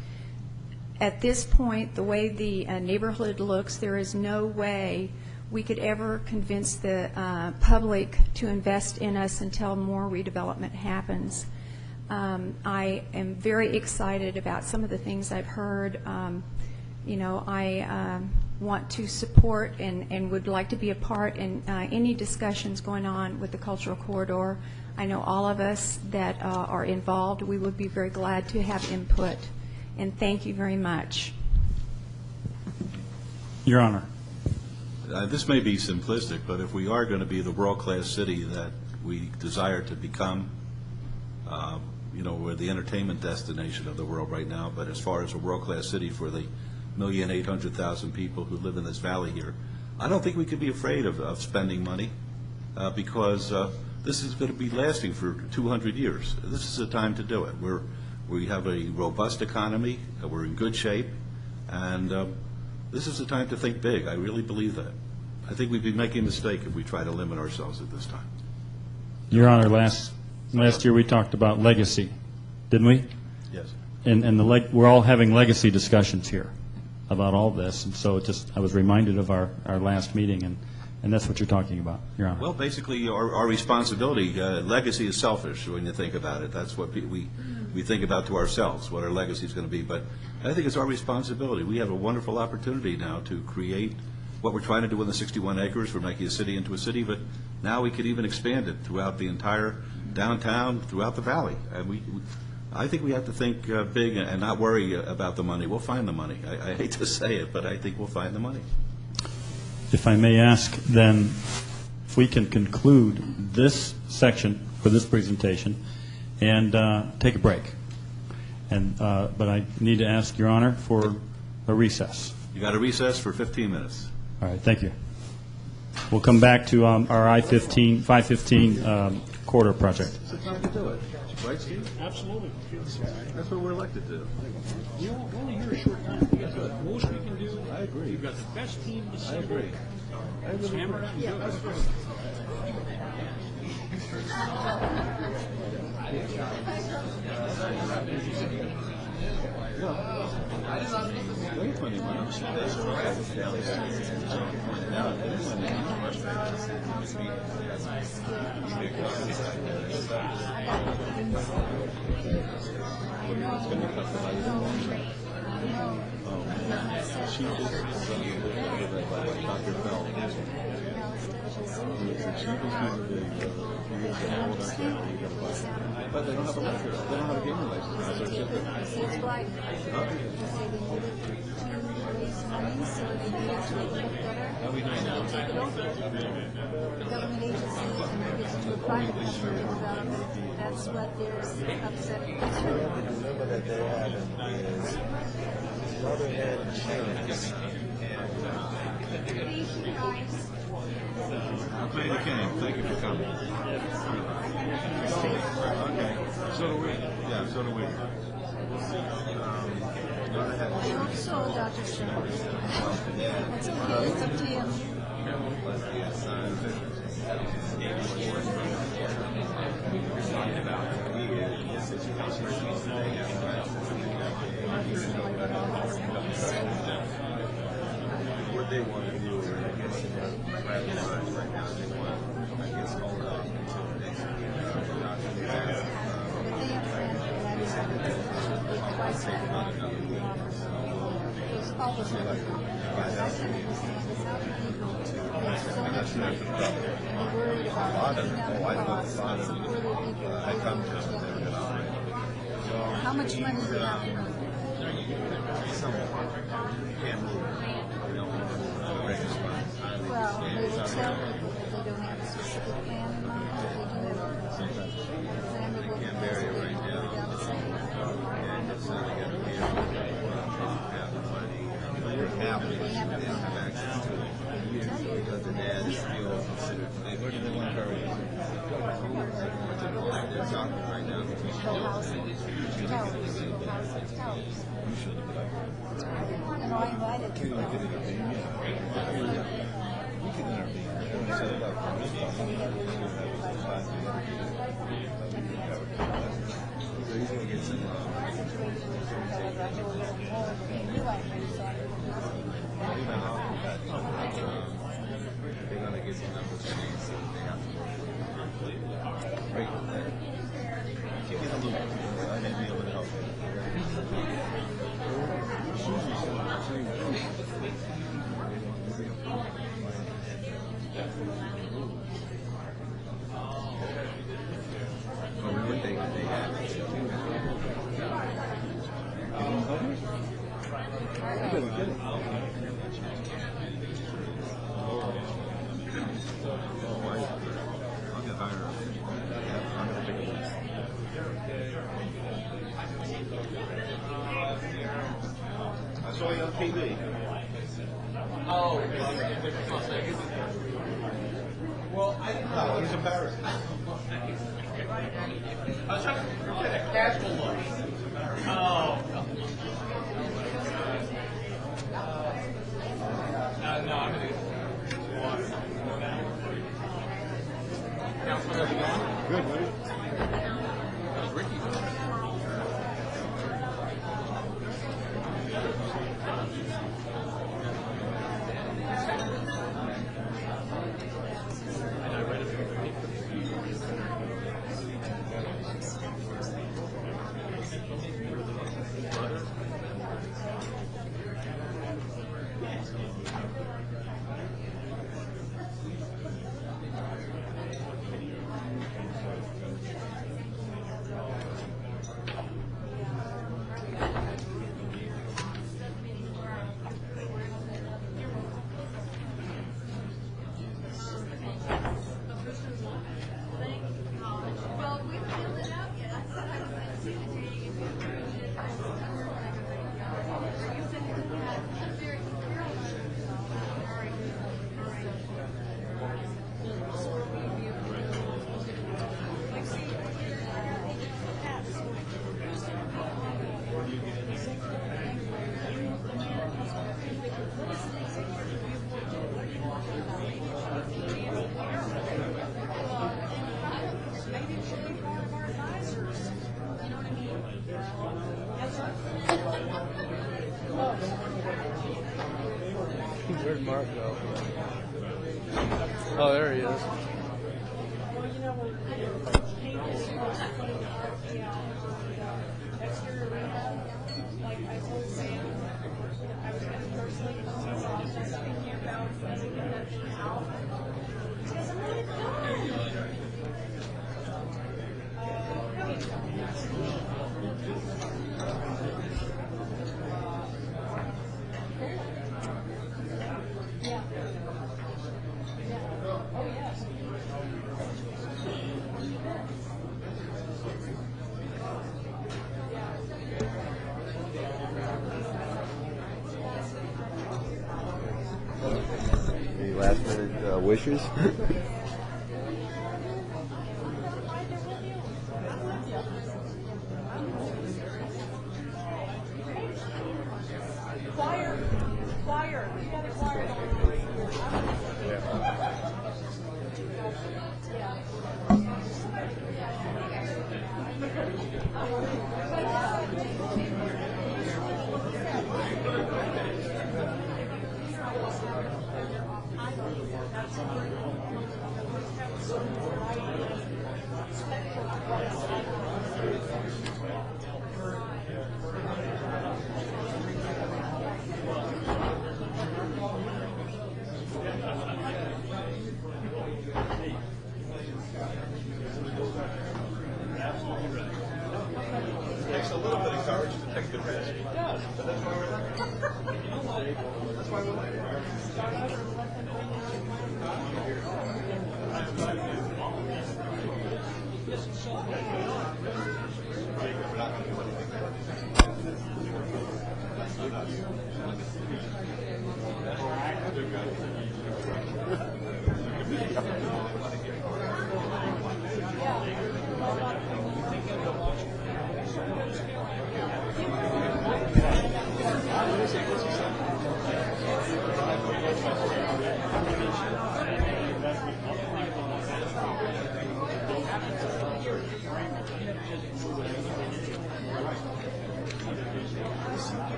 Speaker 19: at this point, the way the neighborhood looks, there is no way we could ever convince the public to invest in us until more redevelopment happens. I am very excited about some of the things I've heard. You know, I want to support and would like to be a part in any discussions going on with the Cultural Corridor. I know all of us that are involved, we would be very glad to have input. And thank you very much.
Speaker 2: Your Honor.
Speaker 1: This may be simplistic, but if we are going to be the world-class city that we desire to become, you know, we're the entertainment destination of the world right now, but as far as a world-class city for the 1,800,000 people who live in this valley here, I don't think we could be afraid of spending money because this is going to be lasting for 200 years. This is the time to do it. We have a robust economy, we're in good shape, and this is the time to think big. I really believe that. I think we'd be making a mistake if we try to limit ourselves at this time.
Speaker 2: Your Honor, last year we talked about legacy, didn't we?
Speaker 1: Yes.
Speaker 2: And we're all having legacy discussions here about all this, and so I was reminded of our last meeting, and that's what you're talking about, Your Honor.
Speaker 1: Well, basically, our responsibility, legacy is selfish when you think about it. That's what we think about to ourselves, what our legacy is going to be. But I think it's our responsibility. We have a wonderful opportunity now to create what we're trying to do in the 61 acres. We're making a city into a city, but now we could even expand it throughout the entire downtown, throughout the valley. And I think we have to think big and not worry about the money. We'll find the money. I hate to say it, but I think we'll find the money.
Speaker 2: If I may ask, then, if we can conclude this section for this presentation and take a break. But I need to ask, Your Honor, for a recess.
Speaker 1: You got a recess for 15 minutes.
Speaker 2: All right, thank you. We'll come back to our I-515 corridor project.
Speaker 1: It's the time to do it. Right, Steve?
Speaker 8: Absolutely.
Speaker 1: That's what we're elected to do.
Speaker 8: You're only here a short time. You got the most we can do. I agree. You've got the best team in the city.
Speaker 1: I agree.
Speaker 8: Let's hammer it out and do it.
Speaker 1: But they don't have a liquor. They don't have a gaming license. So it's just how we doing now?
Speaker 6: Government agency and move it to a private development. That's what there's upset.
Speaker 1: I'm glad you came. Thank you for coming. So do we. Yeah, so do we.
Speaker 6: I hope so, Dr. Stern. It's okay, it's up to you.
Speaker 1: What they want to do, I guess, in the private lines right now, they want, I guess, hold up until the next year.
Speaker 6: How much money do you have to move? Well, they will tell people if they don't have a specific plan in mind, if they do have a plan, they will pass it without saying.
Speaker 1: And it's not going to be able to have the money. They have access to it. Because the dad is still considered, where do they want to hurry? They're talking right now.
Speaker 6: And I invited to
Speaker 1: So he's going to get some. They're going to get some numbers. They have to break that. Keep it a loop. I may be able to help I saw you on TV.
Speaker 20: Oh, well, I didn't know.
Speaker 1: He's embarrassed.
Speaker 20: I was trying to get a casual look. Oh. No, I'm going to Councilman, how's it going?
Speaker 7: Good, buddy.
Speaker 20: How's Ricky doing? Where'd Mark go? Oh, there he is.
Speaker 21: Any last minute wishes?
Speaker 1: takes a little bit of courage to take the risk. It does. That's why we like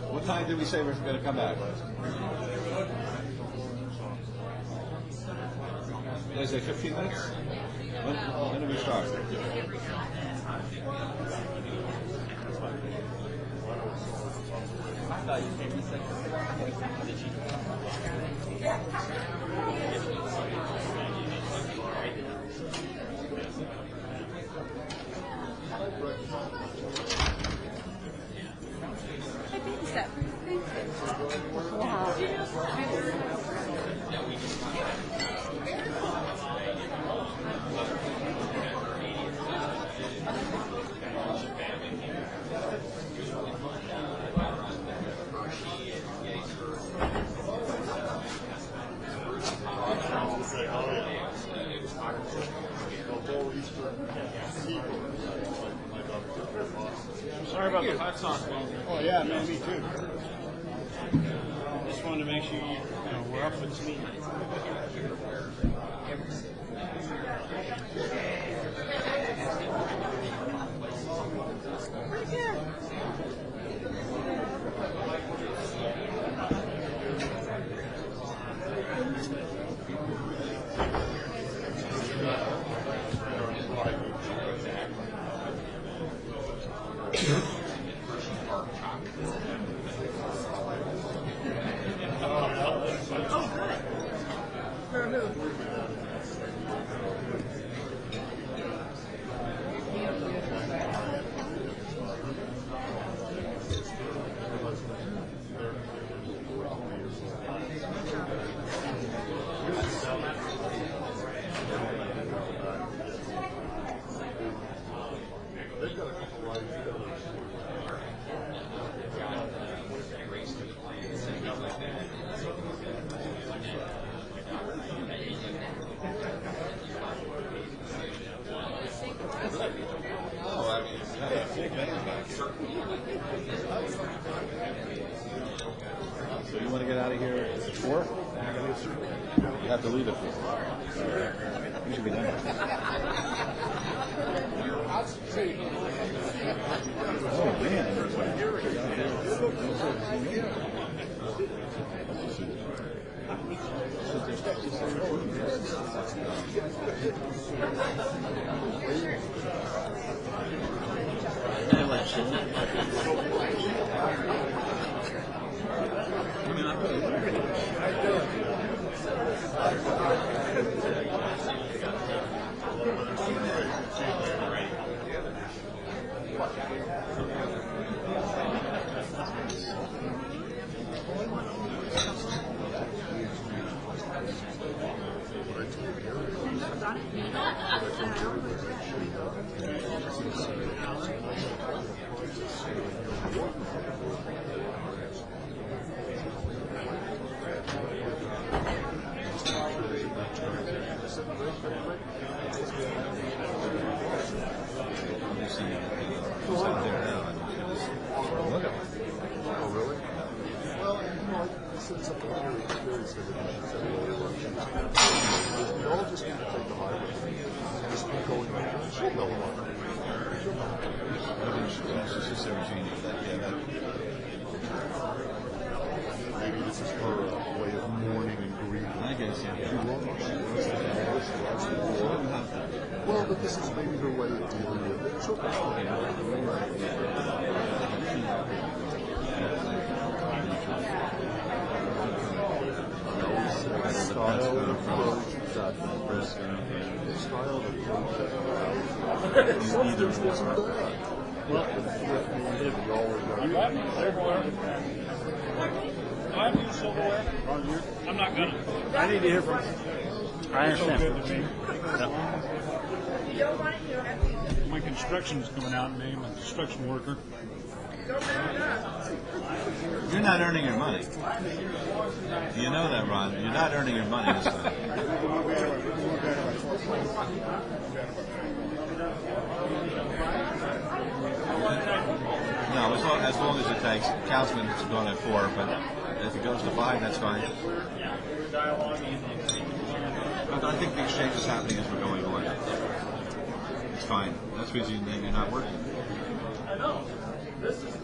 Speaker 1: What time did we say we're going to come back? Did I say 15 minutes? When do we start?
Speaker 18: I thought you came in
Speaker 11: Sorry about the hot sauce.
Speaker 7: Oh, yeah, man, me too.
Speaker 11: Just wanted to make sure we're up with speed.
Speaker 1: So you want to get out of here at 4? You have to leave at 4. You should be done. Oh, man.
Speaker 10: said that we should set early elections. We all just need to take the highway and just keep going. She'll know what. Maybe this is her way of mourning and grieving. I guess, yeah. She won't. Well, but this is maybe her way of dealing with it. She'll either wasn't bad.
Speaker 8: Well, I'm not gonna.
Speaker 2: I need to hear from I understand.
Speaker 8: My construction's coming out in name, I'm a construction worker.
Speaker 1: You're not earning your money. You know that, Ron. You're not earning your money this time. No, as long as it takes. Councilman's going at 4, but if it goes to 5, that's fine. But I think the exchange is happening as we're going on. It's fine. That's the reason you're not working.
Speaker 2: I know. This is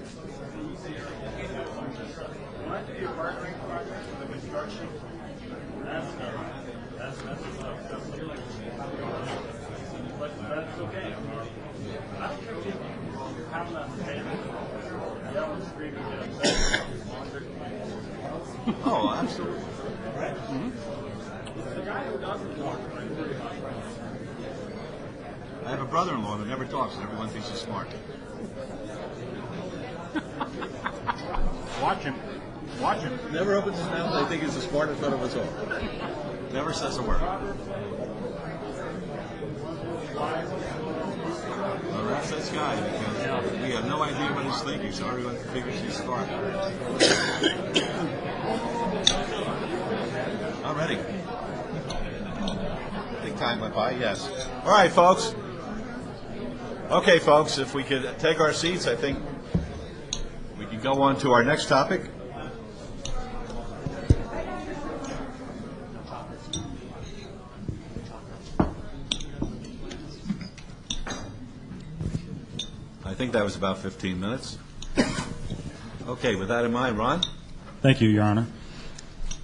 Speaker 2: that's okay. I don't care if you're having that payment. Yelling, screaming, get upset.
Speaker 1: Oh, absolutely.
Speaker 2: Mm-hmm. The guy who doesn't talk.
Speaker 1: I have a brother-in-law that never talks, and everyone thinks he's smart.
Speaker 8: Watch him. Watch him.
Speaker 1: Never opens his mouth. I think he's the smartest one of us all. Never says a word. Well, that's this guy, because we have no idea what he's thinking, so everyone figures he's smart. I'm ready. I think time went by, yes. All right, folks. Okay, folks, if we could take our seats, I think we can go on to our next topic. I think that was about 15 minutes. Okay, with that in mind, Ron?
Speaker 2: Thank you, Your Honor.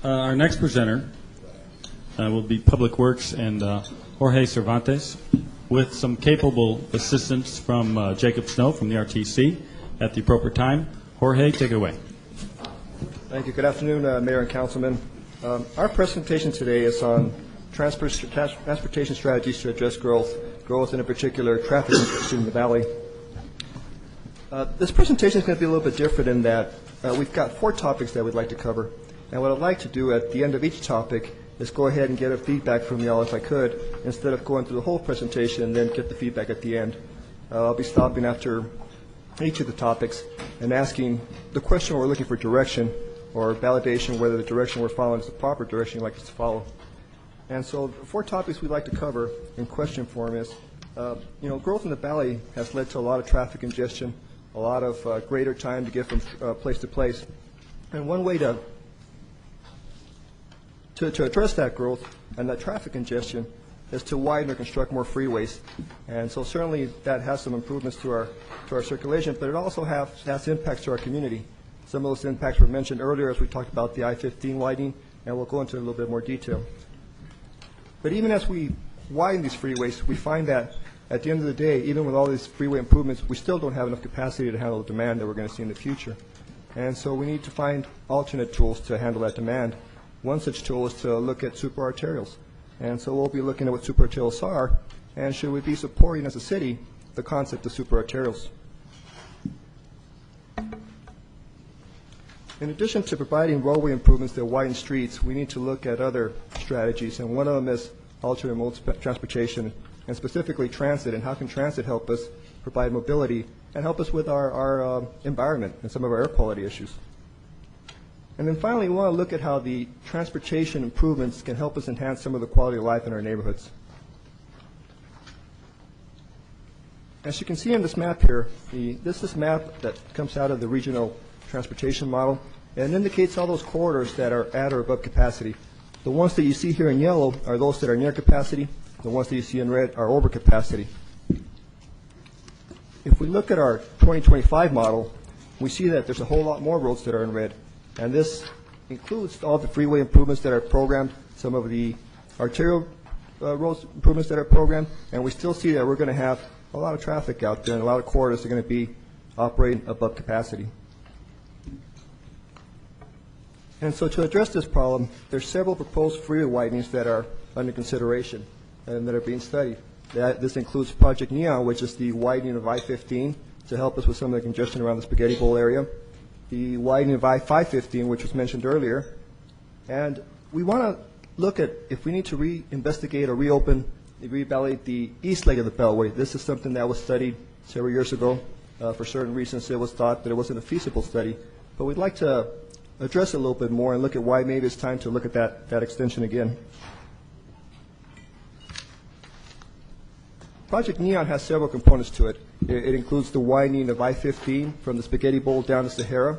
Speaker 2: Our next presenter will be Public Works and Jorge Cervantes, with some capable assistance from Jacob Snow from the RTC at the appropriate time. Jorge, take it away.
Speaker 16: Thank you. Good afternoon, Mayor and Councilman. Our presentation today is on transportation strategies to address growth and in particular traffic congestion in the valley. This presentation is going to be a little bit different in that we've got 4 topics that we'd like to cover. And what I'd like to do at the end of each topic is go ahead and get a feedback from y'all if I could, instead of going through the whole presentation and then get the feedback at the end. I'll be stopping after each of the topics and asking the question we're looking for direction or validation whether the direction we're following is the proper direction you'd like us to follow. And so the 4 topics we'd like to cover in question form is, growth in the valley has led to a lot of traffic congestion, a lot of greater time to get from place to place. And one way to address that growth and that traffic congestion is to widen or construct more freeways. And so certainly that has some improvements to our circulation, but it also has impacts to our community. Some of those impacts were mentioned earlier as we talked about the I-15 widening, and we'll go into a little bit more detail. But even as we widen these freeways, we find that at the end of the day, even with all these freeway improvements, we still don't have enough capacity to handle the demand that we're going to see in the future. And so we need to find alternate tools to handle that demand. One such tool is to look at super arterials. And so we'll be looking at what super arterials are, and should we be supporting as a city the concept of super arterials. In addition to providing roadway improvements that widen streets, we need to look at other strategies, and one of them is alternate modes of transportation, and specifically transit, and how can transit help us provide mobility and help us with our environment and some of our air quality issues. And then finally, we want to look at how the transportation improvements can help us enhance some of the quality of life in our neighborhoods. As you can see on this map here, this map that comes out of the regional transportation model. and it indicates all those corridors that are at or above capacity. The ones that you see here in yellow are those that are near capacity. The ones that you see in red are over capacity. If we look at our 2025 model, we see that there's a whole lot more roads that are in red, and this includes all the freeway improvements that are programmed, some of the arterial roads improvements that are programmed, and we still see that we're going to have a lot of traffic out there and a lot of corridors are going to be operating above capacity. And so to address this problem, there's several proposed freeway widenings that are under consideration and that are being studied. This includes Project Neon, which is the widening of I-15 to help us with some of the congestion around the Spaghetti Bowl area, the widening of I-515, which was mentioned earlier, and we want to look at if we need to reinvestigate or reevaluate the east leg of the Beltway. This is something that was studied several years ago. For certain reasons, it was thought that it wasn't a feasible study, but we'd like to address it a little bit more and look at why maybe it's time to look at that extension again. Project Neon has several components to it. It includes the widening of I-15 from the Spaghetti Bowl down to Sahara.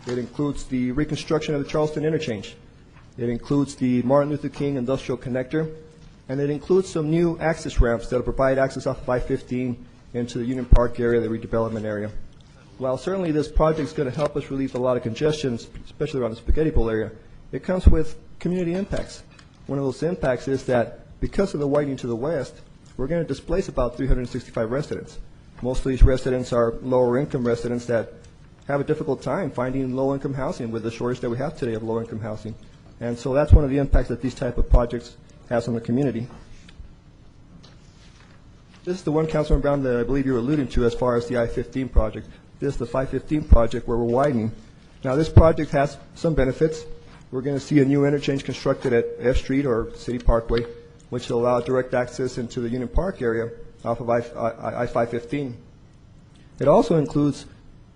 Speaker 16: It includes the reconstruction of the Charleston interchange. It includes the Martin Luther King Industrial Connector. And it includes some new access ramps that will provide access off of I-15 into the Union Park area, the redevelopment area. While certainly this project is going to help us relieve a lot of congestion, especially around the Spaghetti Bowl area, it comes with community impacts. One of those impacts is that because of the widening to the west, we're going to displace about 365 residents. Most of these residents are lower income residents that have a difficult time finding low income housing with the shortage that we have today of low income housing. And so that's one of the impacts that these type of projects has on the community. This is the one, Councilman Brown, that I believe you're alluding to as far as the I-15 project. This is the 515 project where we're widening. Now this project has some benefits. We're going to see a new interchange constructed at F Street or City Parkway, which will allow direct access into the Union Park area off of I-515. It also includes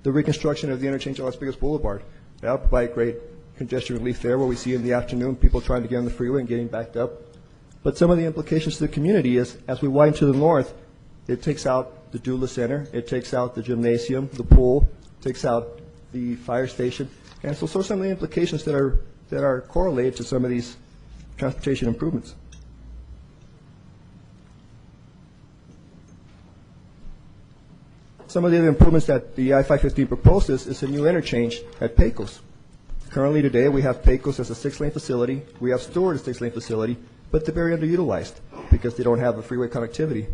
Speaker 16: the reconstruction of the interchange on Las Vegas Boulevard. That will provide great congestion relief there, where we see in the afternoon people trying to get on the freeway and getting backed up. But some of the implications to the community is, as we widen to the north, it takes out the Doula Center, it takes out the gymnasium, the pool, takes out the fire station. And so some of the implications that are correlated to some of these transportation improvements. Some of the other improvements that the I-515 proposes is a new interchange at Pecos. Currently today we have Pecos as a 6-lane facility, we have Stewart as a 6-lane facility, but they're very underutilized because they don't have a freeway connectivity.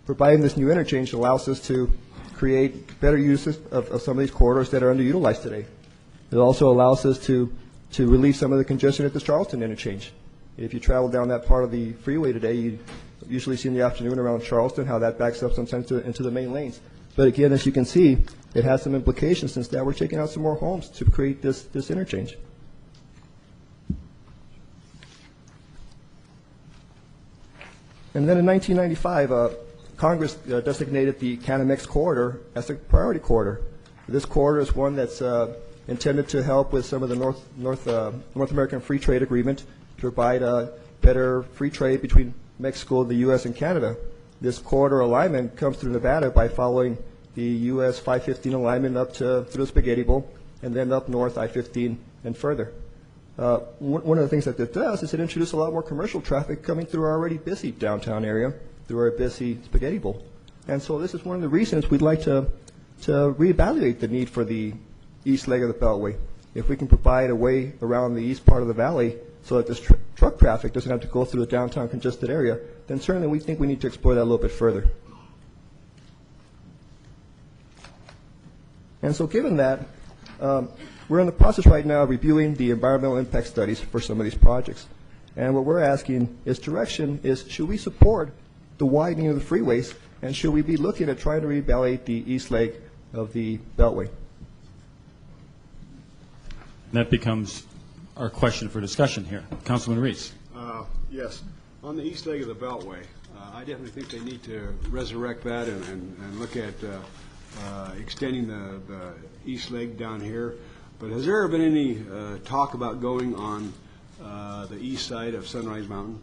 Speaker 16: Providing this new interchange allows us to create better uses of some of these corridors that are underutilized today. It also allows us to relieve some of the congestion at the Charleston interchange. If you travel down that part of the freeway today, you usually see in the afternoon around Charleston how that backs up sometimes into the main lanes. But again, as you can see, it has some implications since now we're taking out some more homes to create this interchange. And then in 1995, Congress designated the Canamex corridor as a priority corridor. This corridor is one that's intended to help with some of the North American Free Trade Agreement to provide better free trade between Mexico, the U.S., and Canada. This corridor alignment comes through Nevada by following the U.S. 515 alignment up through the Spaghetti Bowl and then up north I-15 and further. One of the things that this does is it introduces a lot more commercial traffic coming through our already busy downtown area, through our busy Spaghetti Bowl. And so this is one of the reasons we'd like to reevaluate the need for the east leg of the Beltway. If we can provide a way around the east part of the valley so that this truck traffic doesn't have to go through the downtown congested area, then certainly we think we need to explore that a little bit further. And so given that, we're in the process right now of reviewing the environmental impact studies for some of these projects. And what we're asking is direction is, should we support the widening of the freeways, and should we be looking at trying to reevaluate the east leg of the Beltway?
Speaker 2: That becomes our question for discussion here. Councilman Reese.
Speaker 7: Yes. On the east leg of the Beltway, I definitely think they need to resurrect that and look at extending the east leg down here. But has there ever been any talk about going on the east side of Sunrise Mountain?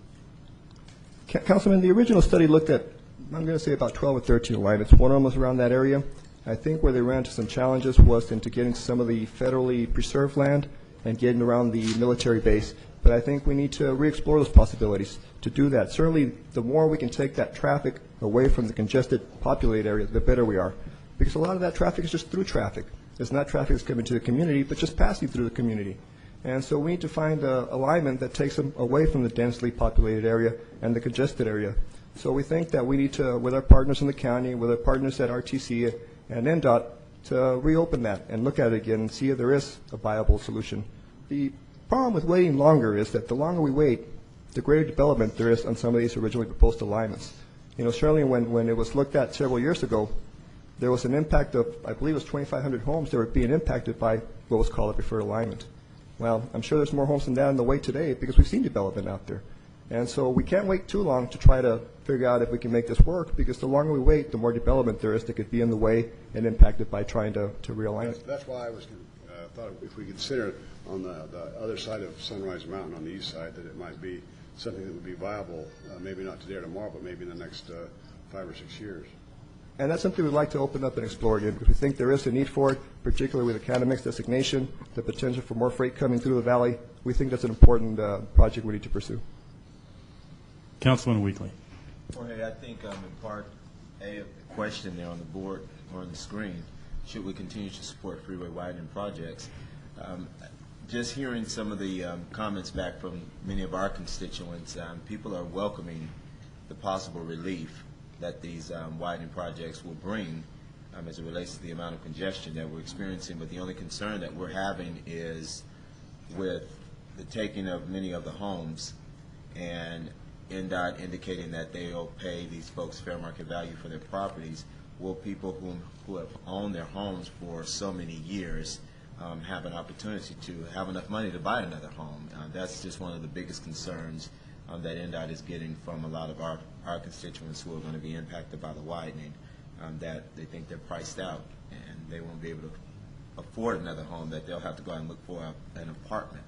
Speaker 16: Councilman, the original study looked at, I'm going to say about 12 or 13 alignments. One of them was around that area. I think where they ran into some challenges was into getting some of the federally preserved land and getting around the military base. But I think we need to re-explore those possibilities to do that. Certainly, the more we can take that traffic away from the congested, populated area, the better we are. Because a lot of that traffic is just through traffic. It's not traffic that's coming to the community, but just passing through the community. And so we need to find an alignment that takes them away from the densely populated area and the congested area. So we think that we need to, with our partners in the county, with our partners at RTC and NDOT, to reopen that and look at it again and see if there is a viable solution. The problem with waiting longer is that the longer we wait, the greater development there is on some of these originally proposed alignments. Certainly when it was looked at several years ago, there was an impact of, I believe it was 2,500 homes that were being impacted by what was called a preferred alignment. Well, I'm sure there's more homes than that on the way today because we've seen development out there. And so we can't wait too long to try to figure out if we can make this work, because the longer we wait, the more development there is that could be in the way and impacted by trying to realign it.
Speaker 7: That's why I was thought if we consider on the other side of Sunrise Mountain on the east side that it might be something that would be viable, maybe not today or tomorrow, but maybe in the next 5 or 6 years.
Speaker 16: And that's something we'd like to open up and explore again, because we think there is a need for it, particularly with the Canada Mix designation, the potential for more freight coming through the valley. We think that's an important project we need to pursue.
Speaker 2: Councilman Weekly.
Speaker 13: Jorge, I think in part A of the question there on the board or on the screen, should we continue to support freeway widening projects? Just hearing some of the comments back from many of our constituents, people are welcoming the possible relief that these widening projects will bring as it relates to the amount of congestion that we're experiencing. But the only concern that we're having is with the taking of many of the homes and NDOT indicating that they'll pay these folks fair market value for their properties. Will people who have owned their homes for so many years have an opportunity to have enough money to buy another home? That's just one of the biggest concerns that NDOT is getting from a lot of our constituents who are going to be impacted by the widening, that they think they're priced out and they won't be able to afford another home, that they'll have to go out and look for an apartment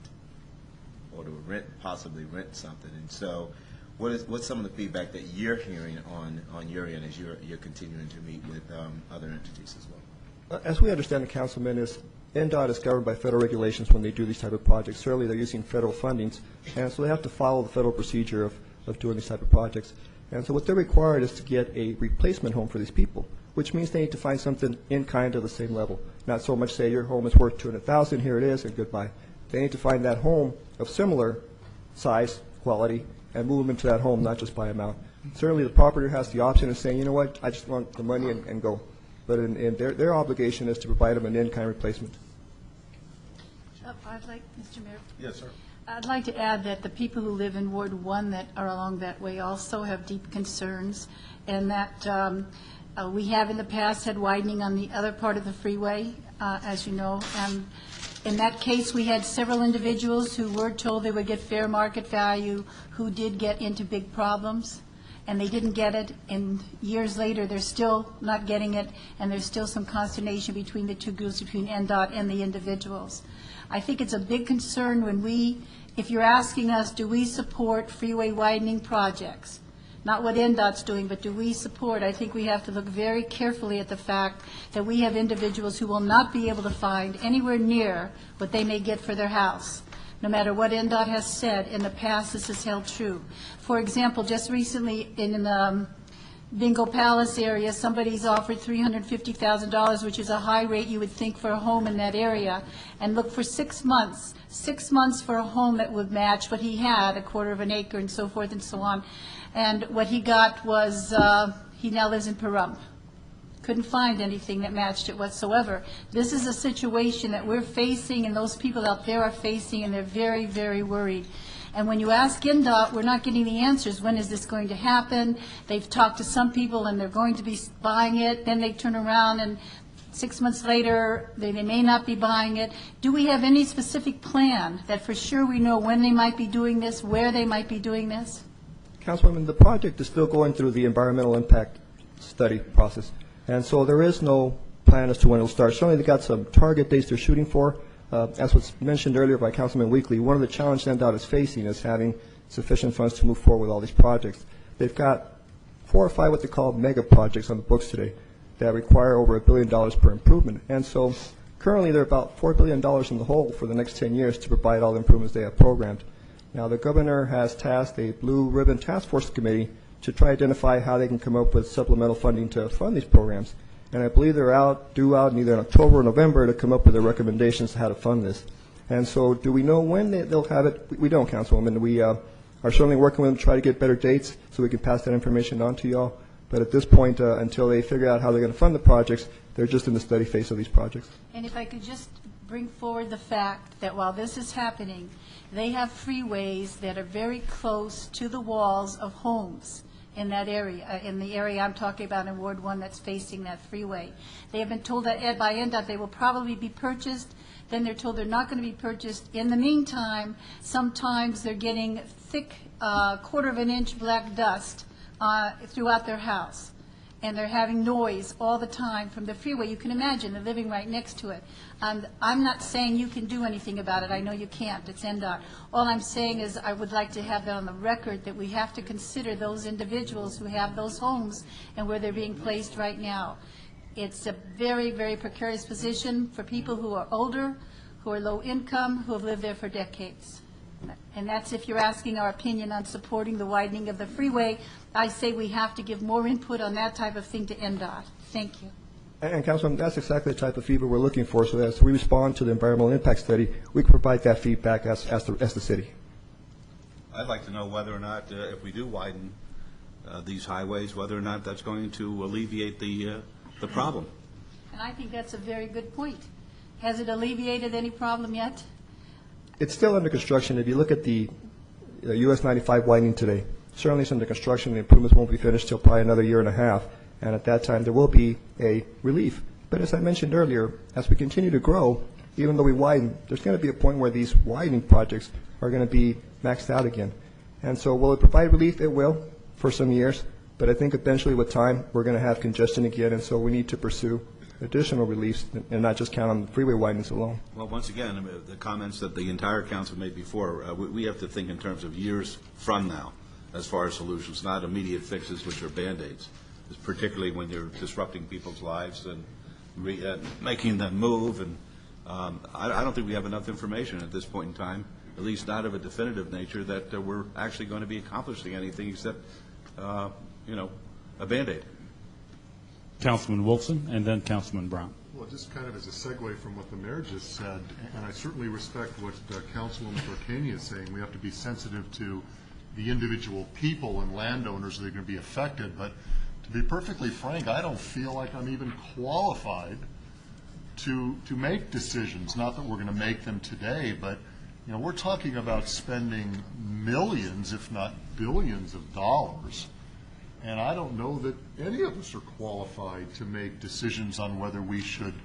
Speaker 13: or to possibly rent something. And so what's some of the feedback that you're hearing on your end as you're continuing to meet with other entities as well?
Speaker 16: As we understand it, Councilman, is NDOT is governed by federal regulations when they do these type of projects. Certainly they're using federal fundings, and so they have to follow the federal procedure of doing these type of projects. And so what they're required is to get a replacement home for these people, which means they need to find something in kind of the same level. Not so much say your home is worth $200,000, here it is, and goodbye. They need to find that home of similar size, quality, and move them into that home, not just buy them out. Certainly the property has the option of saying, you know what, I just want the money and go. But in their obligation is to provide them an in-kind replacement.
Speaker 6: I'd like, Mr. Mayor.
Speaker 7: Yes, sir.
Speaker 6: I'd like to add that the people who live in Ward 1 that are along that way also have deep concerns, and that we have in the past had widening on the other part of the freeway, as you know. And in that case, we had several individuals who were told they would get fair market value who did get into big problems, and they didn't get it, and years later they're still not getting it, and there's still some consternation between the two groups, between NDOT and the individuals. I think it's a big concern when if you're asking us, do we support freeway widening projects? Not what NDOT's doing, but do we support? I think we have to look very carefully at the fact that we have individuals who will not be able to find anywhere near what they may get for their house. No matter what NDOT has said, in the past this has held true. For example, just recently in Bingo Palace area, somebody's offered $350,000, which is a high rate you would think for a home in that area, and look for 6 months. 6 months for a home that would match what he had, a quarter of an acre and so forth and so on. And what he got was, he now lives in Pahrump. Couldn't find anything that matched it whatsoever. This is a situation that we're facing and those people out there are facing, and they're very, very worried. And when you ask NDOT, we're not getting the answers. When is this going to happen? They've talked to some people and they're going to be buying it. Then they turn around and 6 months later, they may not be buying it. Do we have any specific plan that for sure we know when they might be doing this, where they might be doing this?
Speaker 16: Councilwoman, the project is still going through the environmental impact study process, and so there is no plan as to when it will start. Certainly they got some target dates they're shooting for. As was mentioned earlier by Councilman Weekly, one of the challenges NDOT is facing is having sufficient funds to move forward with all these projects. They've got 4 or 5 what they call mega projects on the books today. that require over $1 billion per improvement. And so currently, they're about $4 billion in the hole for the next 10 years to provide all the improvements they have programmed. Now, the governor has tasked a Blue Ribbon Task Force Committee to try to identify how they can come up with supplemental funding to fund these programs. And I believe they're due out in either October or November to come up with their recommendations to how to fund this. And so do we know when they'll have it? We don't, Councilwoman. We are certainly working with them to try to get better dates so we can pass that information on to y'all. But at this point, until they figure out how they're going to fund the projects, they're just in the study phase of these projects.
Speaker 6: And if I could just bring forward the fact that while this is happening, they have freeways that are very close to the walls of homes in that area, in the area I'm talking about in Ward 1 that's facing that freeway. They have been told that by NDOT they will probably be purchased. Then they're told they're not going to be purchased. In the meantime, sometimes they're getting thick quarter of an inch black dust throughout their house. And they're having noise all the time from the freeway. You can imagine they're living right next to it. I'm not saying you can do anything about it. I know you can't. It's NDOT. All I'm saying is I would like to have that on the record that we have to consider those individuals who have those homes and where they're being placed right now. It's a very, very precarious position for people who are older, who are low income, who have lived there for decades. And that's if you're asking our opinion on supporting the widening of the freeway. I say we have to give more input on that type of thing to NDOT. Thank you.
Speaker 16: And Councilman, that's exactly the type of feedback we're looking for. So as we respond to the environmental impact study, we can provide that feedback as the city.
Speaker 1: I'd like to know whether or not, if we do widen these highways, whether or not that's going to alleviate the problem.
Speaker 6: And I think that's a very good point. Has it alleviated any problem yet?
Speaker 16: It's still under construction. If you look at the US 95 widening today, certainly it's under construction. The improvements won't be finished till probably another year and a half. And at that time, there will be a relief. But as I mentioned earlier, as we continue to grow, even though we widen, there's going to be a point where these widening projects are going to be maxed out again. And so will it provide relief? It will for some years. But I think eventually with time, we're going to have congestion again. And so we need to pursue additional reliefs and not just count on the freeway widenings alone.
Speaker 1: Well, once again, the comments that the entire council made before, we have to think in terms of years from now as far as solutions, not immediate fixes, which are Band-Aids, particularly when you're disrupting people's lives and making them move. And I don't think we have enough information at this point in time, at least not of a definitive nature, that we're actually going to be accomplishing anything except, a Band-Aid.
Speaker 2: Councilman Wilson, and then Councilman Brown.
Speaker 10: Well, just kind of as a segue from what the mayor just said, and I certainly respect what Councilwoman Tarkanian is saying, we have to be sensitive to the individual people and landowners that are going to be affected, but to be perfectly frank, I don't feel like I'm even qualified to make decisions. Not that we're going to make them today, but we're talking about spending millions, if not billions of dollars. And I don't know that any of us are qualified to make decisions on whether we should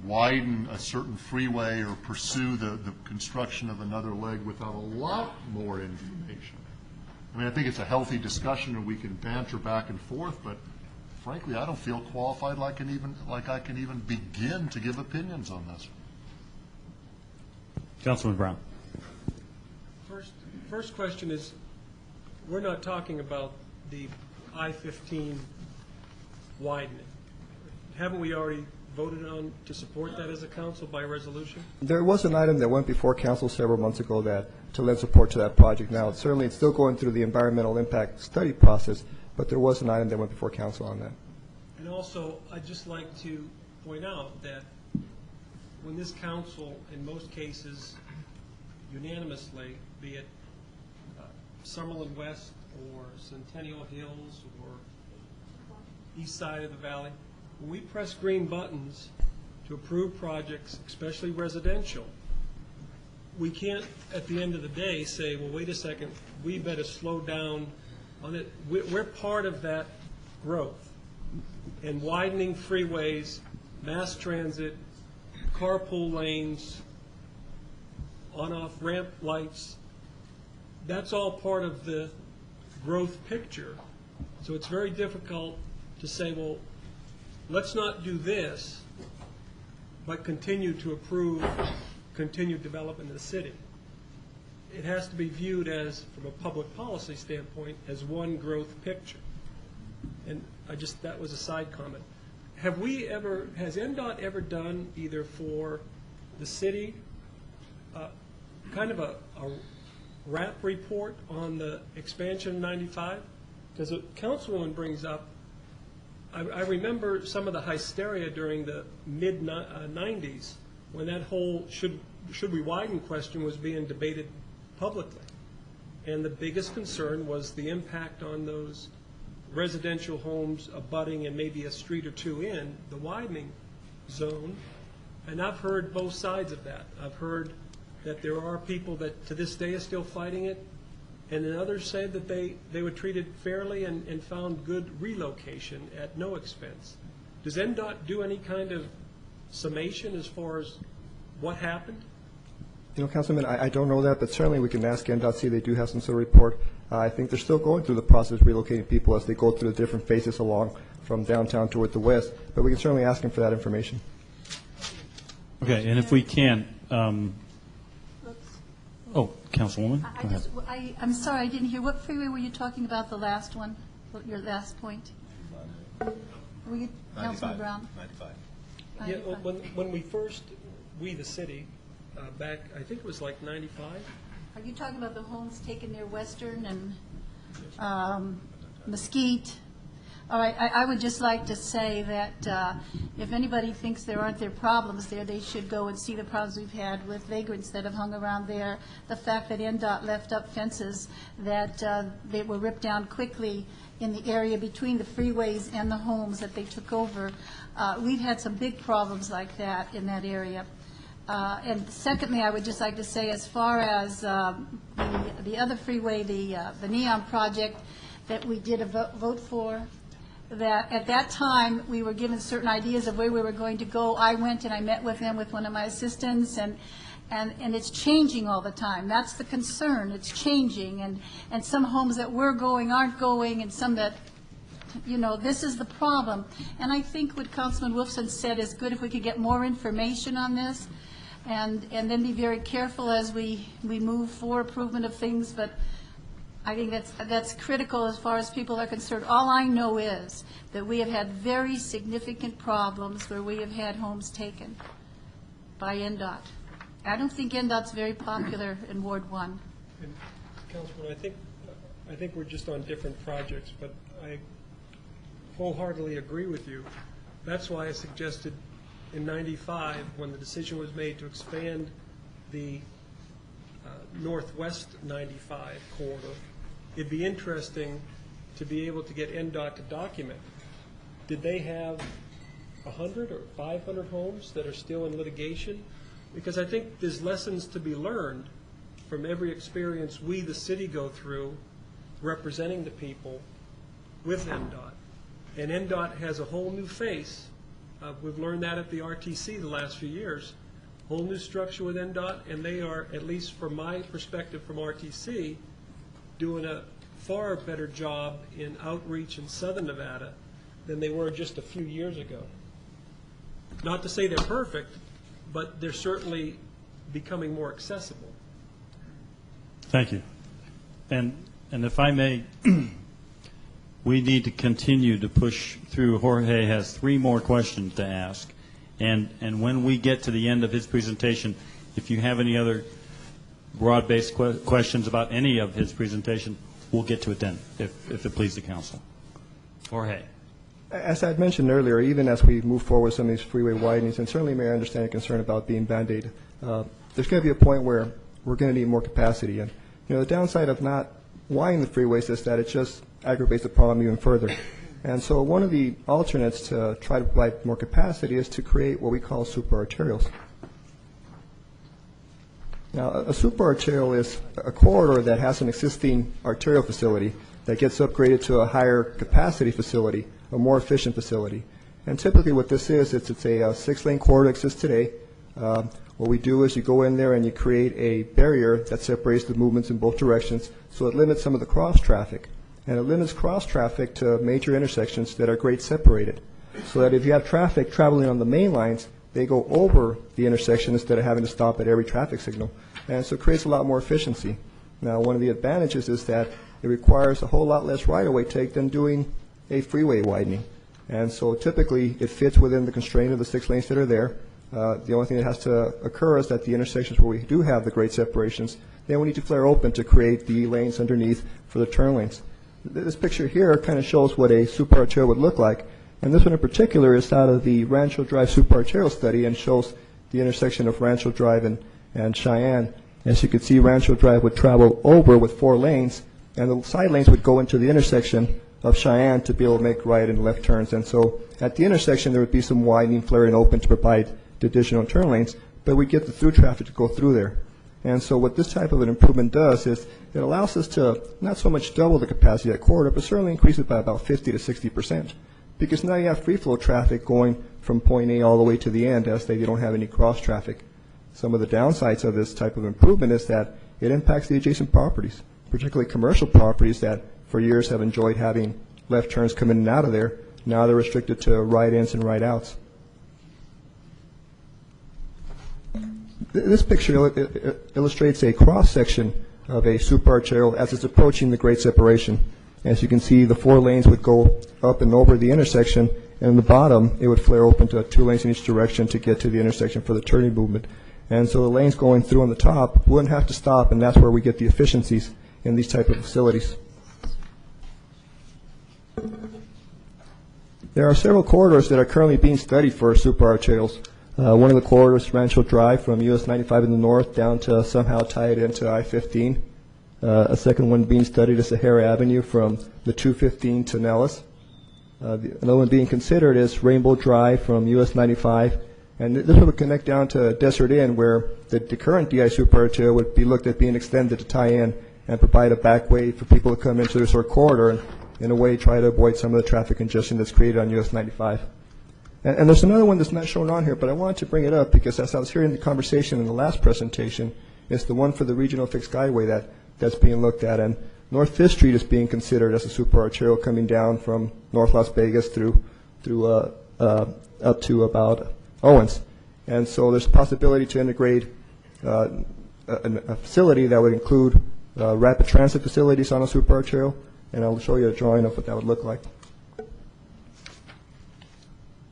Speaker 10: widen a certain freeway or pursue the construction of another leg without a lot more information. I mean, I think it's a healthy discussion and we can banter back and forth, but frankly, I don't feel qualified like I can even begin to give opinions on this.
Speaker 2: Councilman Brown.
Speaker 11: First question is, we're not talking about the I-15 widening. Haven't we already voted on to support that as a council by resolution?
Speaker 16: There was an item that went before council several months ago to lend support to that project. Now, certainly it's still going through the environmental impact study process, but there was an item that went before council on that.
Speaker 11: And also, I'd just like to point out that when this council, in most cases, unanimously, be it Summerlin West or Centennial Hills or east side of the valley, when we press green buttons to approve projects, especially residential, we can't, at the end of the day, say, well, wait a second, we better slow down on it. We're part of that growth. And widening freeways, mass transit, carpool lanes, on-off ramp lights, that's all part of the growth picture. So it's very difficult to say, well, let's not do this, but continue to approve continued development in the city. It has to be viewed as, from a public policy standpoint, as one growth picture. And that was a side comment. has NDOT ever done, either for the city, kind of a wrap report on the expansion of 95? Because the councilwoman brings up, I remember some of the hysteria during the mid-90s when that whole should we widen question was being debated publicly. And the biggest concern was the impact on those residential homes abutting and maybe a street or two in the widening zone. And I've heard both sides of that. I've heard that there are people that to this day are still fighting it, and then others said that they were treated fairly and found good relocation at no expense. Does NDOT do any kind of summation as far as what happened?
Speaker 16: You know, Councilman, I don't know that, but certainly we can ask NDOT, see they do have some sort of report. I think they're still going through the process of relocating people as they go through the different phases along from downtown toward the west, but we can certainly ask them for that information.
Speaker 2: Okay, and if we can, Councilwoman, go ahead.
Speaker 6: I'm sorry, I didn't hear. What freeway were you talking about, the last one, your last point? Were you, Councilman Brown?
Speaker 1: 95.
Speaker 11: Yeah, when we first, we the city, back, I think it was like 95.
Speaker 6: Are you talking about the homes taken near Western and Mesquite? All right, I would just like to say that if anybody thinks there aren't problems there, they should go and see the problems we've had with vagrants that have hung around there. The fact that NDOT left up fences that they were ripped down quickly in the area between the freeways and the homes that they took over. We've had some big problems like that in that area. And secondly, I would just like to say, as far as the other freeway, the Neon project that we did a vote for, that at that time we were given certain ideas of where we were going to go. I went and I met with them with one of my assistants, and it's changing all the time. That's the concern. It's changing, and some homes that were going aren't going, and some that, you know, this is the problem. And I think what Councilman Wolfson said is good, if we could get more information on this, and then be very careful as we move for improvement of things. But I think that's critical as far as people are concerned. All I know is that we have had very significant problems where we have had homes taken by NDOT. I don't think NDOT's very popular in Ward 1.
Speaker 11: And Councilman, I think we're just on different projects, but I wholeheartedly agree with you. That's why I suggested in 95, when the decision was made to expand the Northwest 95 corridor, it'd be interesting to be able to get NDOT to document. Did they have 100 or 500 homes that are still in litigation? Because I think there's lessons to be learned from every experience we, the city, go through representing the people with NDOT. And NDOT has a whole new face. We've learned that at the RTC the last few years. Whole new structure with NDOT, and they are, at least from my perspective from RTC, doing a far better job in outreach in southern Nevada than they were just a few years ago. Not to say they're perfect, but they're certainly becoming more accessible.
Speaker 2: Thank you. And if I may, we need to continue to push through. Jorge has 3 more questions to ask. And when we get to the end of his presentation, if you have any other broad-based questions about any of his presentation, we'll get to it then, if it pleases the council. Jorge.
Speaker 16: As I had mentioned earlier, even as we move forward with some of these freeway widenings, and certainly Mayor, I understand your concern about being Band-Aid, there's going to be a point where we're going to need more capacity. And you know, the downside of not widening the freeways is that it just aggravates the problem even further. And so one of the alternates to try to provide more capacity is to create what we call super arterials. Now, a super arterial is a corridor that has an existing arterial facility that gets upgraded to a higher capacity facility, a more efficient facility. And typically what this is, it's a 6-lane corridor that exists today. What we do is you go in there and you create a barrier that separates the movements in both directions, so it limits some of the cross traffic. And it limits cross traffic to major intersections that are grade separated, so that if you have traffic traveling on the main lines, they go over the intersection instead of having to stop at every traffic signal. And so it creates a lot more efficiency. Now, one of the advantages is that it requires a whole lot less right-of-way take than doing a freeway widening. And so typically, it fits within the constraint of the 6 lanes that are there. The only thing that has to occur is that the intersections where we do have the grade separations, then we need to flare open to create the lanes underneath for the turn lanes. This picture here kind of shows what a superarterial would look like. And this one in particular is out of the Rancho Drive superarterial study and shows the intersection of Rancho Drive and Cheyenne. As you can see, Rancho Drive would travel over with 4 lanes, and the side lanes would go into the intersection of Cheyenne to be able to make right and left turns. And so at the intersection, there would be some widening, flaring open to provide the additional turn lanes, but we get the through traffic to go through there. And so what this type of an improvement does is it allows us to not so much double the capacity of that corridor, but certainly increase it by about 50 to 60%. Because now you have free flow traffic going from point A all the way to the end as they don't have any cross traffic. Some of the downsides of this type of improvement is that it impacts the adjacent properties, particularly commercial properties that for years have enjoyed having left turns come in and out of there. Now they're restricted to right ins and right outs. This picture illustrates a cross-section of a superarterial as it's approaching the grade separation. As you can see, the 4 lanes would go up and over the intersection, and in the bottom, it would flare open to 2 lanes in each direction to get to the intersection for the turning movement. And so the lanes going through on the top wouldn't have to stop, and that's where we get the efficiencies in these type of facilities. There are several corridors that are currently being studied for superarterials. One of the corridors, Rancho Drive, from US 95 in the north down to somehow tie it into I-15. A second one being studied is Sahara Avenue from the 215 to Nellis. Another one being considered is Rainbow Drive from US 95. And this one would connect down to Desert Inn, where the current DI superarterial would be looked at being extended to tie in and provide a back way for people to come into this sort of corridor and, in a way, try to avoid some of the traffic congestion that's created on US 95. And there's another one that's not shown on here, but I wanted to bring it up because as I was hearing the conversation in the last presentation, it's the one for the regional fixed skyway that's being looked at. And North 5th Street is being considered as a superarterial coming down from North Las Vegas through up to about Owens. And so there's a possibility to integrate a facility that would include rapid transit facilities on a superarterial, and I'll show you a drawing of what that would look like.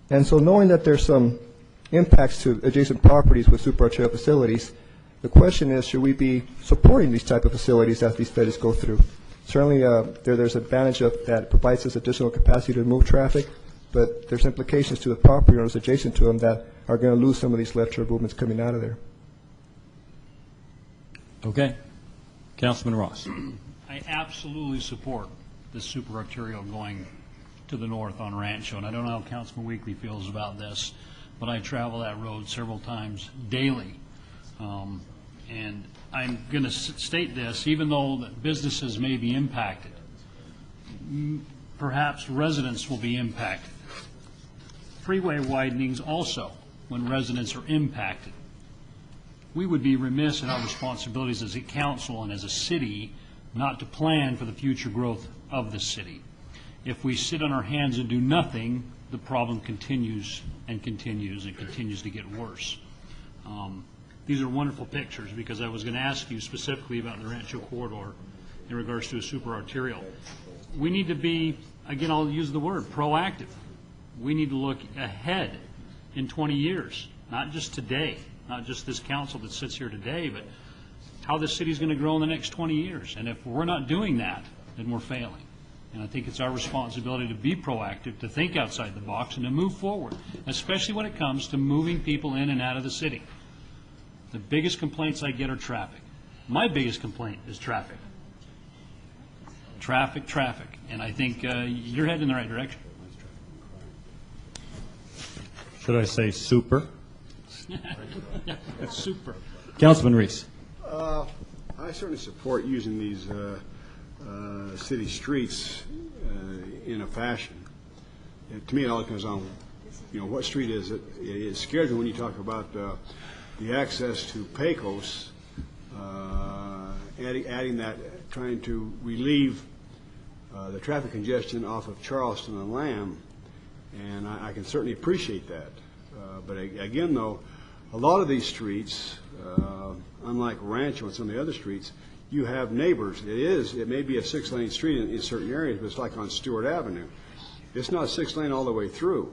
Speaker 16: And so knowing that there's some impacts to adjacent properties with superarterial facilities, the question is, should we be supporting these type of facilities as these studies go through? Certainly there's advantage of that provides us additional capacity to move traffic, but there's implications to the property owners adjacent to them that are going to lose some of these left turn movements coming out of there.
Speaker 2: Okay. Councilman Ross.
Speaker 8: I absolutely support the superarterial going to the north on Rancho, and I don't know how Councilman Weekly feels about this, but I travel that road several times daily. And I'm going to state this, even though businesses may be impacted, perhaps residents will be impacted. Freeway widenings also, when residents are impacted. We would be remiss in our responsibilities as a council and as a city not to plan for the future growth of the city. If we sit on our hands and do nothing, the problem continues and continues and continues to get worse. These are wonderful pictures because I was going to ask you specifically about the Rancho corridor in regards to a superarterial. We need to be, again, I'll use the word, proactive. We need to look ahead in 20 years, not just today, not just this council that sits here today, but how this city is going to grow in the next 20 years. And if we're not doing that, then we're failing. And I think it's our responsibility to be proactive, to think outside the box, and to move forward, especially when it comes to moving people in and out of the city. The biggest complaints I get are traffic. My biggest complaint is traffic. Traffic, traffic. And I think you're heading in the right direction.
Speaker 2: Should I say super?
Speaker 8: Yeah, that's super.
Speaker 2: Councilman Reese.
Speaker 7: I certainly support using these city streets in a fashion. To me, it all depends on, what street is it. It scares me when you talk about the access to Pecos, adding that, trying to relieve the traffic congestion off of Charleston and Lamb, and I can certainly appreciate that. But again, though, a lot of these streets, unlike Rancho and some of the other streets, you have neighbors. It may be a 6-lane street in certain areas, but it's like on Stewart Avenue. it's not 6-lane all the way through,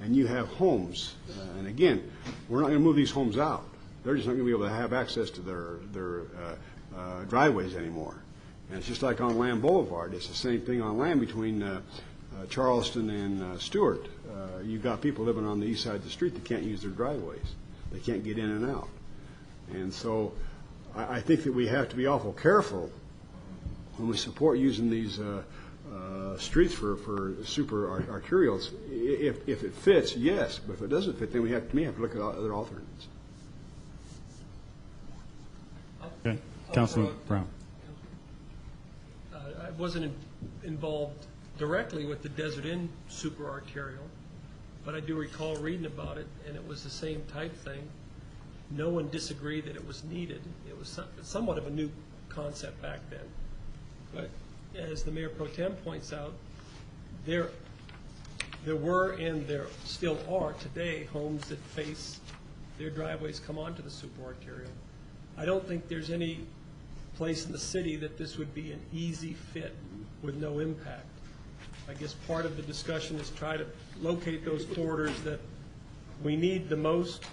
Speaker 7: and you have homes, and again, we're not going to move these homes out. They're just not going to be able to have access to their driveways anymore. And it's just like on Lamb Boulevard. It's the same thing on Lamb between Charleston and Stewart. You've got people living on the east side of the street that can't use their driveways. They can't get in and out. And so I think that we have to be awful careful when we support using these streets for super arterials. If it fits, yes, but if it doesn't fit, then we have to look at other alternatives.
Speaker 2: Okay. Councilman Brown.
Speaker 11: I wasn't involved directly with the Desert Inn super arterial, but I do recall reading about it, and it was the same type thing. No one disagreed that it was needed. It was somewhat of a new concept back then. But as the Mayor Pro Tem points out, there were and there still are today homes that face their driveways come onto the super arterial. I don't think there's any place in the city that this would be an easy fit with no impact. I guess part of the discussion is try to locate those corridors that we need the most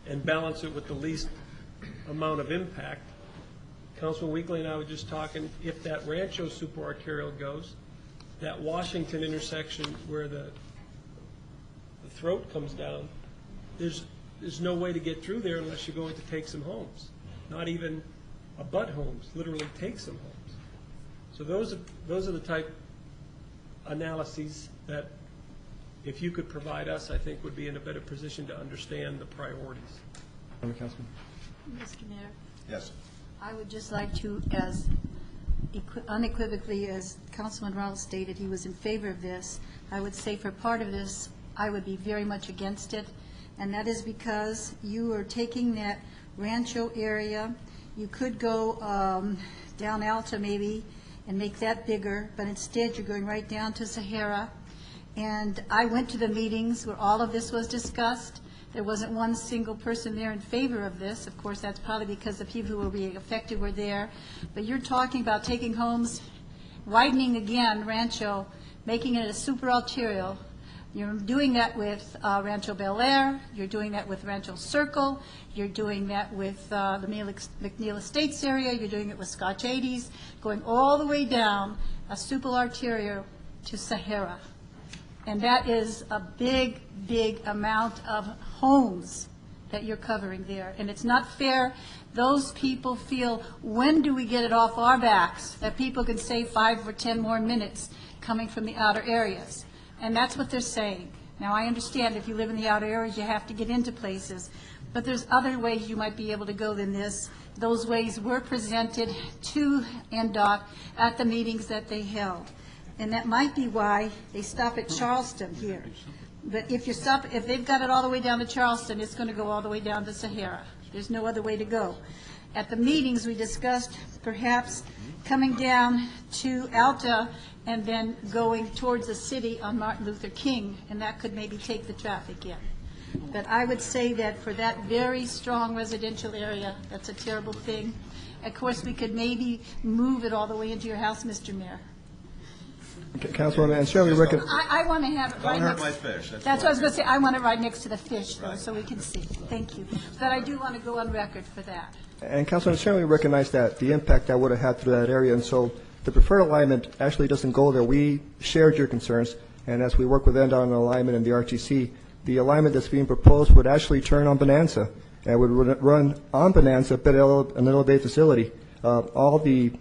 Speaker 11: and balance it with the least amount of impact. Councilman Weekly and I were just talking, if that Rancho super arterial goes, that Washington intersection where the throat comes down, there's no way to get through there unless you're going to take some homes. Not even abut homes, literally take some homes. So those are the type analyses that if you could provide us, I think would be in a better position to understand the priorities.
Speaker 16: Councilman.
Speaker 6: Mr. Mayor?
Speaker 1: Yes.
Speaker 6: I would just like to, as unequivocally as Councilman Ronald stated, he was in favor of this. I would say for part of this, I would be very much against it, and that is because you are taking that Rancho area. You could go down Alta maybe and make that bigger, but instead you're going right down to Sahara. And I went to the meetings where all of this was discussed. There wasn't one single person there in favor of this. Of course, that's probably because the people who were being affected were there. But you're talking about taking homes, widening again Rancho, making it a super arterial. You're doing that with Rancho Bel Air. You're doing that with Rancho Circle. You're doing that with the McNeil Estates area. You're doing it with Scotch 80s, going all the way down a super arterial to Sahara. And that is a big, big amount of homes that you're covering there. And it's not fair. Those people feel, when do we get it off our backs, that people can save 5 or 10 more minutes coming from the outer areas? And that's what they're saying. Now, I understand if you live in the outer areas, you have to get into places. But there's other ways you might be able to go than this. Those ways were presented to NDOT at the meetings that they held. And that might be why they stop at Charleston here. But if they've got it all the way down to Charleston, it's going to go all the way down to Sahara. There's no other way to go. At the meetings, we discussed perhaps coming down to Alta and then going towards the city on Martin Luther King, and that could maybe take the traffic in. But I would say that for that very strong residential area, that's a terrible thing. Of course, we could maybe move it all the way into your house, Mr. Mayor.
Speaker 16: Councilwoman, and certainly
Speaker 6: I want to have it right
Speaker 1: Don't hurt
Speaker 6: next.
Speaker 1: my fish.
Speaker 6: That's what I was going to say. I want it right next to the fish, though, so we can see. Thank you. But I do want to go on record for that.
Speaker 16: And Councilman, certainly recognize that, the impact that would have had through that area, and so the preferred alignment actually doesn't go there. We shared your concerns, and as we work with NDOT on alignment and the RTC, the alignment that's being proposed would actually turn on Bonanza, and would run on Bonanza, but an elevated facility. All the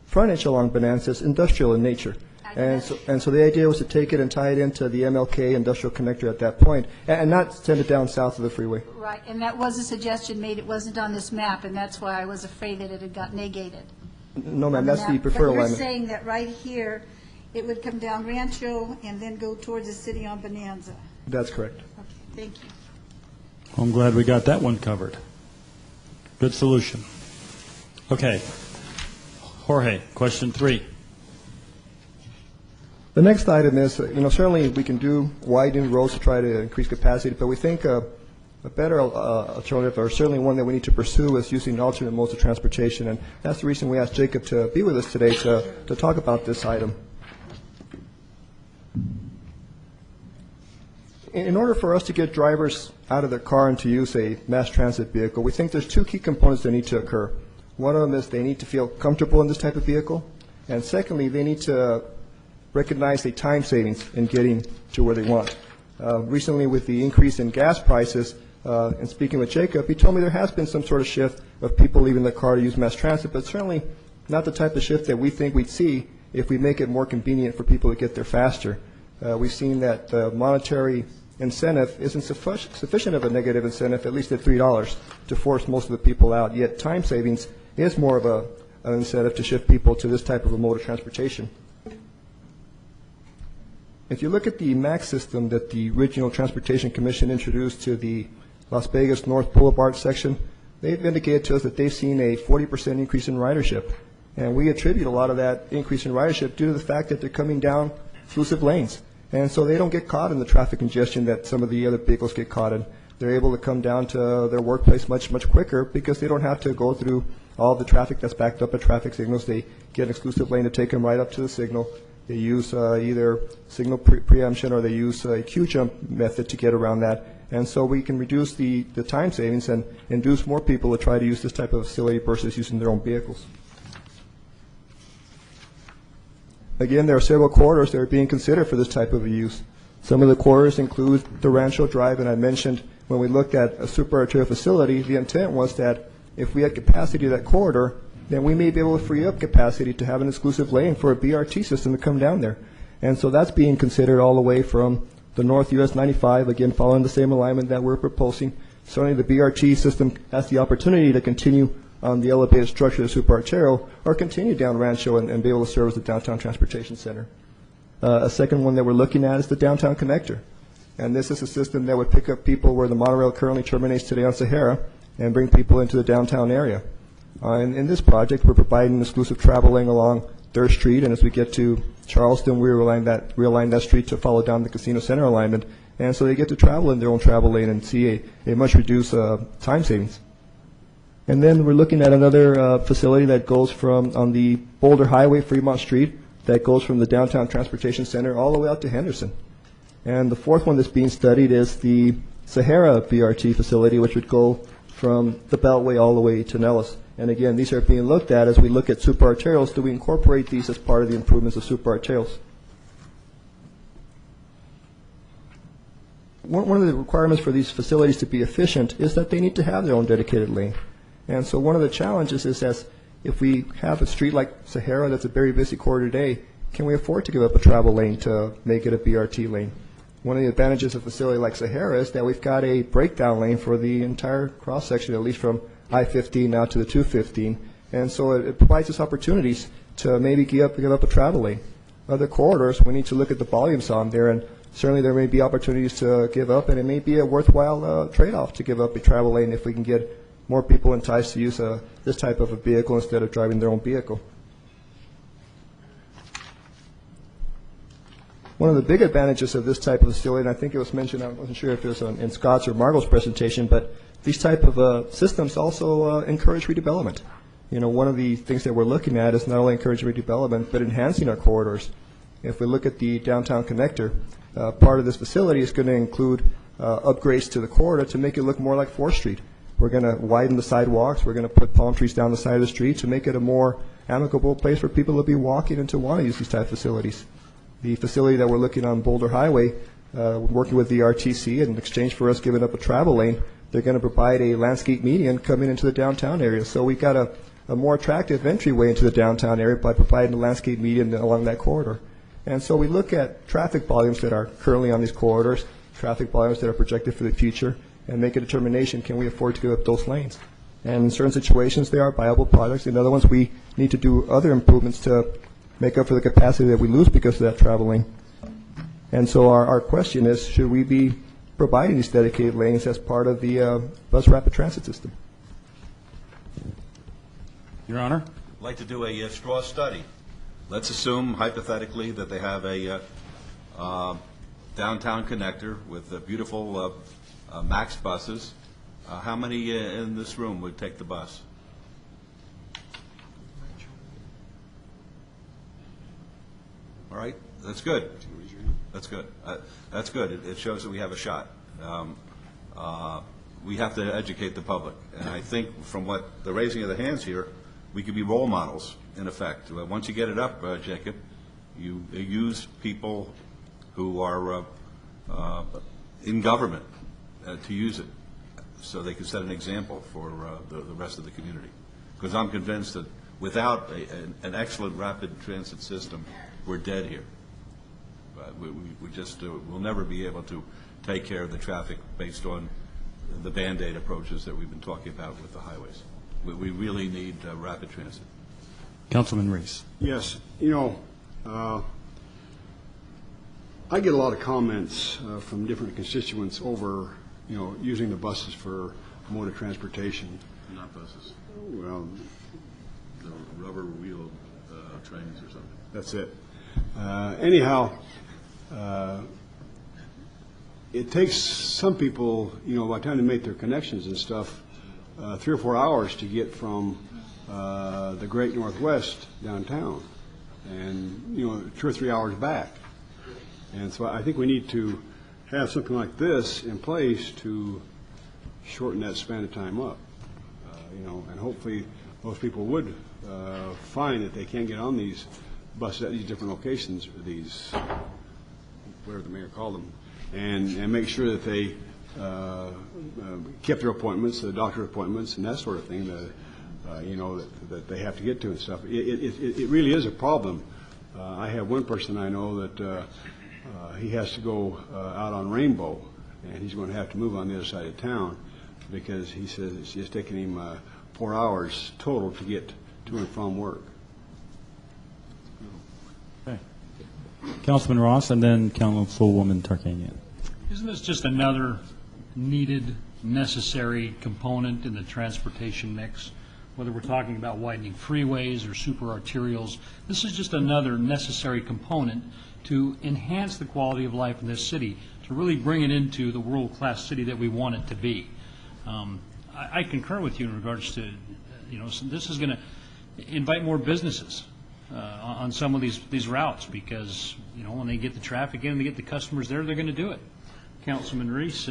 Speaker 16: frontage along Bonanza is industrial in nature. And so the idea was to take it and tie it into the MLK industrial connector at that point, and not send it down south of the freeway.
Speaker 6: Right, and that was a suggestion made. It wasn't on this map, and that's why I was afraid that it had got negated.
Speaker 16: No, ma'am, that's the preferred alignment.
Speaker 6: But you're saying that right here, it would come down Rancho and then go towards the city on Bonanza.
Speaker 16: That's correct.
Speaker 6: Okay, thank you.
Speaker 2: I'm glad we got that one covered. Good solution. Okay. Jorge, question 3.
Speaker 16: The next item is, certainly we can do widening roads to try to increase capacity, but we think a better alternative, or certainly one that we need to pursue, is using alternate modes of transportation. And that's the reason we asked Jacob to be with us today to talk about this item. in order for us to get drivers out of their car and to use a mass transit vehicle, we think there's two key components that need to occur. One of them is they need to feel comfortable in this type of vehicle, and secondly, they need to recognize the time savings in getting to where they want. Recently, with the increase in gas prices, and speaking with Jacob, he told me there has been some sort of shift of people leaving the car to use mass transit, but certainly not the type of shift that we think we'd see if we make it more convenient for people to get there faster. We've seen that the monetary incentive isn't sufficient of a negative incentive, at least at $3, to force most of the people out, yet time savings is more of an incentive to shift people to this type of a mode of transportation. If you look at the MAX system that the Regional Transportation Commission introduced to the Las Vegas North Boulevard section, they've indicated to us that they've seen a 40% increase in ridership. And we attribute a lot of that increase in ridership due to the fact that they're coming down exclusive lanes. And so they don't get caught in the traffic congestion that some of the other vehicles get caught in. They're able to come down to their workplace much quicker because they don't have to go through all the traffic that's backed up at traffic signals. They get an exclusive lane to take them right up to the signal. They use either signal preemption or they use a queue-jump method to get around that. And so we can reduce the time savings and induce more people to try to use this type of facility versus using their own vehicles. Again, there are several corridors that are being considered for this type of a use. Some of the corridors include the Rancho Drive, and I mentioned when we looked at a super arterial facility, the intent was that if we had capacity to that corridor, then we may be able to free up capacity to have an exclusive lane for a BRT system to come down there. And so that's being considered all the way from the North US 95, again following the same alignment that we're proposing. Certainly the BRT system has the opportunity to continue on the elevated structure of the super arterial or continue down Rancho and be able to serve as the downtown transportation center. A second one that we're looking at is the downtown connector. And this is a system that would pick up people where the monorail currently terminates today on Sahara and bring people into the downtown area. In this project, we're providing exclusive travel lane along 3rd Street, and as we get to Charleston, we realign that street to follow down the Casino Center alignment, and so they get to travel in their own travel lane and see a much reduced time savings. And then we're looking at another facility that goes from on the Boulder Highway, Fremont Street, that goes from the downtown transportation center all the way out to Henderson. And the fourth one that's being studied is the Sahara BRT facility, which would go from the Beltway all the way to Nellis. And again, these are being looked at as we look at super arterials. Do we incorporate these as part of the improvements of super arterials? One of the requirements for these facilities to be efficient is that they need to have their own dedicated lane. And so one of the challenges is that if we have a street like Sahara that's a very busy corridor today, can we afford to give up a travel lane to make it a BRT lane? One of the advantages of a facility like Sahara is that we've got a breakdown lane for the entire cross-section, at least from I-15 now to the 215. And so it provides us opportunities to maybe give up a travel lane. Other corridors, we need to look at the volumes on there, and certainly there may be opportunities to give up, and it may be a worthwhile trade-off to give up a travel lane if we can get more people enticed to use this type of a vehicle instead of driving their own vehicle. One of the big advantages of this type of facility, and I think it was mentioned, I wasn't sure if it was in Scott's or Margot's presentation, but these type of systems also encourage redevelopment. You know, one of the things that we're looking at is not only encouraging redevelopment, but enhancing our corridors. If we look at the downtown connector, part of this facility is going to include upgrades to the corridor to make it look more like 4th Street. We're going to widen the sidewalks. We're going to put palm trees down the side of the street to make it a more amicable place for people to be walking and to want to use these type of facilities. The facility that we're looking on Boulder Highway, working with the RTC, in exchange for us giving up a travel lane, they're going to provide a landscape median coming into the downtown area. So we've got a more attractive entryway into the downtown area by providing a landscape median along that corridor. And so we look at traffic volumes that are currently on these corridors, traffic volumes that are projected for the future, and make a determination, can we afford to give up those lanes? And in certain situations, they are viable projects. In other ones, we need to do other improvements to make up for the capacity that we lose because of that traveling. And so our question is, should we be providing these dedicated lanes as part of the bus rapid transit system?
Speaker 2: Your Honor?
Speaker 1: I'd like to do a straw study. Let's assume hypothetically that they have a downtown connector with beautiful MAX buses. How many in this room would take the bus? All All right, that's good. That's good. That's good. It shows that we have a shot. We have to educate the public, and I think from what the raising of the hands here, we could be role models, in effect. Once you get it up, Jacob, you use people who are in government to use it, so they can set an example for the rest of the community. Because I'm convinced that without an excellent rapid transit system, we're dead here. We just will never be able to take care of the traffic based on the Band-Aid approaches that we've been talking about with the highways. We really need rapid transit.
Speaker 2: Councilman Reese.
Speaker 7: Yes, I get a lot of comments from different constituents over, using the buses for mode of transportation.
Speaker 1: Not buses.
Speaker 7: Well,
Speaker 1: the rubber wheel trains or something.
Speaker 7: That's it. Anyhow, it takes some people, by the time they make their connections and stuff, 3 or 4 hours to get from the Great Northwest downtown, and 2 or 3 hours back. And so I think we need to have something like this in place to shorten that span of time up. And hopefully most people would find that they can get on these buses at these different locations, these, whatever the mayor called them, and make sure that they kept their appointments, the doctor appointments, and that sort of thing, that they have to get to and stuff. It really is a problem. I have one person I know that he has to go out on Rainbow, and he's going to have to move on the other side of town because he says it's just taking him 4 hours total to get to and from work.
Speaker 2: Okay. Councilman Ross, and then Councilwoman Tarkanian.
Speaker 8: Isn't this just another needed, necessary component in the transportation mix? Whether we're talking about widening freeways or super arterials, this is just another necessary component to enhance the quality of life in this city, to really bring it into the world-class city that we want it to be. I concur with you in regards to, this is going to invite more businesses on some of these routes because, when they get the traffic in and they get the customers there, they're going to do it. Councilman Reese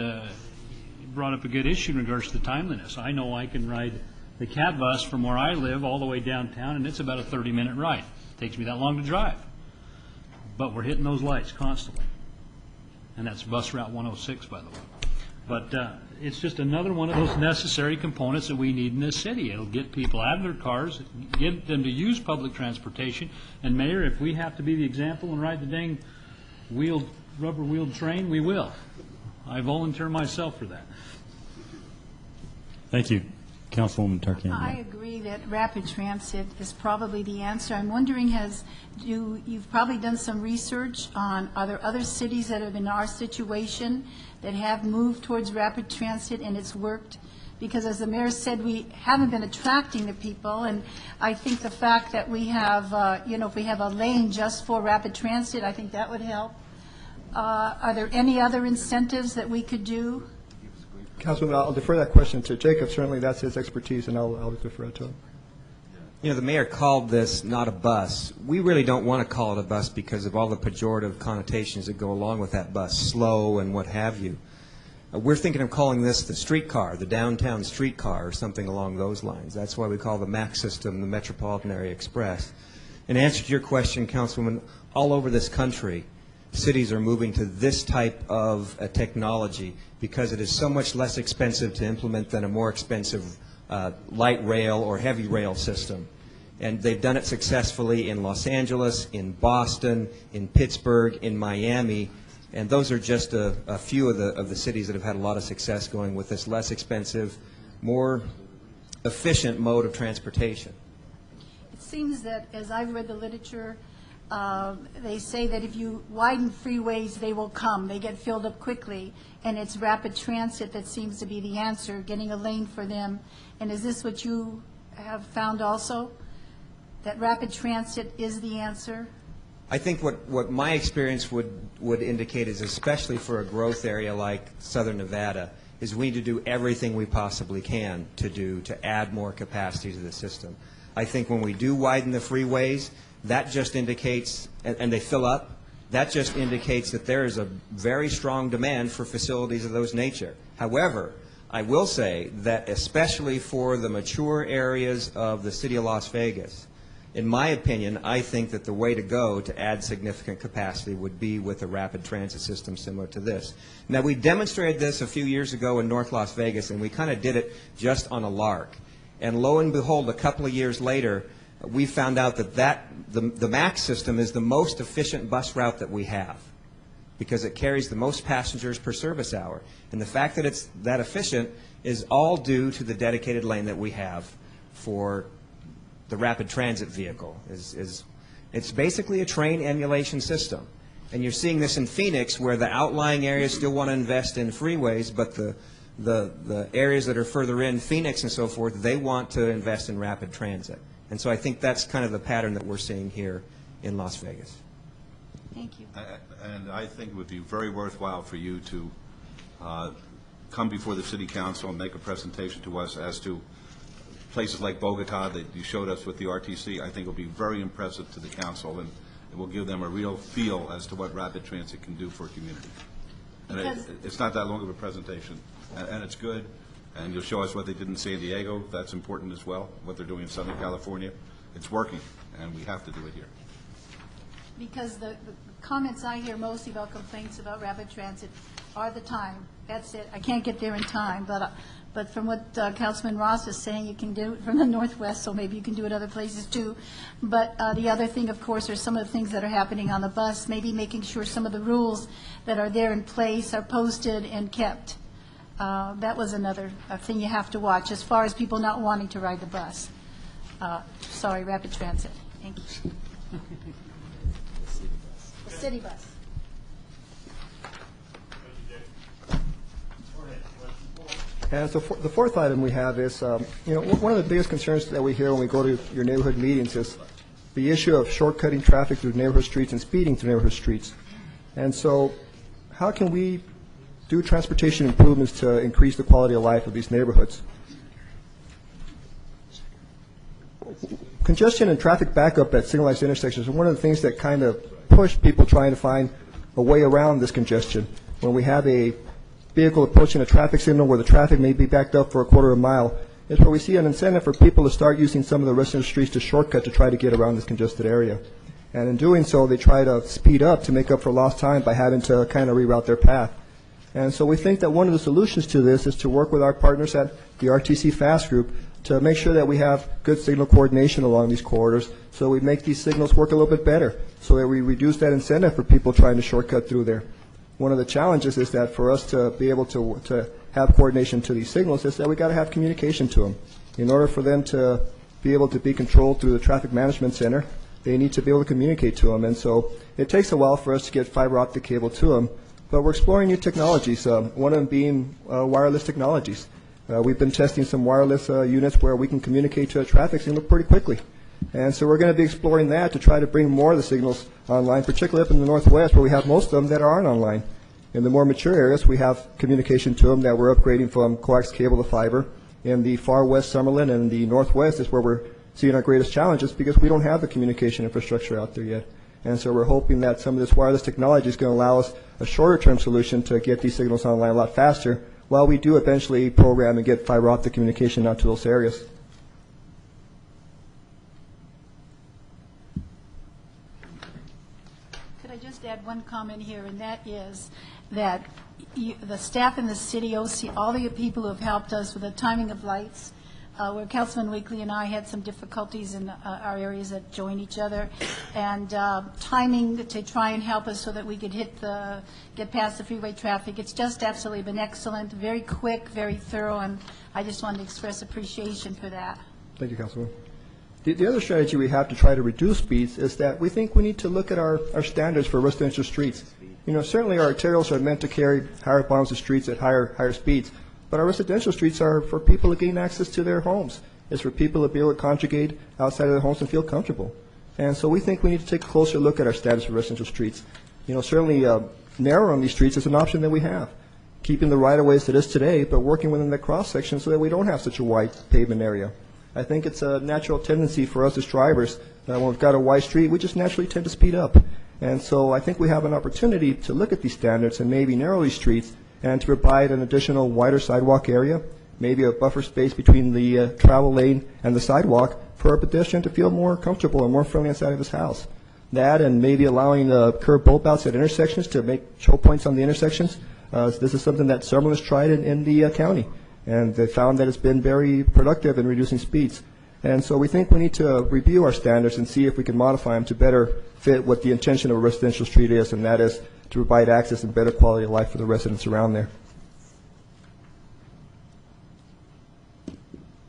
Speaker 8: brought up a good issue in regards to the timeliness. I know I can ride the CAT bus from where I live all the way downtown, and it's about a 30-minute ride. It takes me that long to drive. But we're hitting those lights constantly. And that's bus route 106, by the way. But it's just another one of those necessary components that we need in this city. It'll get people out of their cars, get them to use public transportation. And, Mayor, if we have to be the example and ride the dang rubber-wheeled train, we will. I volunteer myself for that.
Speaker 2: Thank you. Councilwoman Tarkanian.
Speaker 6: I agree that rapid transit is probably the answer. I'm wondering, you've probably done some research on other cities that have in our situation that have moved towards rapid transit and it's worked? Because as the mayor said, we haven't been attracting the people, and I think the fact that we have, if we have a lane just for rapid transit, I think that would help. Are there any other incentives that we could do?
Speaker 16: Councilman, I'll defer that question to Jacob. Certainly that's his expertise, and I'll defer it to him.
Speaker 4: The mayor called this not a bus. We really don't want to call it a bus because of all the pejorative connotations that go along with that bus, slow and what have you. We're thinking of calling this the streetcar, the downtown streetcar, or something along those lines. That's why we call the MAX system the Metropolitan Area Express. In answer to your question, Councilwoman, all over this country, cities are moving to this type of technology because it is so much less expensive to implement than a more expensive light rail or heavy rail system. And they've done it successfully in Los Angeles, in Boston, in Pittsburgh, in Miami, and those are just a few of the cities that have had a lot of success going with this less expensive, more efficient mode of transportation.
Speaker 6: It seems that, as I've read the literature, they say that if you widen freeways, they will come. They get filled up quickly, and it's rapid transit that seems to be the answer, getting a lane for them. And is this what you have found also, that rapid transit is the answer?
Speaker 4: I think what my experience would indicate is, especially for a growth area like Southern Nevada, is we need to do everything we possibly can to add more capacity to the system. I think when we do widen the freeways, that just indicates, and they fill up, that just indicates that there is a very strong demand for facilities of those nature. However, I will say that especially for the mature areas of the city of Las Vegas, in my opinion, I think that the way to go to add significant capacity would be with a rapid transit system similar to this. Now, we demonstrated this a few years ago in North Las Vegas, and we kind of did it just on a lark. And lo and behold, a couple of years later, we found out that the MAX system is the most efficient bus route that we have because it carries the most passengers per service hour. And the fact that it's that efficient is all due to the dedicated lane that we have for the rapid transit vehicle. It's basically a train emulation system. And you're seeing this in Phoenix where the outlying areas still want to invest in freeways, but the areas that are further in, Phoenix and so forth, they want to invest in rapid transit. And so I think that's kind of the pattern that we're seeing here in Las Vegas.
Speaker 6: Thank you.
Speaker 1: And I think it would be very worthwhile for you to come before the City Council and make a presentation to us as to places like Bogota that you showed us with the RTC. I think it will be very impressive to the council, and it will give them a real feel as to what rapid transit can do for a community. And it's not that long of a presentation, and it's good. And you'll show us what they did in San Diego. That's important as well, what they're doing in Southern California. It's working, and we have to do it here.
Speaker 6: Because the comments I hear mostly about complaints about rapid transit are the time. That's it. I can't get there in time, but from what Councilman Ross is saying, you can do it from the Northwest, so maybe you can do it other places too. But the other thing, of course, are some of the things that are happening on the bus, maybe making sure some of the rules that are there in place are posted and kept. That was another thing you have to watch, as far as people not wanting to ride the bus. Sorry, rapid transit. Thank you. The city bus.
Speaker 16: And so the fourth item we have is, one of the biggest concerns that we hear when we go to your neighborhood meetings is the issue of shortcutting traffic through neighborhood streets and speeding through neighborhood streets. And so how can we do transportation improvements to increase the quality of life of these neighborhoods? Congestion and traffic backup at signalized intersections are one of the things that kind of push people trying to find a way around this congestion. When we have a vehicle approaching a traffic signal where the traffic may be backed up for a quarter of a mile, is where we see an incentive for people to start using some of the residential streets to shortcut to try to get around this congested area. And in doing so, they try to speed up to make up for lost time by having to kind of reroute their path. And so we think that one of the solutions to this is to work with our partners at the RTC FAST Group to make sure that we have good signal coordination along these corridors so we make these signals work a little bit better, so that we reduce that incentive for people trying to shortcut through there. One of the challenges is that for us to be able to have coordination to these signals is that we got to have communication to them. In order for them to be able to be controlled through the traffic management center, they need to be able to communicate to them. And so it takes a while for us to get fiber optic cable to them, but we're exploring new technologies, one of them being wireless technologies. We've been testing some wireless units where we can communicate to a traffic signal pretty quickly. And so we're going to be exploring that to try to bring more of the signals online, particularly up in the Northwest where we have most of them that aren't online. In the more mature areas, we have communication to them that we're upgrading from coax cable to fiber. In the far west Summerlin and the Northwest is where we're seeing our greatest challenges because we don't have the communication infrastructure out there yet. And so we're hoping that some of this wireless technology is going to allow us a shorter-term solution to get these signals online a lot faster while we do eventually program and get fiber optic communication out to those areas.
Speaker 6: Could I just add one comment here, and that is that the staff in the city, OC, all the people who have helped us with the timing of lights, where Councilman Weekly and I had some difficulties in our areas that join each other, and timing to try and help us so that we could get past the freeway traffic. It's just absolutely been excellent, very quick, very thorough, and I just wanted to express appreciation for that.
Speaker 16: Thank you, Councilwoman. The other strategy we have to try to reduce speeds is that we think we need to look at our standards for residential streets. Certainly our arterials are meant to carry higher volumes of streets at higher speeds, but our residential streets are for people to gain access to their homes. It's for people to be able to conjugate outside of their homes and feel comfortable. And so we think we need to take a closer look at our standards for residential streets. Certainly narrowing these streets is an option that we have, keeping the right-of-ways that is today, but working within the cross-section so that we don't have such a wide pavement area. I think it's a natural tendency for us as drivers. When we've got a wide street, we just naturally tend to speed up. And so I think we have an opportunity to look at these standards and maybe narrow these streets and to provide an additional wider sidewalk area, maybe a buffer space between the travel lane and the sidewalk for a pedestrian to feel more comfortable and more friendly inside of his house. That and maybe allowing curb bulb outs at intersections to make choke points on the intersections. This is something that Summerlin has tried in the county, and they found that it's been very productive in reducing speeds. And so we think we need to review our standards and see if we can modify them to better fit what the intention of a residential street is, and that is to provide access and better quality of life for the residents around there.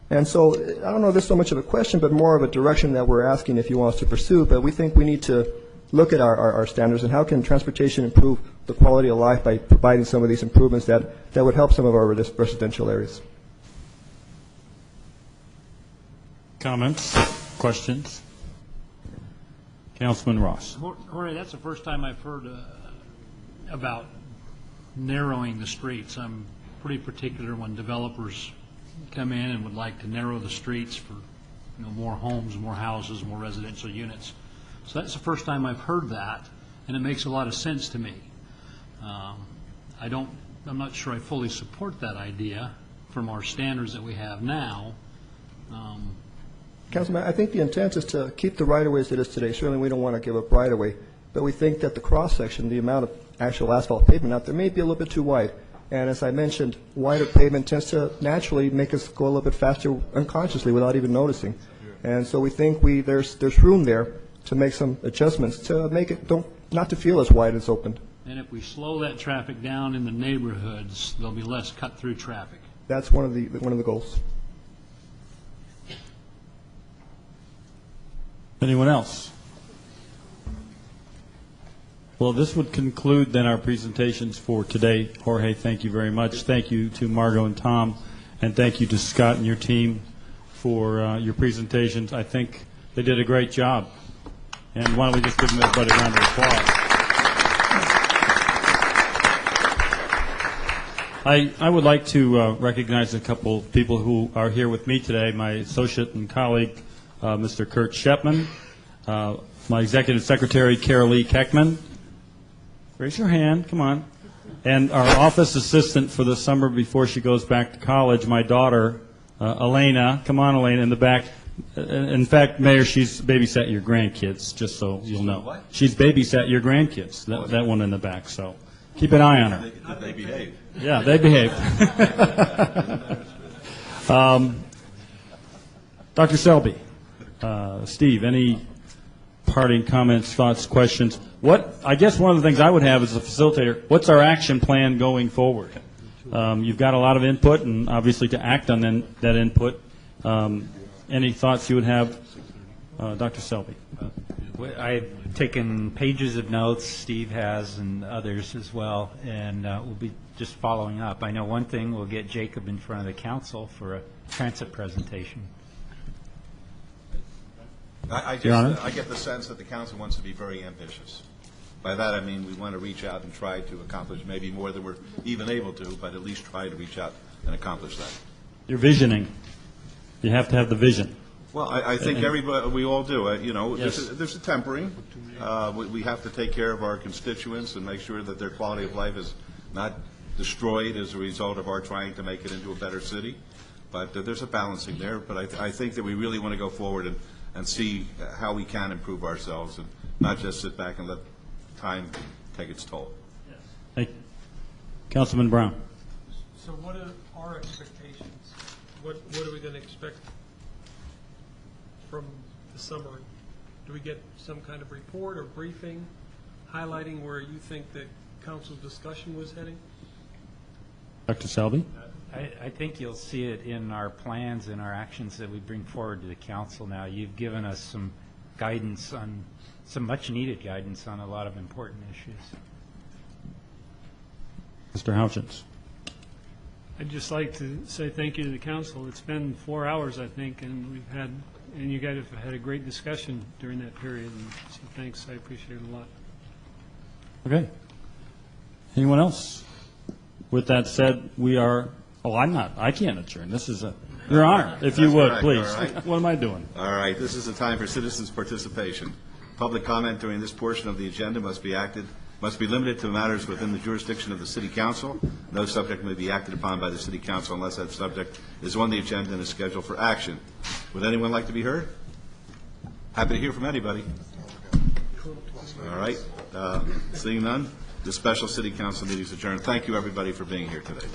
Speaker 16: And so I don't know if this is so much of a question, but more of a direction that we're asking if you want us to pursue. But we think we need to look at our standards and how can transportation improve the quality of life by providing some of these improvements that would help some of our residential areas.
Speaker 2: Comments, questions? Councilman Ross.
Speaker 8: Jorge, that's the first time I've heard about narrowing the streets. I'm pretty particular when developers come in and would like to narrow the streets for more homes, more houses, more residential units. So that's the first time I've heard that, and it makes a lot of sense to me. I'm not sure I fully support that idea from our standards that we have now.
Speaker 16: Councilman, I think the intent is to keep the right-of-way as it is today. Certainly we don't want to give up right-of-way, but we think that the cross-section, the amount of actual asphalt pavement out there may be a little bit too wide. And as I mentioned, wider pavement tends to naturally make us go a little bit faster unconsciously without even noticing. And so we think there's room there to make some adjustments to make it not to feel as wide as open.
Speaker 8: And if we slow that traffic down in the neighborhoods, there'll be less cut-through traffic.
Speaker 16: That's one of the goals.
Speaker 2: Anyone else? Well, this would conclude then our presentations for today. Jorge, thank you very much. Thank you to Margot and Tom, and thank you to Scott and your team for your presentations. I think they did a great job. And why don't we just give them everybody a round of applause. I would like to recognize a couple people who are here with me today, my associate and colleague, Mr. Kurt Shepman, my executive secretary, Carol Lee Keckman. Raise your hand, come on. And our office assistant for the summer before she goes back to college, my daughter, Elena. Come on, Elena, in the back. In fact, Mayor, she's babysat your grandkids, just so you'll know. What? She's babysat your grandkids, that one in the back, so keep an eye on her.
Speaker 1: Did they behave?
Speaker 2: Yeah, they behave. Dr. Selby, Steve, any parting comments, thoughts, questions? I guess one of the things I would have as a facilitator, what's our action plan going forward? You've got a lot of input, and obviously to act on that input. Any thoughts you would have, Dr. Selby?
Speaker 3: I've taken pages of notes, Steve has, and others as well, and we'll be just following up. I know one thing, we'll get Jacob in front of the council for a transit presentation.
Speaker 1: I get the sense that the council wants to be very ambitious. By that I mean we want to reach out and try to accomplish maybe more than we're even able to, but at least try to reach out and accomplish that.
Speaker 2: You're visioning. You have to have the vision.
Speaker 1: Well, I think everybody, we all do.
Speaker 2: Yes.
Speaker 1: There's a tempering. We have to take care of our constituents and make sure that their quality of life is not destroyed as a result of our trying to make it into a better city. But there's a balancing there. But I think that we really want to go forward and see how we can improve ourselves and not just sit back and let time take its toll.
Speaker 2: Yes. Hey, Councilman Brown.
Speaker 11: So what are our expectations? What are we going to expect from the summary? Do we get some kind of report or briefing highlighting where you think that council's discussion was heading?
Speaker 2: Dr. Selby?
Speaker 3: I think you'll see it in our plans and our actions that we bring forward to the council now. You've given us some guidance on, some much-needed guidance on a lot of important issues.
Speaker 2: Mr. Houchins.
Speaker 8: I'd just like to say thank you to the council. It's been 4 hours, I think, and you guys have had a great discussion during that period. And so thanks, I appreciate it a lot.
Speaker 2: Okay. Anyone else? With that said, we are Oh, I'm not, I can't adjourn. This is Your Honor, if you would,
Speaker 1: That's
Speaker 2: please.
Speaker 1: correct, all right.
Speaker 2: What am I doing?
Speaker 1: All right, this is the time for citizens' participation. Public comment during this portion of the agenda must be limited to matters within the jurisdiction of the City Council. No subject may be acted upon by the City Council unless that subject is on the agenda and is scheduled for action. Would anyone like to be heard? Happy to hear from anybody. All right, seeing none, this special City Council meeting is adjourned. Thank you, everybody, for being here today.